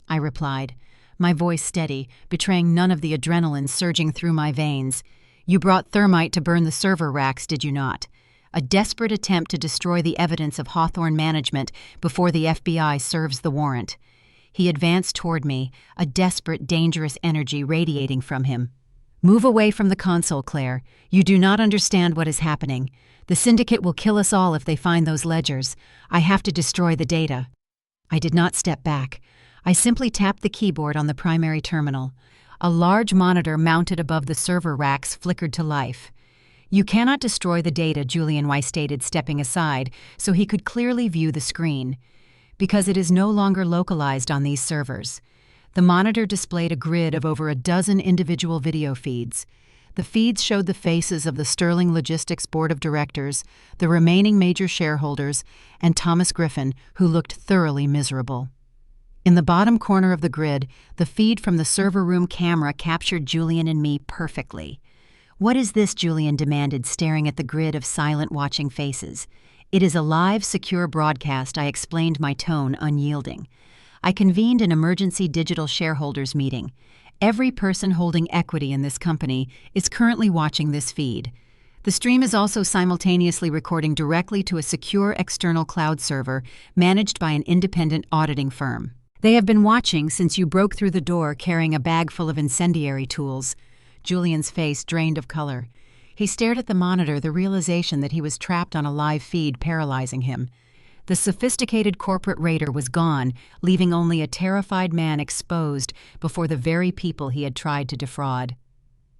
I replied, my voice steady, betraying none of the adrenaline surging through my veins. "You brought thermite to burn the server racks, did you not? A desperate attempt to destroy the evidence of Hawthorne management before the FBI serves the warrant." He advanced toward me, a desperate, dangerous energy radiating from him. "Move away from the console, Claire. You do not understand what is happening. The syndicate will kill us all if they find those ledgers. I have to destroy the data." I did not step back. I simply tapped the keyboard on the primary terminal. A large monitor mounted above the server racks flickered to life. "You cannot destroy the data," Julian Weiss stated, stepping aside so he could clearly view the screen, "because it is no longer localized on these servers." The monitor displayed a grid of over a dozen individual video feeds. The feeds showed the faces of the Sterling Logistics Board of Directors, the remaining major shareholders, and Thomas Griffin, who looked thoroughly miserable. In the bottom corner of the grid, the feed from the server room camera captured Julian and me perfectly. "What is this?" Julian demanded, staring at the grid of silent, watching faces. "It is a live, secure broadcast," I explained, my tone unyielding. I convened an emergency digital shareholders meeting. Every person holding equity in this company is currently watching this feed. The stream is also simultaneously recording directly to a secure external cloud server managed by an independent auditing firm. "They have been watching since you broke through the door carrying a bag full of incendiary tools." Julian's face drained of color. He stared at the monitor, the realization that he was trapped on a live feed paralyzing him. The sophisticated corporate raider was gone, leaving only a terrified man exposed before the very people he had tried to defraud.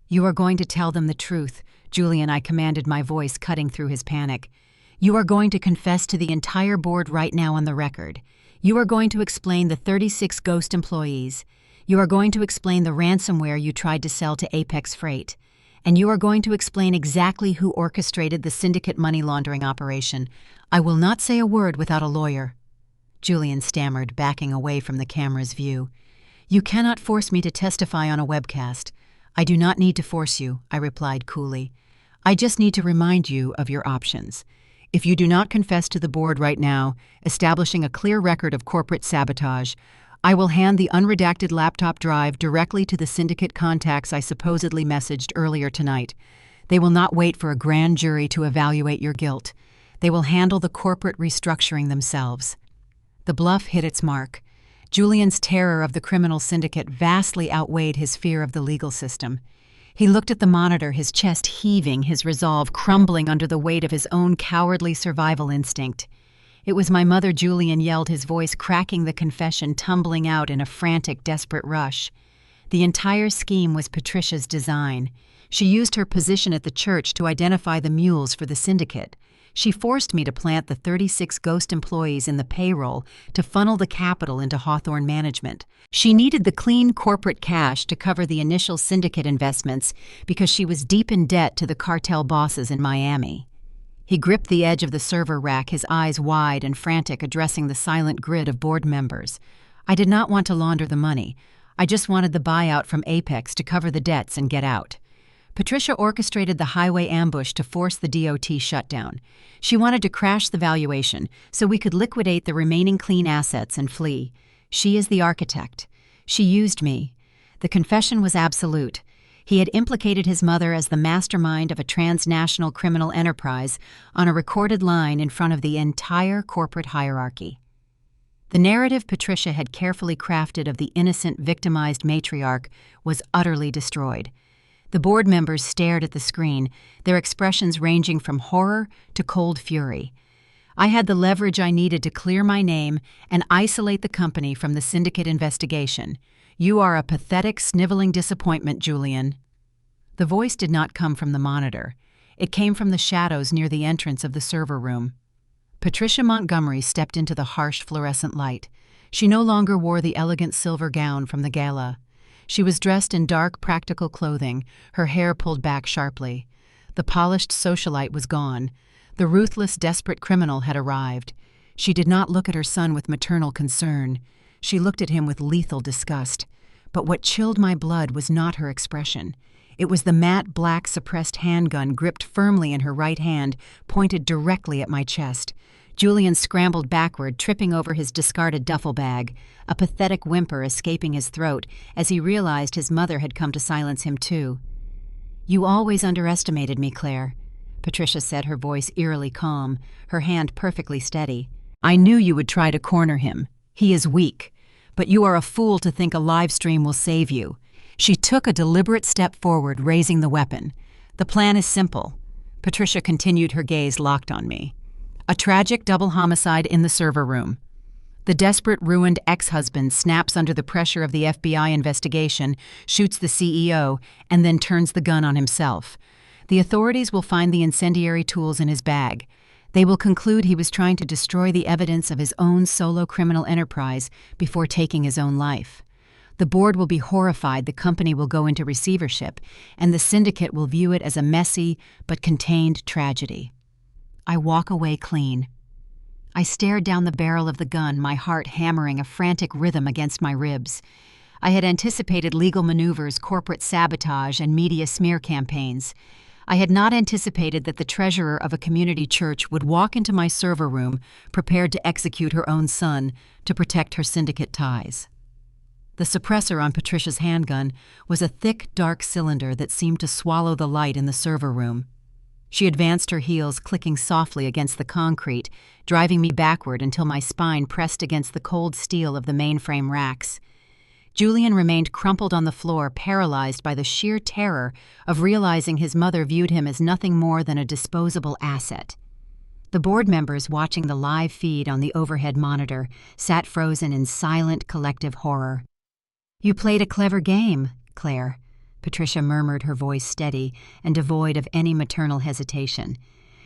"You are going to tell them the truth," Julian, I commanded, my voice cutting through his panic. "You are going to confess to the entire board right now on the record. You are going to explain the 36 ghost employees. You are going to explain the ransomware you tried to sell to Apex Freight. And you are going to explain exactly who orchestrated the syndicate money laundering operation. I will not say a word without a lawyer." Julian stammered, backing away from the camera's view. "You cannot force me to testify on a webcast." "I do not need to force you," I replied coolly. "I just need to remind you of your options. If you do not confess to the board right now, establishing a clear record of corporate sabotage, I will hand the unredacted laptop drive directly to the syndicate contacts I supposedly messaged earlier tonight. They will not wait for a grand jury to evaluate your guilt. They will handle the corporate restructuring themselves. The bluff hit its mark. Julian's terror of the criminal syndicate vastly outweighed his fear of the legal system. He looked at the monitor, his chest heaving, his resolve crumbling under the weight of his own cowardly survival instinct. It was my mother, Julian yelled, his voice cracking, the confession tumbling out in a frantic, desperate rush. The entire scheme was Patricia's design. She used her position at the church to identify the mules for the syndicate. She forced me to plant the 36 ghost employees in the payroll to funnel the capital into Hawthorne Management. She needed the clean corporate cash to cover the initial syndicate investments because she was deep in debt to the cartel bosses in Miami. He gripped the edge of the server rack, his eyes wide and frantic, addressing the silent grid of board members. I did not want to launder the money. I just wanted the buyout from Apex to cover the debts and get out. Patricia orchestrated the highway ambush to force the DOT shutdown. She wanted to crash the valuation so we could liquidate the remaining clean assets and flee. She is the architect. She used me. The confession was absolute. He had implicated his mother as the mastermind of a transnational criminal enterprise on a recorded line in front of the entire corporate hierarchy. The narrative Patricia had carefully crafted of the innocent, victimized matriarch was utterly destroyed. The board members stared at the screen, their expressions ranging from horror to cold fury. I had the leverage I needed to clear my name and isolate the company from the syndicate investigation. You are a pathetic, sniveling disappointment, Julian. The voice did not come from the monitor. It came from the shadows near the entrance of the server room. Patricia Montgomery stepped into the harsh fluorescent light. She no longer wore the elegant silver gown from the gala. She was dressed in dark, practical clothing, her hair pulled back sharply. The polished socialite was gone. The ruthless, desperate criminal had arrived. She did not look at her son with maternal concern. She looked at him with lethal disgust. But what chilled my blood was not her expression. It was the matte black suppressed handgun gripped firmly in her right hand, pointed directly at my chest. Julian scrambled backward, tripping over his discarded duffel bag, a pathetic whimper escaping his throat as he realized his mother had come to silence him too. "You always underestimated me, Claire," Patricia said, her voice eerily calm, her hand perfectly steady. "I knew you would try to corner him. He is weak. But you are a fool to think a live stream will save you." She took a deliberate step forward, raising the weapon. "The plan is simple." Patricia continued, her gaze locked on me. A tragic double homicide in the server room. The desperate, ruined ex-husband snaps under the pressure of the FBI investigation, shoots the CEO, and then turns the gun on himself. The authorities will find the incendiary tools in his bag. They will conclude he was trying to destroy the evidence of his own solo criminal enterprise before taking his own life. The board will be horrified, the company will go into receivership, and the syndicate will view it as a messy but contained tragedy. I walk away clean. I stared down the barrel of the gun, my heart hammering a frantic rhythm against my ribs. I had anticipated legal maneuvers, corporate sabotage, and media smear campaigns. I had not anticipated that the treasurer of a community church would walk into my server room prepared to execute her own son to protect her syndicate ties. The suppressor on Patricia's handgun was a thick, dark cylinder that seemed to swallow the light in the server room. She advanced her heels, clicking softly against the concrete, driving me backward until my spine pressed against the cold steel of the mainframe racks. Julian remained crumpled on the floor, paralyzed by the sheer terror of realizing his mother viewed him as nothing more than a disposable asset. The board members watching the live feed on the overhead monitor sat frozen in silent, collective horror. "You played a clever game, Claire," Patricia murmured, her voice steady and devoid of any maternal hesitation.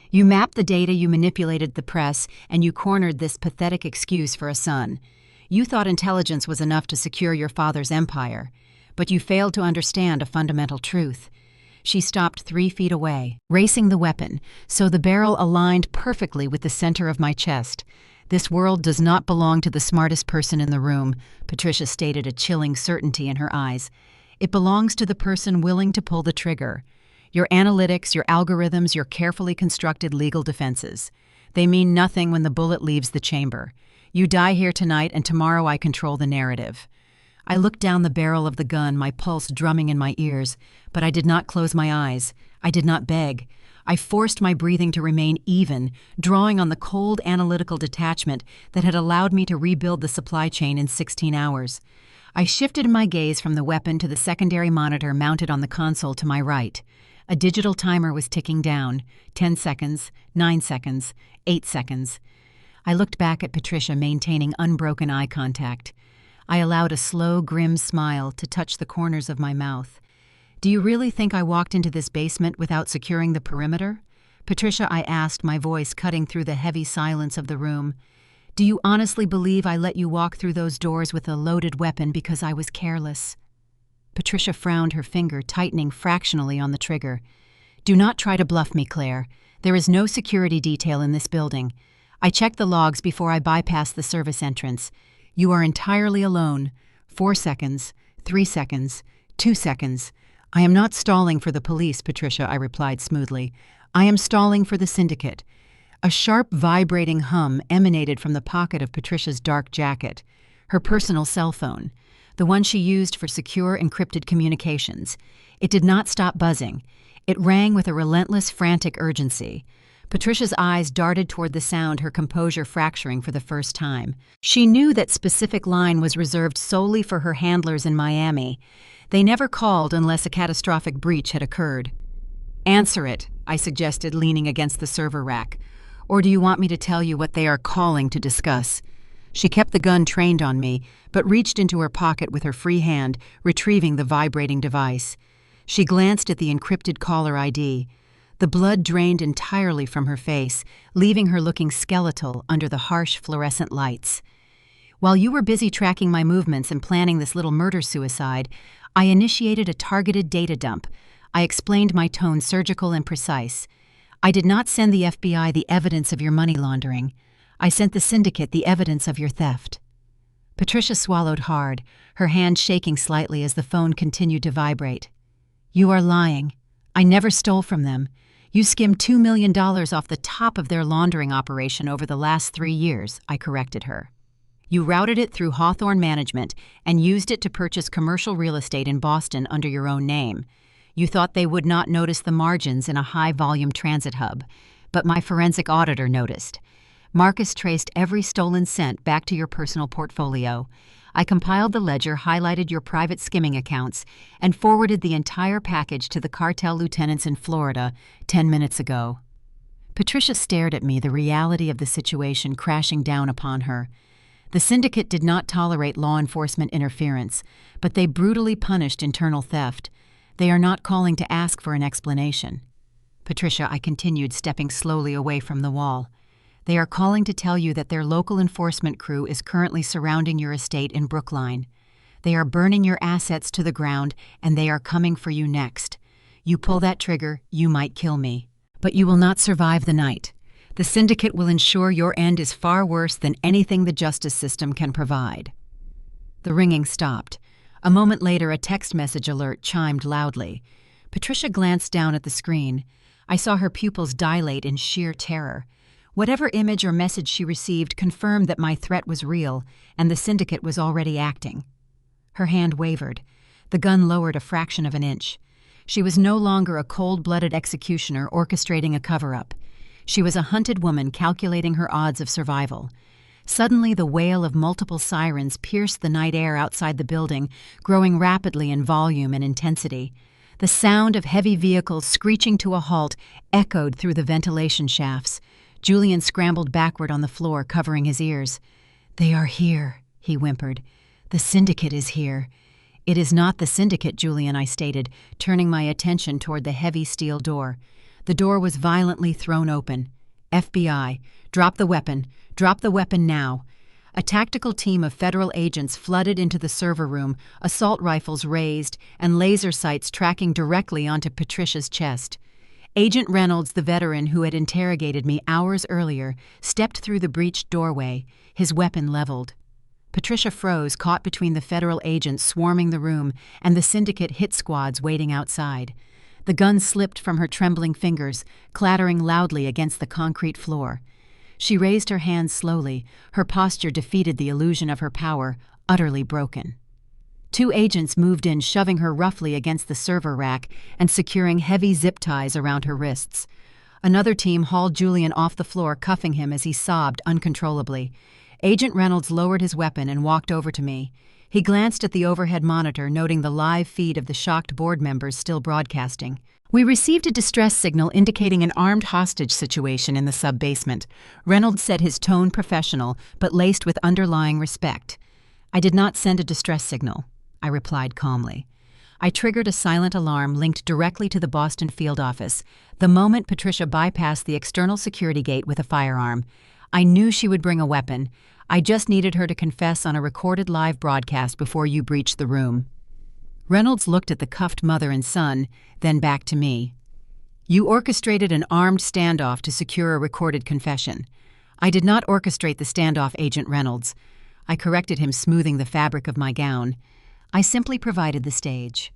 "You mapped the data, you manipulated the press, and you cornered this pathetic excuse for a son. You thought intelligence was enough to secure your father's empire, but you failed to understand a fundamental truth." She stopped 3 feet away, racing the weapon, so the barrel aligned perfectly with the center of my chest. "This world does not belong to the smartest person in the room," Patricia stated, a chilling certainty in her eyes. "It belongs to the person willing to pull the trigger. Your analytics, your algorithms, your carefully constructed legal defenses. They mean nothing when the bullet leaves the chamber. You die here tonight, and tomorrow I control the narrative." I looked down the barrel of the gun, my pulse drumming in my ears, but I did not close my eyes. I did not beg. I forced my breathing to remain even, drawing on the cold analytical detachment that had allowed me to rebuild the supply chain in 16 hours. I shifted my gaze from the weapon to the secondary monitor mounted on the console to my right. A digital timer was ticking down. 10 seconds, 9 seconds, 8 seconds. I looked back at Patricia, maintaining unbroken eye contact. I allowed a slow, grim smile to touch the corners of my mouth. "Do you really think I walked into this basement without securing the perimeter?" "Patricia," I asked, my voice cutting through the heavy silence of the room. "Do you honestly believe I let you walk through those doors with a loaded weapon because I was careless?" Patricia frowned, her finger tightening fractionally on the trigger. "Do not try to bluff me, Claire. There is no security detail in this building. I checked the logs before I bypassed the service entrance. You are entirely alone. 4 seconds, 3 seconds, 2 seconds. I am not stalling for the police, Patricia," I replied smoothly. "I am stalling for the Syndicate." A sharp, vibrating hum emanated from the pocket of Patricia's dark jacket. Her personal cell phone, the one she used for secure, encrypted communications. It did not stop buzzing. It rang with a relentless, frantic urgency. Patricia's eyes darted toward the sound, her composure fracturing for the first time. She knew that specific line was reserved solely for her handlers in Miami. They never called unless a catastrophic breach had occurred. "Answer it," I suggested, leaning against the server rack. "Or do you want me to tell you what they are calling to discuss?" She kept the gun trained on me, but reached into her pocket with her free hand, retrieving the vibrating device. She glanced at the encrypted caller ID. The blood drained entirely from her face, leaving her looking skeletal under the harsh fluorescent lights. "While you were busy tracking my movements and planning this little murder-suicide, I initiated a targeted data dump." I explained, my tone surgical and precise. "I did not send the FBI the evidence of your money laundering. I sent the Syndicate the evidence of your theft." Patricia swallowed hard, her hand shaking slightly as the phone continued to vibrate. "You are lying. I never stole from them. You skimmed $2 million off the top of their laundering operation over the last 3 years," I corrected her. "You routed it through Hawthorne Management and used it to purchase commercial real estate in Boston under your own name. You thought they would not notice the margins in a high-volume transit hub, but my forensic auditor noticed. Marcus traced every stolen cent back to your personal portfolio. I compiled the ledger, highlighted your private skimming accounts, and forwarded the entire package to the cartel lieutenants in Florida 10 minutes ago." Patricia stared at me, the reality of the situation crashing down upon her. The Syndicate did not tolerate law enforcement interference, but they brutally punished internal theft. They are not calling to ask for an explanation. "Patricia," I continued, stepping slowly away from the wall. "They are calling to tell you that their local enforcement crew is currently surrounding your estate in Brookline. They are burning your assets to the ground, and they are coming for you next. You pull that trigger, you might kill me. But you will not survive the night. The Syndicate will ensure your end is far worse than anything the justice system can provide." The ringing stopped. A moment later, a text message alert chimed loudly. Patricia glanced down at the screen. I saw her pupils dilate in sheer terror. Whatever image or message she received confirmed that my threat was real, and the Syndicate was already acting. Her hand wavered. The gun lowered a fraction of an inch. She was no longer a cold-blooded executioner orchestrating a cover-up. She was a hunted woman calculating her odds of survival. Suddenly, the wail of multiple sirens pierced the night air outside the building, growing rapidly in volume and intensity. The sound of heavy vehicles screeching to a halt echoed through the ventilation shafts. Julian scrambled backward on the floor, covering his ears. "They are here," he whimpered. "The Syndicate is here." "It is not the Syndicate, Julian," I stated, turning my attention toward the heavy steel door. The door was violently thrown open. "FBI, drop the weapon. Drop the weapon now." A tactical team of federal agents flooded into the server room, assault rifles raised, and laser sights tracking directly onto Patricia's chest. Agent Reynolds, the veteran who had interrogated me hours earlier, stepped through the breached doorway, his weapon leveled. Patricia froze, caught between the federal agents swarming the room and the Syndicate hit squads waiting outside. The gun slipped from her trembling fingers, clattering loudly against the concrete floor. She raised her hands slowly. Her posture defeated the illusion of her power, utterly broken. Two agents moved in, shoving her roughly against the server rack and securing heavy zip ties around her wrists. Another team hauled Julian off the floor, cuffing him as he sobbed uncontrollably. Agent Reynolds lowered his weapon and walked over to me. He glanced at the overhead monitor, noting the live feed of the shocked board members still broadcasting. "We received a distress signal indicating an armed hostage situation in the sub-basement." Reynolds said, his tone professional, but laced with underlying respect. "I did not send a distress signal," I replied calmly. I triggered a silent alarm linked directly to the Boston field office, the moment Patricia bypassed the external security gate with a firearm. I knew she would bring a weapon. I just needed her to confess on a recorded live broadcast before you breached the room. Reynolds looked at the cuffed mother and son, then back to me. "You orchestrated an armed standoff to secure a recorded confession." "I did not orchestrate the standoff, Agent Reynolds." I corrected him, smoothing the fabric of my gown. "I simply provided the stage.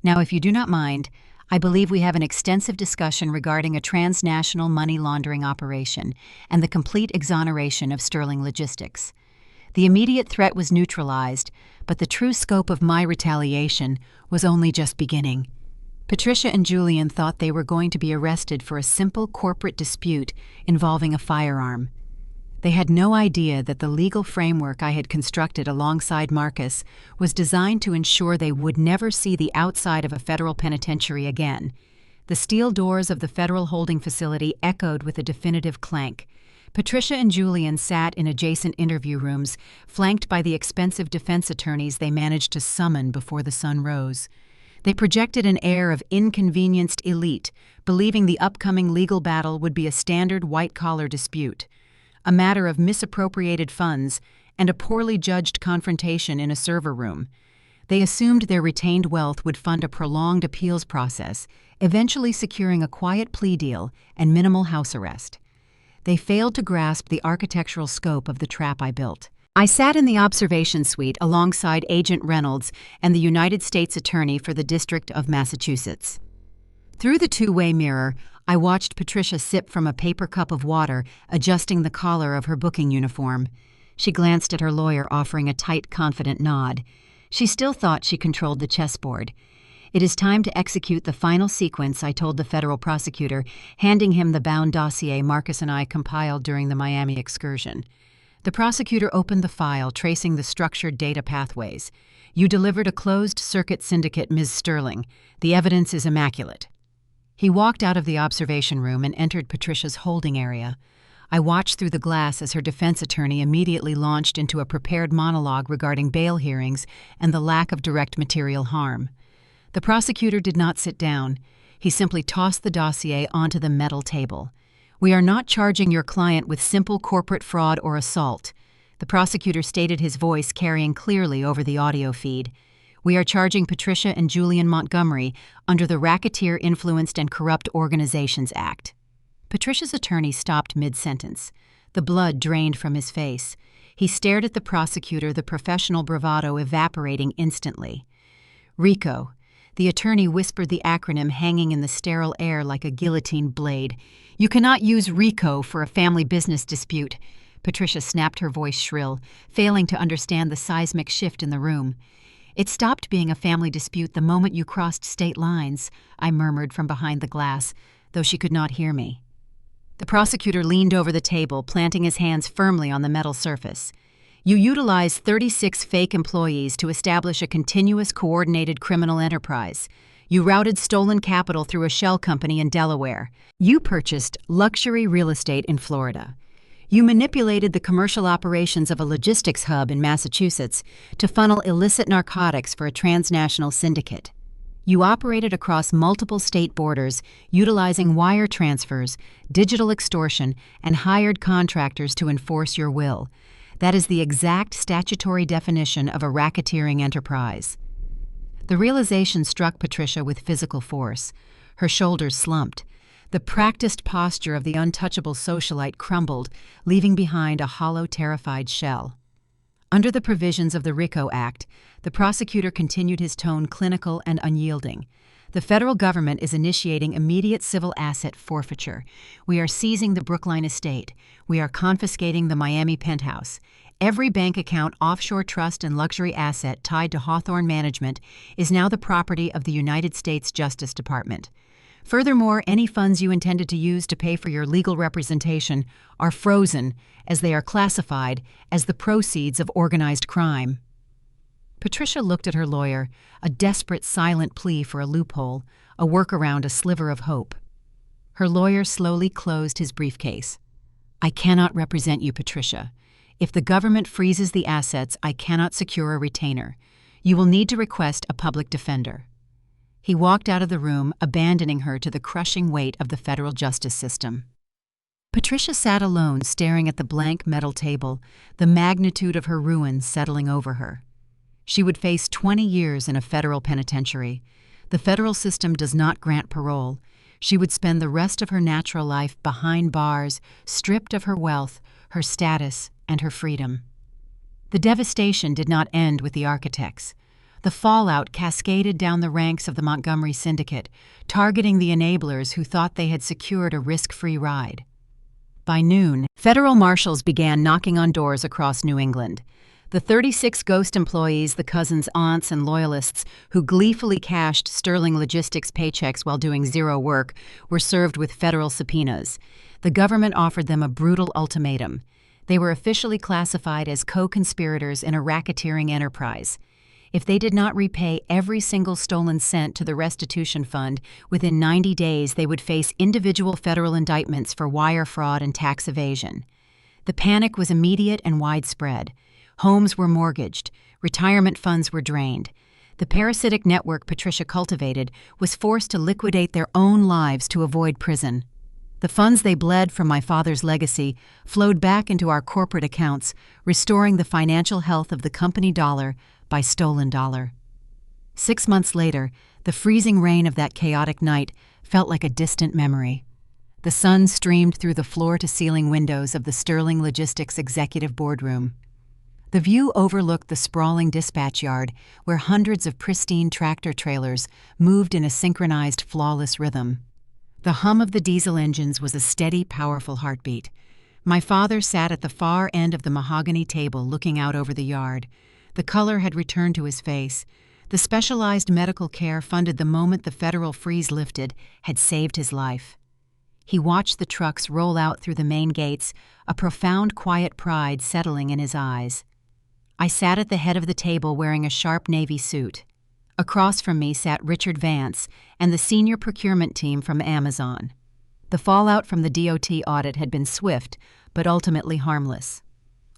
Now, if you do not mind, I believe we have an extensive discussion regarding a transnational money laundering operation and the complete exoneration of Sterling Logistics. The immediate threat was neutralized, but the true scope of my retaliation was only just beginning." Patricia and Julian thought they were going to be arrested for a simple corporate dispute involving a firearm. They had no idea that the legal framework I had constructed alongside Marcus was designed to ensure they would never see the outside of a federal penitentiary again. The steel doors of the federal holding facility echoed with a definitive clank. Patricia and Julian sat in adjacent interview rooms, flanked by the expensive defense attorneys they managed to summon before the sun rose. They projected an air of inconvenienced elite, believing the upcoming legal battle would be a standard white-collar dispute, a matter of misappropriated funds and a poorly judged confrontation in a server room. They assumed their retained wealth would fund a prolonged appeals process, eventually securing a quiet plea deal and minimal house arrest. They failed to grasp the architectural scope of the trap I built. I sat in the observation suite alongside Agent Reynolds and the United States Attorney for the District of Massachusetts. Through the two-way mirror, I watched Patricia sip from a paper cup of water, adjusting the collar of her booking uniform. She glanced at her lawyer, offering a tight, confident nod. She still thought she controlled the chessboard. "It is time to execute the final sequence," I told the federal prosecutor, handing him the bound dossier Marcus and I compiled during the Miami excursion. The prosecutor opened the file, tracing the structured data pathways. "You delivered a closed-circuit syndicate, Ms. Sterling. The evidence is immaculate." He walked out of the observation room and entered Patricia's holding area. I watched through the glass as her defense attorney immediately launched into a prepared monologue regarding bail hearings and the lack of direct material harm. The prosecutor did not sit down. He simply tossed the dossier onto the metal table. "We are not charging your client with simple corporate fraud or assault," the prosecutor stated, his voice carrying clearly over the audio feed. "We are charging Patricia and Julian Montgomery under the Racketeer Influenced and Corrupt Organizations Act." Patricia's attorney stopped mid-sentence. The blood drained from his face. He stared at the prosecutor, the professional bravado evaporating instantly. "RICO." The attorney whispered the acronym hanging in the sterile air like a guillotine blade. "You cannot use RICO for a family business dispute." Patricia snapped, her voice shrill, failing to understand the seismic shift in the room. "It stopped being a family dispute the moment you crossed state lines," I murmured from behind the glass, though she could not hear me. The prosecutor leaned over the table, planting his hands firmly on the metal surface. "You utilized 36 fake employees to establish a continuous, coordinated criminal enterprise. You routed stolen capital through a shell company in Delaware. You purchased luxury real estate in Florida. You manipulated the commercial operations of a logistics hub in Massachusetts to funnel illicit narcotics for a transnational syndicate. You operated across multiple state borders, utilizing wire transfers, digital extortion, and hired contractors to enforce your will. That is the exact statutory definition of a racketeering enterprise." The realization struck Patricia with physical force. Her shoulders slumped. The practiced posture of the untouchable socialite crumbled, leaving behind a hollow, terrified shell. Under the provisions of the RICO Act, the prosecutor continued, his tone clinical and unyielding. The federal government is initiating immediate civil asset forfeiture. We are seizing the Brookline estate. We are confiscating the Miami penthouse. Every bank account, offshore trust, and luxury asset tied to Hawthorne Management is now the property of the United States Justice Department. Furthermore, any funds you intended to use to pay for your legal representation are frozen, as they are classified as the proceeds of organized crime. Patricia looked at her lawyer, a desperate, silent plea for a loophole, a workaround, a sliver of hope. Her lawyer slowly closed his briefcase. "I cannot represent you, Patricia. If the government freezes the assets, I cannot secure a retainer. You will need to request a public defender." He walked out of the room, abandoning her to the crushing weight of the federal justice system. Patricia sat alone, staring at the blank metal table, the magnitude of her ruin settling over her. She would face 20 years in a federal penitentiary. The federal system does not grant parole. She would spend the rest of her natural life behind bars, stripped of her wealth, her status, and her freedom. The devastation did not end with the architects. The fallout cascaded down the ranks of the Montgomery Syndicate, targeting the enablers who thought they had secured a risk-free ride. By noon, federal marshals began knocking on doors across New England. The 36 ghost employees, the cousins, aunts, and loyalists who gleefully cashed Sterling Logistics paychecks while doing zero work were served with federal subpoenas. The government offered them a brutal ultimatum. They were officially classified as co-conspirators in a racketeering enterprise. If they did not repay every single stolen cent to the restitution fund within 90 days, they would face individual federal indictments for wire fraud and tax evasion. The panic was immediate and widespread. Homes were mortgaged. Retirement funds were drained. The parasitic network Patricia cultivated was forced to liquidate their own lives to avoid prison. The funds they bled from my father's legacy flowed back into our corporate accounts, restoring the financial health of the company dollar by stolen dollar. 6 months later, the freezing rain of that chaotic night felt like a distant memory. The sun streamed through the floor-to-ceiling windows of the Sterling Logistics executive boardroom. The view overlooked the sprawling dispatch yard, where hundreds of pristine tractor trailers moved in a synchronized, flawless rhythm. The hum of the diesel engines was a steady, powerful heartbeat. My father sat at the far end of the mahogany table looking out over the yard. The color had returned to his face. The specialized medical care funded the moment the federal freeze lifted had saved his life. He watched the trucks roll out through the main gates, a profound, quiet pride settling in his eyes. I sat at the head of the table wearing a sharp navy suit. Across from me sat Richard Vance and the senior procurement team from Amazon. The fallout from the DOT audit had been swift, but ultimately harmless.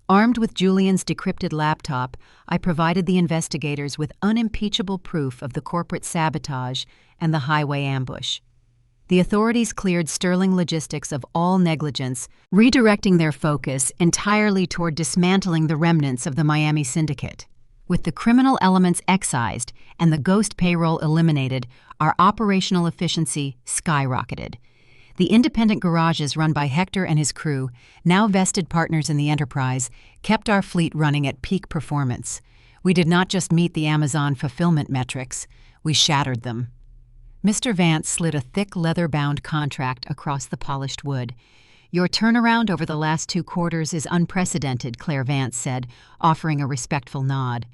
Armed with Julian's decrypted laptop, I provided the investigators with unimpeachable proof of the corporate sabotage and the highway ambush. The authorities cleared Sterling Logistics of all negligence, redirecting their focus entirely toward dismantling the remnants of the Miami Syndicate. With the criminal elements excised and the ghost payroll eliminated, our operational efficiency skyrocketed. The independent garages run by Hector and his crew, now vested partners in the enterprise, kept our fleet running at peak performance. We did not just meet the Amazon fulfillment metrics, we shattered them. Mr. Vance slid a thick leather-bound contract across the polished wood. "Your turnaround over the last 2 quarters is unprecedented," Claire Vance said, offering a respectful nod.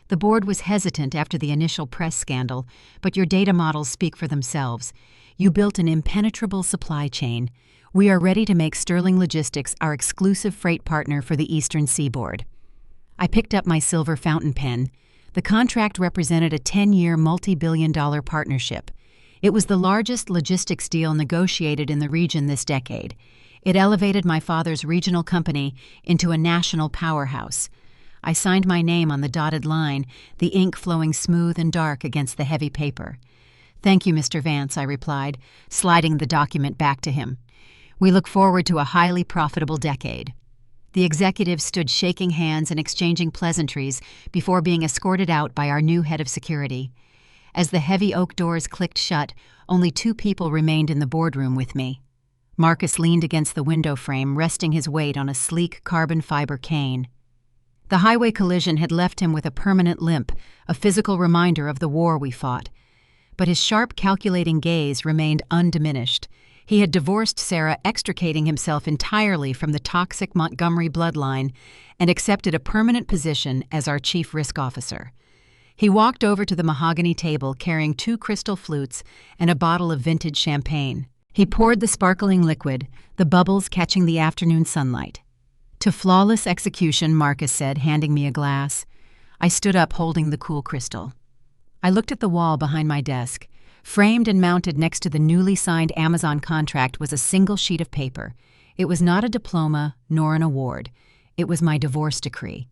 "The board was hesitant after the initial press scandal, but your data models speak for themselves. You built an impenetrable supply chain. We are ready to make Sterling Logistics our exclusive freight partner for the Eastern Seaboard." I picked up my silver fountain pen. The contract represented a 10-year, multi-billion-dollar partnership. It was the largest logistics deal negotiated in the region this decade. It elevated my father's regional company into a national powerhouse. I signed my name on the dotted line, the ink flowing smooth and dark against the heavy paper. "Thank you, Mr. Vance," I replied, sliding the document back to him. "We look forward to a highly profitable decade." The executives stood shaking hands and exchanging pleasantries before being escorted out by our new head of security. As the heavy oak doors clicked shut, only 2 people remained in the boardroom with me. Marcus leaned against the window frame, resting his weight on a sleek carbon fiber cane. The highway collision had left him with a permanent limp, a physical reminder of the war we fought. but his sharp, calculating gaze remained undiminished. He had divorced Sarah, extricating himself entirely from the toxic Montgomery bloodline, and accepted a permanent position as our chief risk officer. He walked over to the mahogany table carrying 2 crystal flutes and a bottle of vintage champagne. He poured the sparkling liquid, the bubbles catching the afternoon sunlight. "To flawless execution," Marcus said, handing me a glass. I stood up holding the cool crystal. I looked at the wall behind my desk. Framed and mounted next to the newly signed Amazon contract was a single sheet of paper. It was not a diploma nor an award. It was my divorce decree.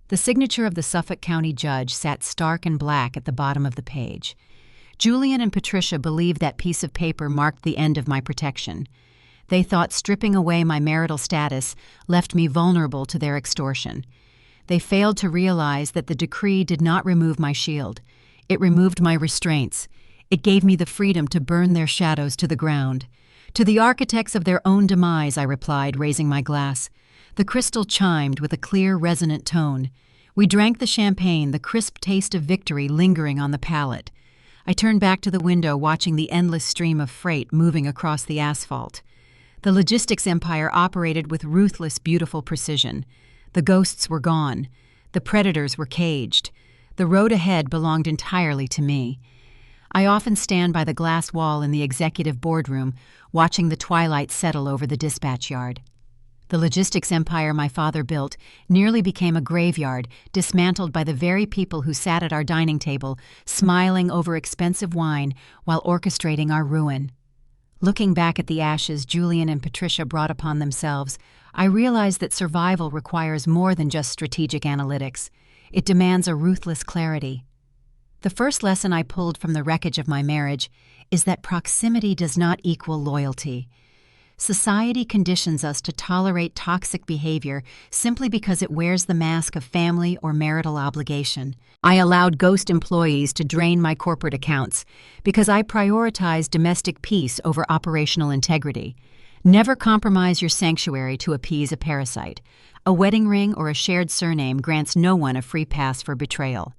The signature of the Suffolk County judge sat stark and black at the bottom of the page. Julian and Patricia believed that piece of paper marked the end of my protection. They thought stripping away my marital status left me vulnerable to their extortion. They failed to realize that the decree did not remove my shield. It removed my restraints. It gave me the freedom to burn their shadows to the ground. "To the architects of their own demise," I replied, raising my glass. The crystal chimed with a clear, resonant tone. We drank the champagne, the crisp taste of victory lingering on the palate. I turned back to the window, watching the endless stream of freight moving across the asphalt. The logistics empire operated with ruthless, beautiful precision. The ghosts were gone. The predators were caged. The road ahead belonged entirely to me. I often stand by the glass wall in the executive boardroom, watching the twilight settle over the dispatch yard. The logistics empire my father built nearly became a graveyard, dismantled by the very people who sat at our dining table, smiling over expensive wine while orchestrating our ruin. Looking back at the ashes Julian and Patricia brought upon themselves, I realized that survival requires more than just strategic analytics. It demands a ruthless clarity. The first lesson I pulled from the wreckage of my marriage is that proximity does not equal loyalty. Society conditions us to tolerate toxic behavior simply because it wears the mask of family or marital obligation. I allowed ghost employees to drain my corporate accounts because I prioritized domestic peace over operational integrity. Never compromise your sanctuary to appease a parasite. A wedding ring or a shared surname grants no one a free pass for betrayal.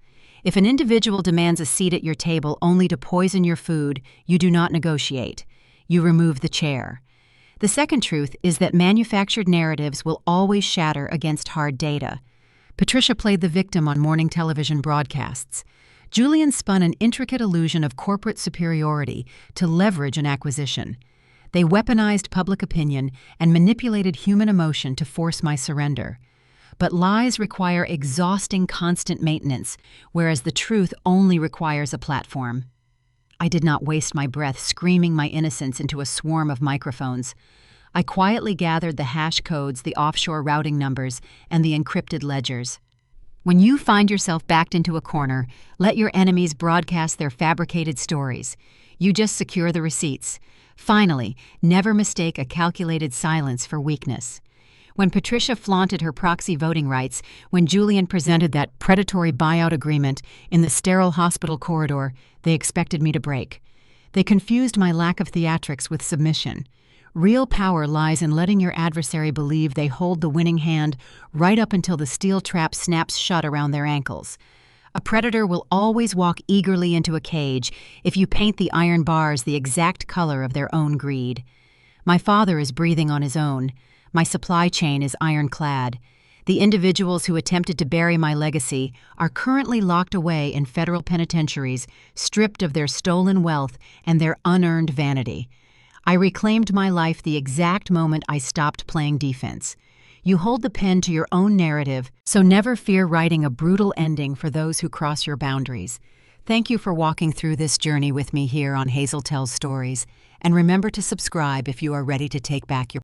If an individual demands a seat at your table only to poison your food, you do not negotiate. You remove the chair. The second truth is that manufactured narratives will always shatter against hard data. Patricia played the victim on morning television broadcasts. Julian spun an intricate illusion of corporate superiority to leverage an acquisition. They weaponized public opinion and manipulated human emotion to force my surrender. But lies require exhausting constant maintenance, whereas the truth only requires a platform. I did not waste my breath screaming my innocence into a swarm of microphones. I quietly gathered the hash codes, the offshore routing numbers, and the encrypted ledgers. When you find yourself backed into a corner, let your enemies broadcast their fabricated stories. You just secure the receipts. Finally, never mistake a calculated silence for weakness. When Patricia flaunted her proxy voting rights, when Julian presented that predatory buyout agreement in the sterile hospital corridor, they expected me to break. They confused my lack of theatrics with submission. Real power lies in letting your adversary believe they hold the winning hand right up until the steel trap snaps shut around their ankles. A predator will always walk eagerly into a cage if you paint the iron bars the exact color of their own greed. My father is breathing on his own. My supply chain is ironclad. The individuals who attempted to bury my legacy are currently locked away in federal penitentiaries, stripped of their stolen wealth and their unearned vanity. I reclaimed my life the exact moment I stopped playing defense. You hold the pen to your own narrative, so never fear writing a brutal ending for those who cross your boundaries. Thank you for walking through this journey with me here on Hazel Tells Stories, and remember to subscribe if you are ready to take back your